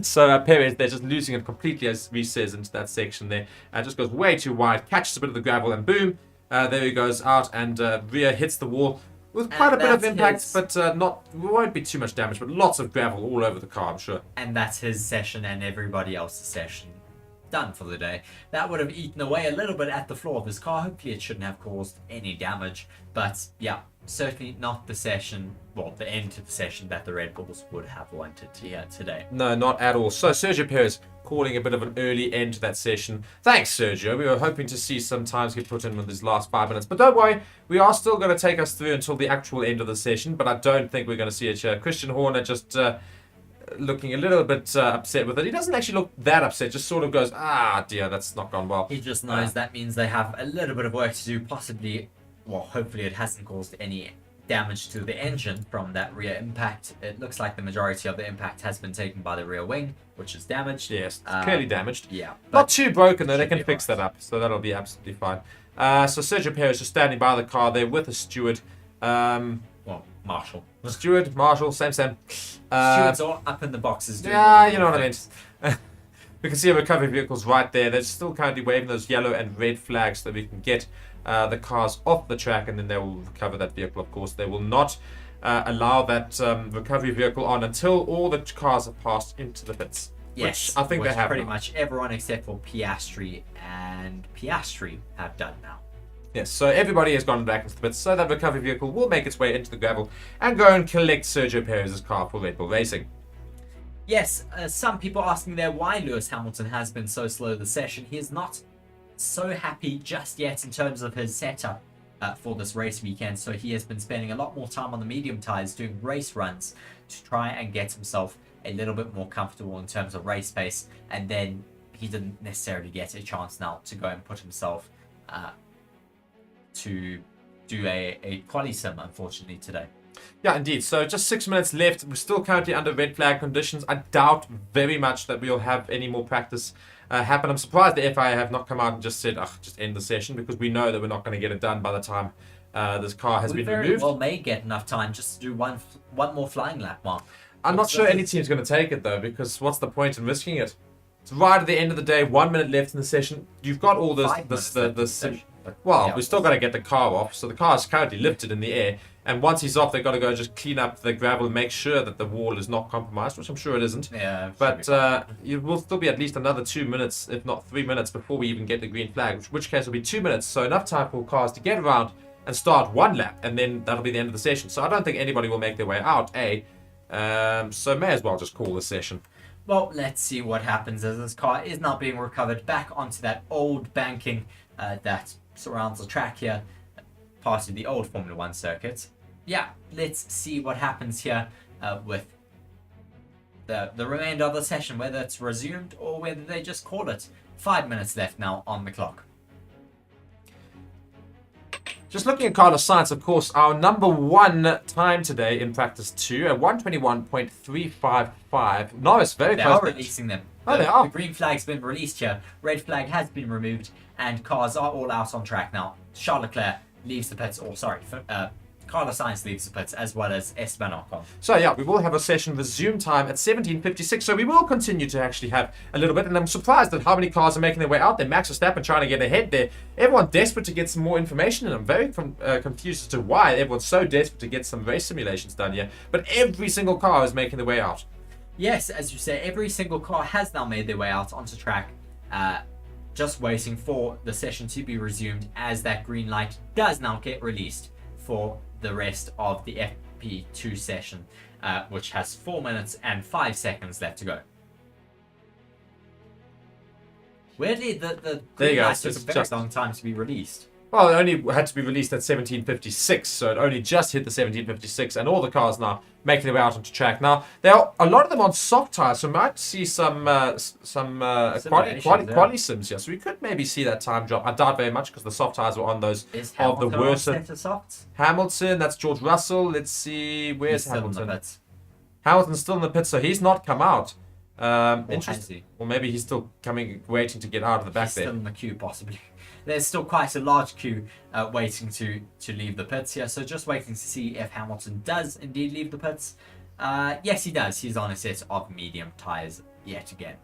Speaker 1: So Perez, they're just losing it completely, as Reese says, into that section there. And just goes way too wide, catches a bit of the gravel and boom, there he goes out and rear hits the wall with quite a bit of impact, but won't be too much damage, but lots of gravel all over the car, I'm sure.
Speaker 2: And that's his session and everybody else's session. Done for the day. That would have eaten away a little bit at the floor of his car. Hopefully it shouldn't have caused any damage. But yeah, certainly not the session, well, the end to the session that the Red Bulls would have wanted to hear today.
Speaker 1: No, not at all. So Sergio Perez calling a bit of an early end to that session. Thanks, Sergio. We were hoping to see some times get put in with his last 5 minutes. But don't worry, we are still going to take us through until the actual end of the session. But I don't think we're going to see it here. Christian Horner just... looking a little bit upset with it. He doesn't actually look that upset, just sort of goes, ah, dear, that's not gone well.
Speaker 2: He just knows that means they have a little bit of work to do, possibly, well, hopefully it hasn't caused any damage to the engine from that rear impact. It looks like the majority of the impact has been taken by the rear wing, which is damaged.
Speaker 1: Yes, it's clearly damaged.
Speaker 2: Yeah.
Speaker 1: Not too broken, though. They can fix that up, so that'll be absolutely fine. So Sergio Perez just standing by the car there with a steward.
Speaker 2: Well, Marshall.
Speaker 1: Steward, Marshall, same.
Speaker 2: Stewards all up in the boxes.
Speaker 1: Yeah, you know what I mean. We can see a recovery vehicles right there. They're still currently waving those yellow and red flags so that we can get the cars off the track and then they will recover that vehicle, of course. They will not allow that recovery vehicle on until all the cars are passed into the pits.
Speaker 2: Yes,
Speaker 1: which I think they have
Speaker 2: pretty
Speaker 1: now.
Speaker 2: much everyone except for Piastri have done now.
Speaker 1: Yes, so everybody has gone back into the pits, so that recovery vehicle will make its way into the gravel and go and collect Sergio Perez's car for Red Bull Racing.
Speaker 2: Yes, some people asking there why Lewis Hamilton has been so slow this session. He is not so happy just yet in terms of his setup for this race weekend, so he has been spending a lot more time on the medium tyres doing race runs to try and get himself a little bit more comfortable in terms of race pace, and then he didn't necessarily get a chance now to go and put himself to do a quali sim, unfortunately, today.
Speaker 1: Yeah, indeed. So just 6 minutes left. We're still currently under red flag conditions. I doubt very much that we'll have any more practice happen. I'm surprised the FIA have not come out and just said, just end the session, because we know that we're not going to get it done by the time this car has been removed.
Speaker 2: Well, may get enough time just to do one more flying lap, Mark.
Speaker 1: I'm not sure any team's going to take it, though, because what's the point in risking it? It's right at the end of the day, 1 minute left in the session. You've got all this... Well, we still got to get the car off. So the car is currently lifted in the air. And once he's off, they've got to go just clean up the gravel and make sure that the wall is not compromised, which I'm sure it isn't.
Speaker 2: Yeah,
Speaker 1: but it will still be at least another 2 minutes, if not 3 minutes, before we even get the green flag, which case will be 2 minutes. So enough time for cars to get around and start one lap, and then that'll be the end of the session. So I don't think anybody will make their way out, so may as well just call the session.
Speaker 2: Well, let's see what happens as this car is now being recovered back onto that old banking that surrounds the track here, part of the old Formula 1 circuit. Yeah, let's see what happens here with the remainder of the session, whether it's resumed or whether they just call it. 5 minutes left now on the clock.
Speaker 1: Just looking at Carlos Sainz, of course, our number one time today in practice 2 at 1:21.355. Norris very close.
Speaker 2: They are releasing them.
Speaker 1: They are.
Speaker 2: The green flag's been released here. Red flag has been removed, and cars are all out on track now. Charles Leclerc leaves the pits, Carlos Sainz leaves the pits, as well as Esteban Ocon.
Speaker 1: So yeah, we will have a session resume time at 17:56. So we will continue to actually have a little bit. And I'm surprised at how many cars are making their way out there. Max Verstappen trying to get ahead there. Everyone desperate to get some more information, and I'm very confused as to why everyone's so desperate to get some race simulations done here. But every single car is making their way out.
Speaker 2: Yes, as you say, every single car has now made their way out onto track. Just waiting for the session to be resumed, as that green light does now get released for the rest of the FP2 session, which has 4 minutes and 5 seconds left to go. Weirdly, the green light took a very long time to be released.
Speaker 1: Well, it only had to be released at 17:56, so it only just hit the 17:56, and all the cars now making their way out onto track. Now, there are a lot of them on soft tires, so we might see some quali sims here. So we could maybe see that time drop. I doubt very much because the soft tires were on those of the worst. Hamilton, that's George Russell. Let's see, where's Hamilton? Hamilton's still in the pit, so he's not come out. Interesting. Or maybe he's still waiting to get out of the back there.
Speaker 2: Still in the queue, possibly. There's still quite a large queue waiting to leave the pits here, so just waiting to see if Hamilton does indeed leave the pits. Yes, he does. He's on a set of medium tyres yet again.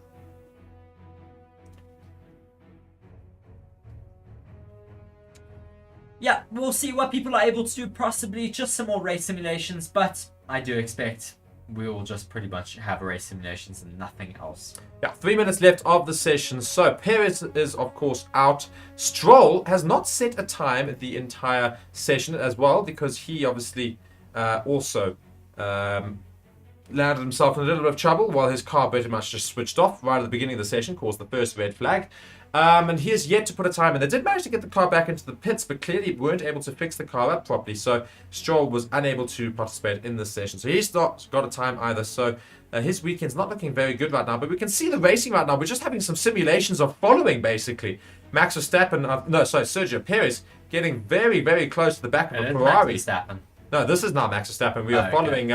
Speaker 2: Yeah, we'll see what people are able to do, possibly just some more race simulations, but I do expect we will just pretty much have race simulations and nothing else.
Speaker 1: Yeah, 3 minutes left of the session. So Perez is, of course, out. Stroll has not set a time the entire session as well, because he obviously also landed himself in a little bit of trouble while his car pretty much just switched off right at the beginning of the session, caused the first red flag. And he has yet to put a time in. They did manage to get the car back into the pits, but clearly weren't able to fix the car up properly. So Stroll was unable to participate in this session. So he's not got a time either. So his weekend's not looking very good right now. But we can see the racing right now. We're just having some simulations of following, basically. Max Verstappen, Sergio Perez getting very, very close to the back of a Ferrari. No, this is now Max Verstappen. We are following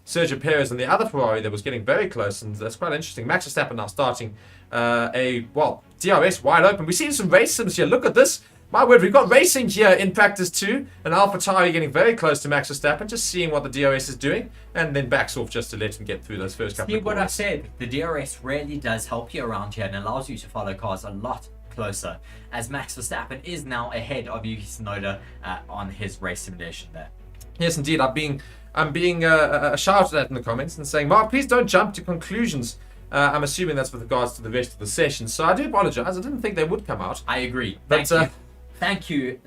Speaker 1: Sergio Perez and the other Ferrari that was getting very close, and that's quite interesting. Max Verstappen now starting DRS wide open. We've seen some race sims here. Look at this. My word, we've got racing here in practice 2. And AlphaTauri getting very close to Max Verstappen, just seeing what the DRS is doing, and then backs off just to let him get through those first couple of corners.
Speaker 2: See what I said? The DRS really does help you around here and allows you to follow cars a lot closer, as Max Verstappen is now ahead of Yuki Tsunoda on his race simulation there.
Speaker 1: Yes, indeed. I'm being shouted at in the comments and saying, Mark, please don't jump to conclusions. I'm assuming that's with regards to the rest of the session. So I do apologize. I didn't think they would come out.
Speaker 2: I agree. Thank you,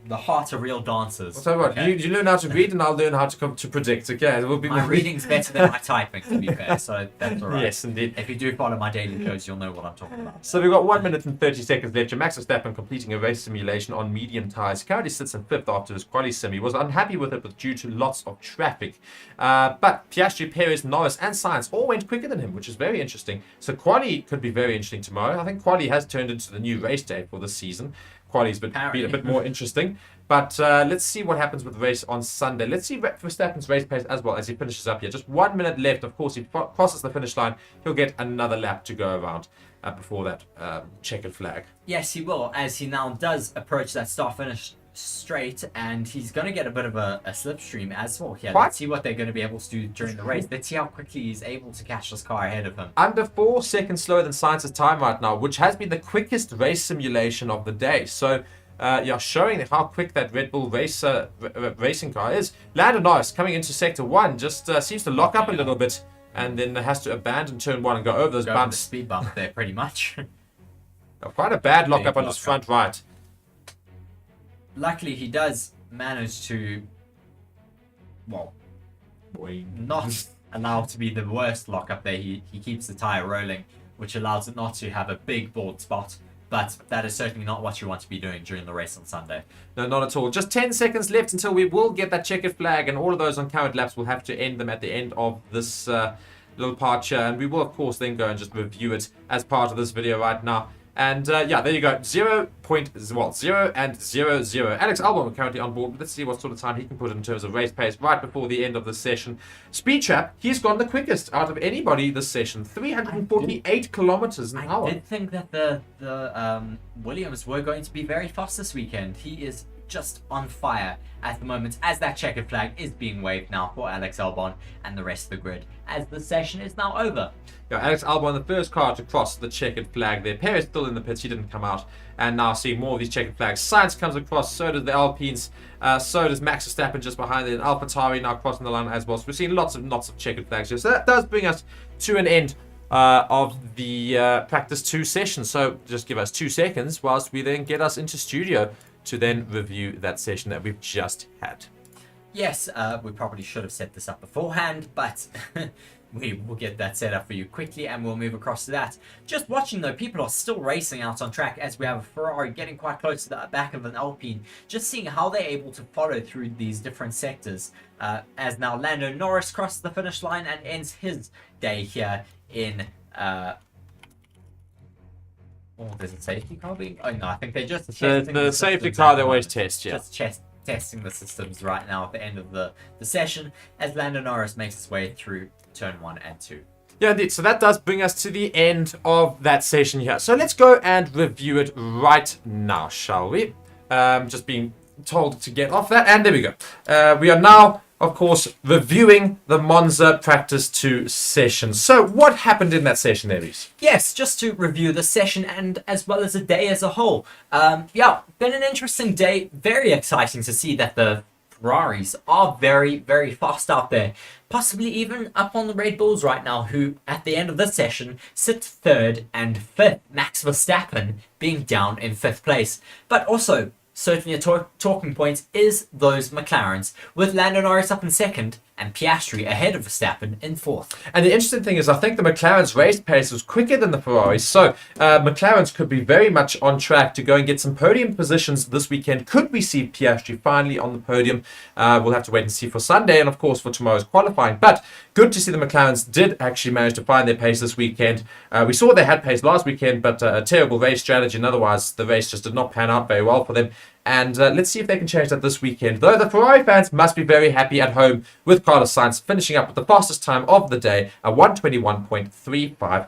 Speaker 2: the heart of real dancers.
Speaker 1: I'll tell you what, okay. you learn how to read and I'll learn how to predict, okay?
Speaker 2: My reading's better than my typing, to be fair, so that's alright.
Speaker 1: Yes, indeed.
Speaker 2: If you do follow my daily codes, you'll know what I'm talking about.
Speaker 1: So we've got 1 minute and 30 seconds left. Max Verstappen completing a race simulation on medium tyres. He currently sits in 5th after his quali sim. He was unhappy with it due to lots of traffic. But Piastri, Perez, Norris and Sainz all went quicker than him, which is very interesting. So quali could be very interesting tomorrow. I think quali has turned into the new race day for this season. Quali's been a bit more interesting. But let's see what happens with the race on Sunday. Let's see Verstappen's race pace as well as he finishes up here. Just 1 minute left. Of course, he crosses the finish line. He'll get another lap to go around before that checkered flag.
Speaker 2: Yes, he will, as he now does approach that start-finish straight, and he's going to get a bit of a slipstream as well here.
Speaker 1: What?
Speaker 2: Let's see what they're going to be able to do during the race. Let's see how quickly he's able to catch this car ahead of him.
Speaker 1: Under 4 seconds slower than Science's time right now, which has been the quickest race simulation of the day. So, yeah, showing how quick that Red Bull racing car is. Lando Norris coming into Sector 1 just seems to lock up a little bit, and then has to abandon Turn 1 and go over those bumps.
Speaker 2: The speed bump there, pretty much.
Speaker 1: Quite a bad lock up on his front right.
Speaker 2: Luckily, he does manage to, well, not allow it to be the worst lockup there. He keeps the tyre rolling, which allows it not to have a big bald spot. But that is certainly not what you want to be doing during the race on Sunday.
Speaker 1: No, not at all. Just 10 seconds left until we will get that checkered flag, and all of those on current laps will have to end them at the end of this little part here. And we will, of course, then go and just review it as part of this video right now. And yeah, there you go. 0 and 0, 0. Alex Albon currently on board. Let's see what sort of time he can put in terms of race pace right before the end of the session. Speed trap, he's gone the quickest out of anybody this session. 348 kilometers an hour.
Speaker 2: I did think that the Williams were going to be very fast this weekend. He is just on fire at the moment as that checkered flag is being waved now for Alex Albon and the rest of the grid as the session is now over.
Speaker 1: Yeah, Alex Albon, the first car to cross the checkered flag there. Perez still in the pits, he didn't come out. And now see more of these checkered flags. Sainz comes across, so does the Alpines, so does Max Verstappen just behind it. And AlphaTauri now crossing the line as well. So we're seeing lots of checkered flags here. So that does bring us to an end of the practice 2 session. So just give us 2 seconds whilst we then get us into studio to then review that session that we've just had.
Speaker 2: Yes, we probably should have set this up beforehand, but we will get that set up for you quickly and we'll move across to that. Just watching though, people are still racing out on track as we have a Ferrari getting quite close to the back of an Alpine. Just seeing how they're able to follow through these different sectors. As now Lando Norris crosses the finish line and ends his day here in... Oh, there's a safety car being... Oh no, I think they're just testing
Speaker 1: the safety car they always test, yeah.
Speaker 2: Just testing the systems right now at the end of the session as Lando Norris makes his way through turn 1 and 2.
Speaker 1: Yeah, indeed. So that does bring us to the end of that session here. So let's go and review it right now, shall we? Just being told to get off that. And there we go. We are now, of course, reviewing the Monza Practice 2 session. So what happened in that session, Aries?
Speaker 2: Yes, just to review the session and as well as the day as a whole. Yeah, been an interesting day. Very exciting to see that the Ferraris are very, very fast out there. Possibly even up on the Red Bulls right now, who at the end of this session sit 3rd and 5th. Max Verstappen being down in 5th place. But also, certainly a talking point is those McLarens, with Lando Norris up in 2nd and Piastri ahead of Verstappen in 4th.
Speaker 1: And the interesting thing is, I think the McLaren's race pace was quicker than the Ferraris, so McLaren's could be very much on track to go and get some podium positions this weekend. Could we see Piastri finally on the podium? We'll have to wait and see for Sunday and, of course, for tomorrow's qualifying. But good to see the McLarens did actually manage to find their pace this weekend. We saw they had pace last weekend, but a terrible race strategy, and otherwise the race just did not pan out very well for them. And let's see if they can change that this weekend. Though the Ferrari fans must be very happy at home with Carlos Sainz finishing up with the fastest time of the day, a 1:21.355.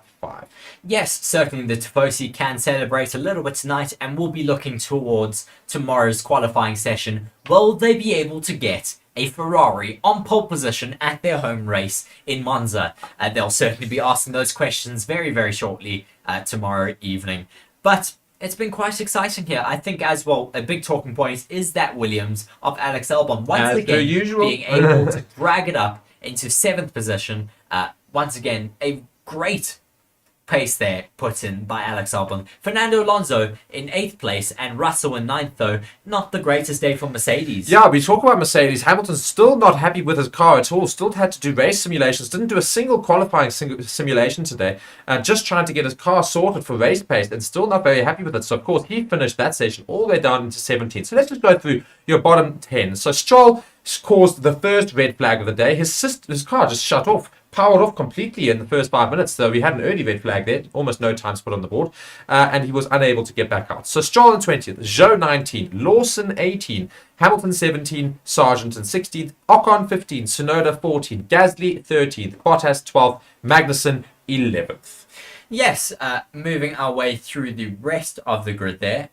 Speaker 2: Yes, certainly the Tifosi can celebrate a little bit tonight and we'll be looking towards tomorrow's qualifying session. Will they be able to get a Ferrari on pole position at their home race in Monza? They'll certainly be asking those questions very, very shortly tomorrow evening. But it's been quite exciting here. I think as well, a big talking point is that Williams of Alex Albon once again being able to drag it up into 7th position. Once again, a great pace there put in by Alex Albon. Fernando Alonso in 8th place and Russell in 9th though. Not the greatest day for Mercedes.
Speaker 1: Yeah, we talk about Mercedes. Hamilton's still not happy with his car at all. Still had to do race simulations. Didn't do a single qualifying simulation today. Just trying to get his car sorted for race pace and still not very happy with it. So, of course, he finished that session all the way down into 17th. So let's just go through your bottom 10. So Stroll caused the first red flag of the day. His car just shut off. Powered off completely in the first 5 minutes, so we had an early red flag there, almost no time spot on the board, and he was unable to get back out. So Stroll in 20th, Zhou 19th, Lawson 18th, Hamilton 17th, Sargent in 16th, Ocon 15th, Tsunoda 14th, Gasly 13th, Bottas 12th, Magnussen 11th.
Speaker 2: Yes, moving our way through the rest of the grid there.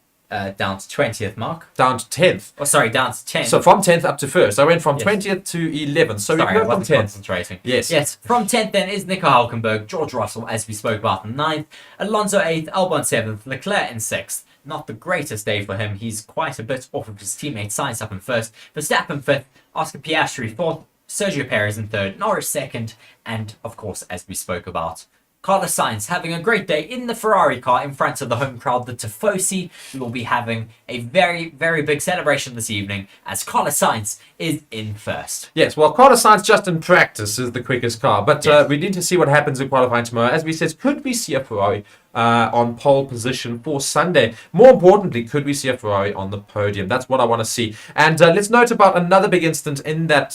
Speaker 2: down to 20th, Mark.
Speaker 1: Down to 10th.
Speaker 2: Oh, sorry, down to 10th.
Speaker 1: So from 10th up to 1st. I went from 20th to 11th. So
Speaker 2: sorry,
Speaker 1: we go from 10th.
Speaker 2: Concentrating.
Speaker 1: Yes.
Speaker 2: Yes. From 10th then is Nico Hulkenberg, George Russell, as we spoke about, in 9th, Alonso 8th, Albon 7th, Leclerc in 6th. Not the greatest day for him. He's quite a bit off of his teammate Sainz up in 1st. Verstappen 5th, Oscar Piastri 4th, Sergio Perez in 3rd, Norris 2nd, and of course, as we spoke about, Carlos Sainz having a great day in the Ferrari car in front of the home crowd, the Tifosi. We will be having a very, very big celebration this evening as Carlos Sainz is in 1st.
Speaker 1: Yes, well, Carlos Sainz just in practice is the quickest car, but
Speaker 2: Yes.
Speaker 1: we need to see what happens in qualifying tomorrow. As we said, could we see a Ferrari on pole position for Sunday? More importantly, could we see a Ferrari on the podium? That's what I want to see. And let's note about another big incident in that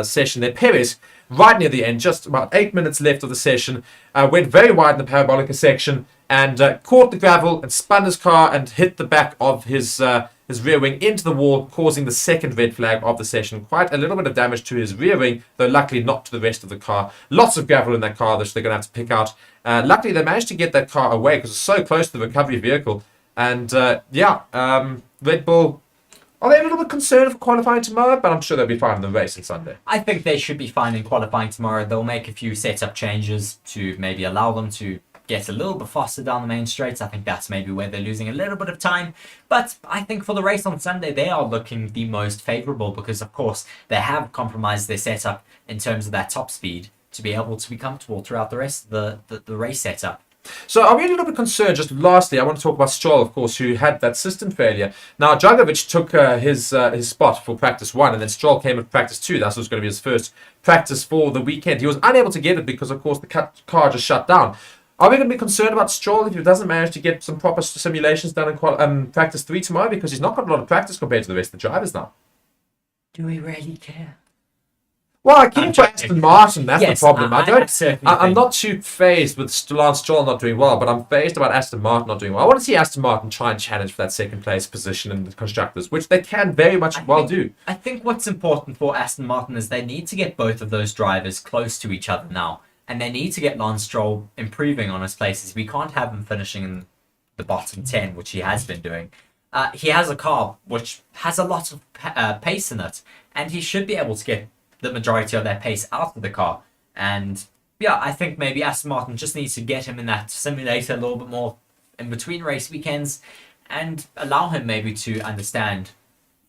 Speaker 1: session there. Perez, right near the end, just about 8 minutes left of the session, went very wide in the parabolica section and caught the gravel and spun his car and hit the back of his rear wing into the wall, causing the second red flag of the session. Quite a little bit of damage to his rear wing, though luckily not to the rest of the car. Lots of gravel in that car that they're going to have to pick out. Luckily, they managed to get that car away because it's so close to the recovery vehicle. And Red Bull, are they a little bit concerned for qualifying tomorrow? But I'm sure they'll be fine in the race on Sunday.
Speaker 2: I think they should be fine in qualifying tomorrow. They'll make a few setup changes to maybe allow them to get a little bit faster down the main straights. I think that's maybe where they're losing a little bit of time. But I think for the race on Sunday, they are looking the most favourable because, of course, they have compromised their setup in terms of that top speed to be able to be comfortable throughout the rest of the race setup.
Speaker 1: So are we a little bit concerned? Just lastly, I want to talk about Stroll, of course, who had that system failure. Now, Djokovic took his spot for practice 1, and then Stroll came at practice 2. That was going to be his first practice for the weekend. He was unable to get it because, of course, the car just shut down. Are we going to be concerned about Stroll if he doesn't manage to get some proper simulations done in practice 3 tomorrow? Because he's not got a lot of practice compared to the rest of the drivers now.
Speaker 2: Do we really care?
Speaker 1: Well, I keep for Aston Martin. That's
Speaker 2: Yes,
Speaker 1: the problem. I'm
Speaker 2: think-
Speaker 1: not too phased with Lance Stroll not doing well, but I'm phased about Aston Martin not doing well. I want to see Aston Martin try and challenge for that second place position in the constructors, which they can very much do.
Speaker 2: I think what's important for Aston Martin is they need to get both of those drivers close to each other now. And they need to get Lance Stroll improving on his places. We can't have him finishing in the bottom 10, which he has been doing. He has a car which has a lot of pace in it, and he should be able to get the majority of that pace out of the car. And yeah, I think maybe Aston Martin just needs to get him in that simulator a little bit more in between race weekends and allow him maybe to understand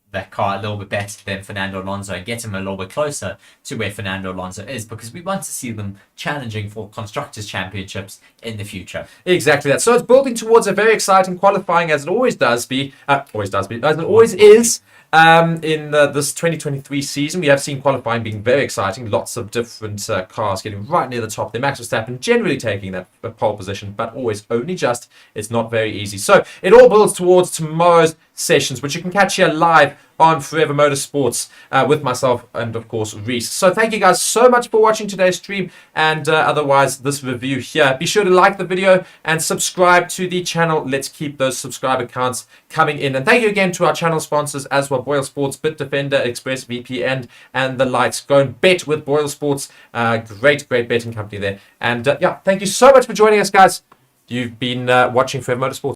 Speaker 2: that car a little bit better than Fernando Alonso and get him a little bit closer to where Fernando Alonso is, because we want to see them challenging for Constructors' Championships in the future.
Speaker 1: Exactly that. So it's building towards a very exciting qualifying, as it always is, in this 2023 season. We have seen qualifying being very exciting. Lots of different cars getting right near the top. The Max Verstappen generally taking that pole position, but always only just. It's not very easy. So it all builds towards tomorrow's sessions, which you can catch here live on Forever Motorsports with myself and, of course, Reese. So thank you guys so much for watching today's stream and otherwise this review here. Be sure to like the video and subscribe to the channel. Let's keep those subscriber counts coming in. And thank you again to our channel sponsors as well, BoyleSports, Bitdefender, ExpressVPN, and the lights. Go and bet with BoyleSports. Great betting company there. And yeah, thank you so much for joining us, guys. You've been watching Forever Motorsports.